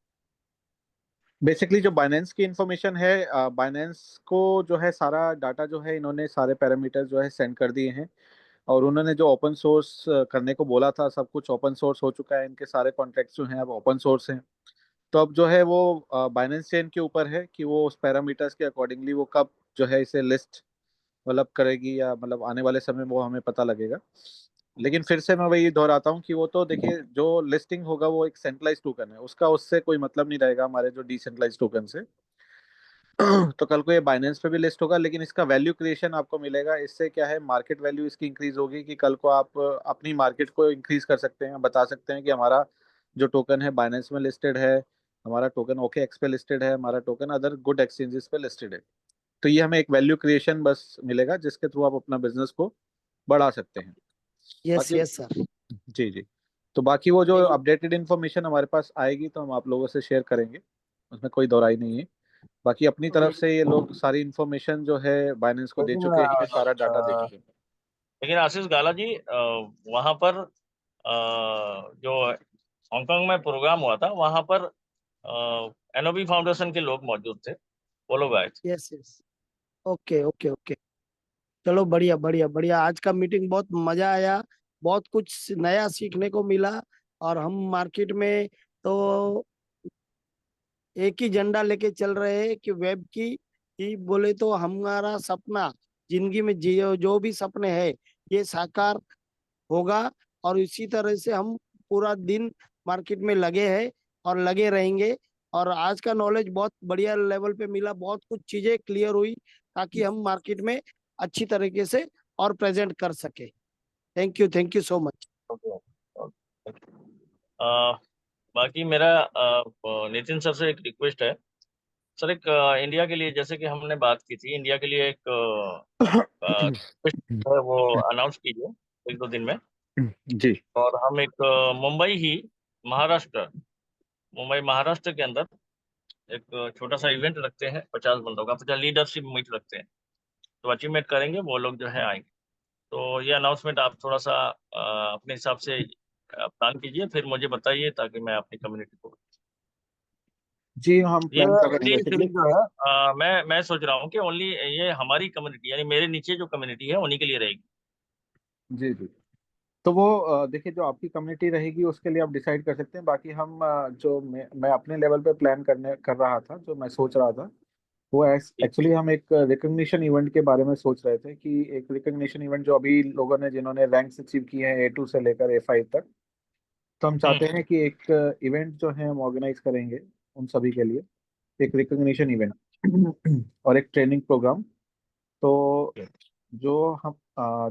बेसिकली जो बाइनेंस की इंफॉर्मेशन है, बाइनेंस को जो है सारा डाटा जो है इन्होंने सारे पैरामीटर जो है सेंड कर दिए हैं, और उन्होंने जो ओपन सोर्स करने को बोला था सब कुछ ओपन सोर्स हो चुका है। इनके सारे कॉन्ट्रैक्ट्स जो हैं अब ओपन सोर्स हैं। तो अब जो है वो बाइनेंस चेन के ऊपर है कि वो उस पैरामीटर्स के अकॉर्डिंगली वो कब जो है इसे लिस्ट डेवलप करेगी, या मतलब आने वाले समय में वो हमें पता लगेगा। लेकिन फिर से मैं वही दोहराता हूँ कि वो तो देखिए जो लिस्टिंग होगा वो एक सेंट्रलाइज टोकन है, उसका उससे कोई मतलब नहीं रहेगा हमारे जो डिसेंट्रलाइज टोकन से। तो कल को ये बाइनेंस पे भी लिस्ट होगा, लेकिन इसका वैल्यू क्रिएशन आपको मिलेगा। इससे क्या है, मार्केट वैल्यू इसकी इंक्रीज होगी कि कल को आप अपनी मार्केट को इंक्रीज कर सकते हैं, बता सकते हैं कि हमारा जो टोकन है बाइनेंस में लिस्टेड है, हमारा टोकन ओके एक्स पे लिस्टेड है, हमारा टोकन अदर गुड एक्सचेंजेस पे लिस्टेड है। तो ये हमें एक वैल्यू क्रिएशन बस मिलेगा जिसके थ्रू आप अपना बिजनेस को बढ़ा सकते हैं। यस बाकी यस सर। जी जी, तो बाकी वो जो थैंक अपडेटेड इन्फॉर्मेशन हमारे पास आएगी तो हम आप लोगों से शेयर करेंगे, उसमें कोई दौराई नहीं है। बाकी अपनी तरफ से ये लोग सारी इन्फॉर्मेशन जो है बाइनेंस को दे लेकिन चुके हैं, सारा डाटा दे चुके हैं। लेकिन आशीष गाला जी, वहाँ पर जो हांगकांग में प्रोग्राम हुआ था वहाँ पर एनओबी फाउंडेशन के लोग मौजूद थे, वो लोग आए थे। Yes yes. Okay okay okay. चलो बढ़िया बढ़िया बढ़िया, आज का मीटिंग बहुत मजा आया, बहुत कुछ नया सीखने को मिला। और हम मार्केट में तो एक ही झंडा लेके चल रहे हैं कि वेब की ही बोले तो हमारा सपना, जिंदगी में जो भी सपने हैं ये साकार होगा। और इसी तरह से हम पूरा दिन मार्केट में लगे हैं और लगे रहेंगे। और आज का नॉलेज बहुत बढ़िया लेवल पे मिला, बहुत कुछ चीजें क्लियर हुई, ताकि हम मार्केट में अच्छी तरीके से और प्रेजेंट कर सके। Thank you so much. Okay, okay. बाकी मेरा नितिन सर से एक रिक्वेस्ट है। सर, एक इंडिया के लिए, जैसे कि हमने बात की थी, इंडिया के लिए एक request है, वो अनाउंस कीजिए एक दो दिन में। जी और हम एक मुंबई ही, महाराष्ट्र, मुंबई महाराष्ट्र के अंदर एक छोटा सा इवेंट रखते हैं, 50 बंदों का, 50 लीडरशिप मीट रखते हैं। तो अचीवमेंट करेंगे, वो लोग जो है आएंगे। तो ये अनाउंसमेंट आप थोड़ा सा अपने हिसाब से प्लान कीजिए, फिर मुझे बताइए ताकि मैं अपनी कम्युनिटी को। जी, हम ये प्लान कर रहे ये हैं एक्चुअली बेसिकली। जो है मैं सोच रहा हूँ कि ओनली ये हमारी कम्युनिटी, यानी मेरे नीचे जो कम्युनिटी है उन्हीं के लिए रहेगी। जी जी, तो वो देखिए जो आपकी कम्युनिटी रहेगी उसके लिए आप डिसाइड कर सकते हैं। बाकी हम जो मैं अपने लेवल पे प्लान करने कर रहा था, जो मैं सोच रहा था वो ठीक। एक्चुअली हम एक रिकग्निशन इवेंट के बारे में सोच रहे थे कि एक रिकग्निशन इवेंट जो अभी लोगों ने जिन्होंने रैंक्स अचीव किए हैं A2 से लेकर A5 तक, तो हम चाहते हैं कि एक इवेंट जो है हम ऑर्गेनाइज करेंगे उन सभी के लिए, एक रिकग्निशन इवेंट और एक ट्रेनिंग प्रोग्राम। तो जो हम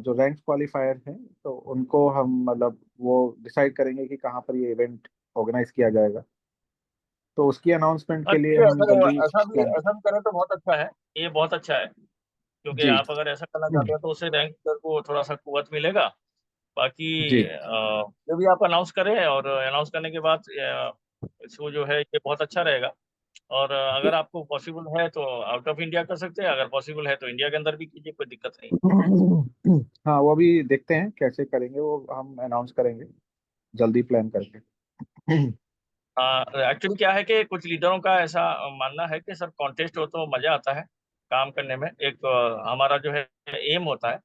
जो रैंक क्वालिफायर हैं तो उनको हम मतलब वो डिसाइड करेंगे कि कहाँ पर ये इवेंट ऑर्गेनाइज किया जाएगा। तो उसकी अनाउंसमेंट के लिए ठीक है, हम अगर जल्दी प्लान ऐसा भी करें तो बहुत अच्छा है। ये बहुत अच्छा है, क्योंकि जी आप अगर ऐसा करना चाहते हैं तो उससे रैंक को थोड़ा सा कुवत मिलेगा। बाकी जी जो भी आप अनाउंस करें, और अनाउंस करने के बाद इसको जो है ये बहुत अच्छा रहेगा। और अगर आपको पॉसिबल है तो आउट ऑफ इंडिया कर सकते हैं, अगर पॉसिबल है तो इंडिया के अंदर भी कीजिए, कोई दिक्कत नहीं। हाँ, वो भी देखते हैं कैसे करेंगे, वो हम अनाउंस करेंगे जल्दी प्लान करके। हाँ, एक्चुअली क्या है कि कुछ लीडरों का ऐसा मानना है कि सर कॉन्टेस्ट हो तो मजा आता है काम करने में। एक हमारा जो है एम होता है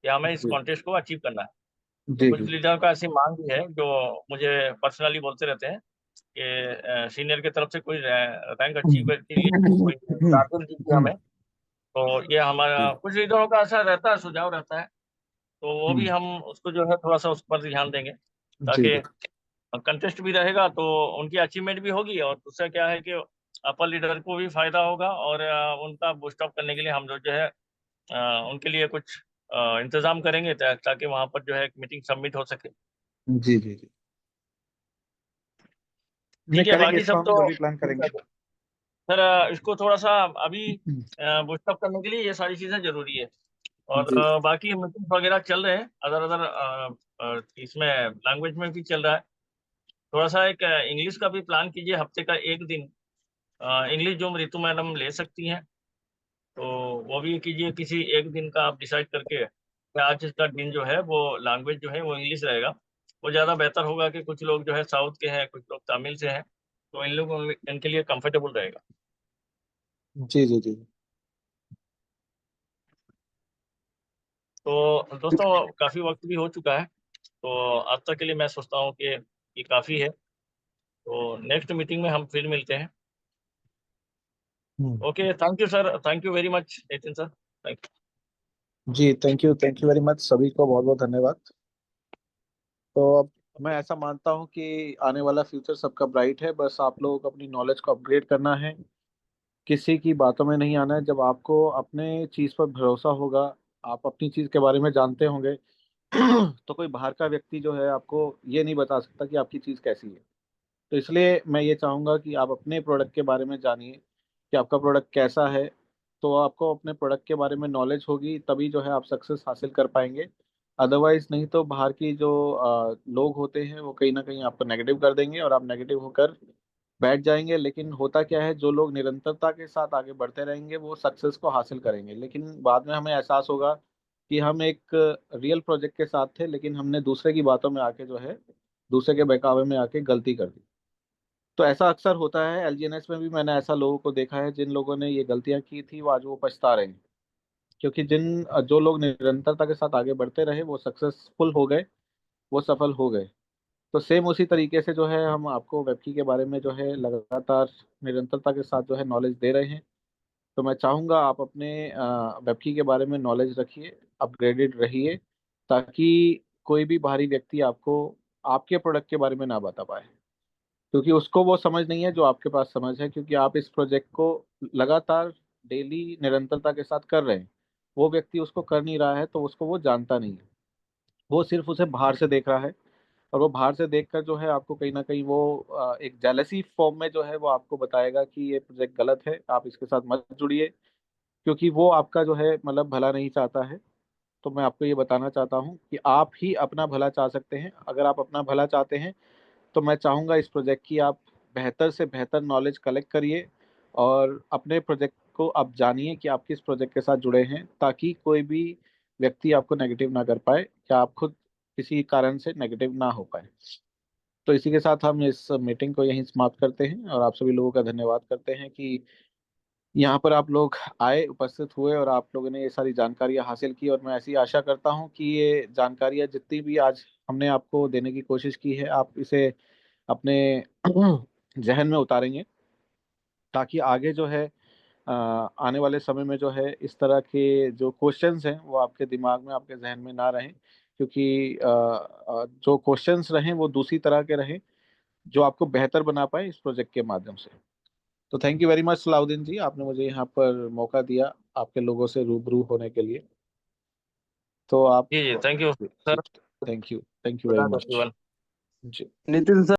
कि हमें इस जी कॉन्टेस्ट को अचीव करना है। तो जी कुछ जी लीडरों का ऐसी मांग भी है जो मुझे पर्सनली बोलते रहते हैं कि सीनियर की तरफ से कोई रैंक अचीव के लिए कोई टारगेट दीजिए हमें। तो ये हमारा कुछ लीडरों का ऐसा रहता है, सुझाव रहता है, तो वो भी हम उसको जो है थोड़ा सा उस पर ध्यान देंगे, जी ताकि कंटेस्ट भी रहेगा तो उनकी अचीवमेंट भी होगी, और दूसरा क्या है कि अपर लीडर को भी फायदा होगा, और उनका बूस्ट अप करने के लिए हम लोग जो है उनके लिए कुछ इंतजाम करेंगे ताकि वहां पर जो है मीटिंग सबमिट हो सके। जी जी जी नहीं ठीक है, करेंगे, बाकी इसको सब हम तो जल्दी प्लान ठीक है। करेंगे। सर इसको थोड़ा सा अभी बूस्ट अप करने के लिए ये सारी चीजें जरूरी है, और जी बाकी मीटिंग वगैरह चल रहे हैं, अदर अदर इसमें लैंग्वेज में भी चल रहा है। थोड़ा सा एक इंग्लिश का भी प्लान कीजिए, हफ्ते का एक दिन इंग्लिश जो रितु मैडम ले सकती हैं, तो वो भी कीजिए, किसी एक दिन का आप डिसाइड करके कि आज का दिन जो है वो लैंग्वेज जो है वो इंग्लिश रहेगा। वो ज़्यादा बेहतर होगा कि कुछ लोग जो है साउथ के हैं, कुछ लोग तमिल से हैं, तो इन लोगों इनके लिए कंफर्टेबल रहेगा। जी जी जी तो दोस्तों काफ़ी वक्त भी हो चुका है, तो आज तक के लिए मैं सोचता हूँ कि ये काफ़ी है। तो नेक्स्ट मीटिंग में हम फिर मिलते हैं। Okay, thank you sir, thank you very much Nitin sir, thank जी थैंक यू वेरी मच, सभी को बहुत बहुत धन्यवाद। तो अब मैं ऐसा मानता हूँ कि आने वाला फ्यूचर सबका ब्राइट है, बस आप लोगों को अपनी नॉलेज को अपग्रेड करना है, किसी की बातों में नहीं आना है। जब आपको अपने चीज़ पर भरोसा होगा, आप अपनी चीज़ के बारे में जानते होंगे तो कोई बाहर का व्यक्ति जो है आपको ये नहीं बता सकता कि आपकी चीज़ कैसी है। तो इसलिए मैं ये चाहूँगा कि आप अपने प्रोडक्ट के बारे में जानिए कि आपका प्रोडक्ट कैसा है। तो आपको अपने प्रोडक्ट के बारे में नॉलेज होगी तभी जो है आप सक्सेस हासिल कर पाएंगे। अदरवाइज नहीं तो बाहर की जो लोग होते हैं वो कहीं ना कहीं आपको नेगेटिव कर देंगे और आप नेगेटिव होकर बैठ जाएंगे। लेकिन होता क्या है, जो लोग निरंतरता के साथ आगे बढ़ते रहेंगे वो सक्सेस को हासिल करेंगे, लेकिन बाद में हमें एहसास होगा कि हम एक रियल प्रोजेक्ट के साथ थे लेकिन हमने दूसरे की बातों में आके जो है, दूसरे के बहकावे में आके गलती कर दी। तो ऐसा अक्सर होता है, एलजीएनएस में भी मैंने ऐसा लोगों को देखा है, जिन लोगों ने ये गलतियां की थी वो आज वो पछता रहे हैं। क्योंकि जो लोग निरंतरता के साथ आगे बढ़ते रहे वो सक्सेसफुल हो गए, वो सफल हो गए। तो सेम उसी तरीके से जो है हम आपको वेबकी के बारे में जो है लगातार निरंतरता के साथ जो है नॉलेज दे रहे हैं। तो मैं चाहूँगा आप अपने वेबकी के बारे में नॉलेज रखिए, अपग्रेडेड रहिए, ताकि कोई भी बाहरी व्यक्ति आपको आपके प्रोडक्ट के बारे में ना बता पाए, क्योंकि उसको वो समझ नहीं है जो आपके पास समझ है। क्योंकि आप इस प्रोजेक्ट को लगातार डेली निरंतरता के साथ कर रहे हैं, वो व्यक्ति उसको कर नहीं रहा है तो उसको वो जानता नहीं है, वो सिर्फ उसे बाहर से देख रहा है। और वो बाहर से देखकर जो है आपको कहीं ना कहीं वो एक जेलसी फॉर्म में जो है वो आपको बताएगा कि ये प्रोजेक्ट गलत है, आप इसके साथ मत जुड़िए, क्योंकि वो आपका जो है मतलब भला नहीं चाहता है। तो मैं आपको ये बताना चाहता हूँ कि आप ही अपना भला चाह सकते हैं। अगर आप अपना भला चाहते हैं तो मैं चाहूँगा इस प्रोजेक्ट की आप बेहतर से बेहतर नॉलेज कलेक्ट करिए और अपने प्रोजेक्ट को आप जानिए कि आप किस प्रोजेक्ट के साथ जुड़े हैं, ताकि कोई भी व्यक्ति आपको नेगेटिव ना कर पाए या आप खुद किसी कारण से नेगेटिव ना हो पाए। तो इसी के साथ हम इस मीटिंग को यहीं समाप्त करते हैं और आप सभी लोगों का धन्यवाद करते हैं कि यहाँ पर आप लोग आए, उपस्थित हुए और आप लोगों ने ये सारी जानकारियाँ हासिल की। और मैं ऐसी आशा करता हूँ कि ये जानकारियाँ जितनी भी आज हमने आपको देने की कोशिश की है, आप इसे अपने जहन में उतारेंगे, ताकि आगे जो है आने वाले समय में जो है इस तरह के जो क्वेश्चंस हैं वो आपके दिमाग में, आपके जहन में ना रहें। क्योंकि जो क्वेश्चंस रहें वो दूसरी तरह के रहें जो आपको बेहतर बना पाए इस प्रोजेक्ट के माध्यम से। तो thank you very much Salauddin ji, आपने मुझे यहाँ पर मौका दिया आपके लोगों से रूबरू होने के लिए। तो आप जी, थैंक यू जी sir, thank you good very night much everyone. जी। नितिन सर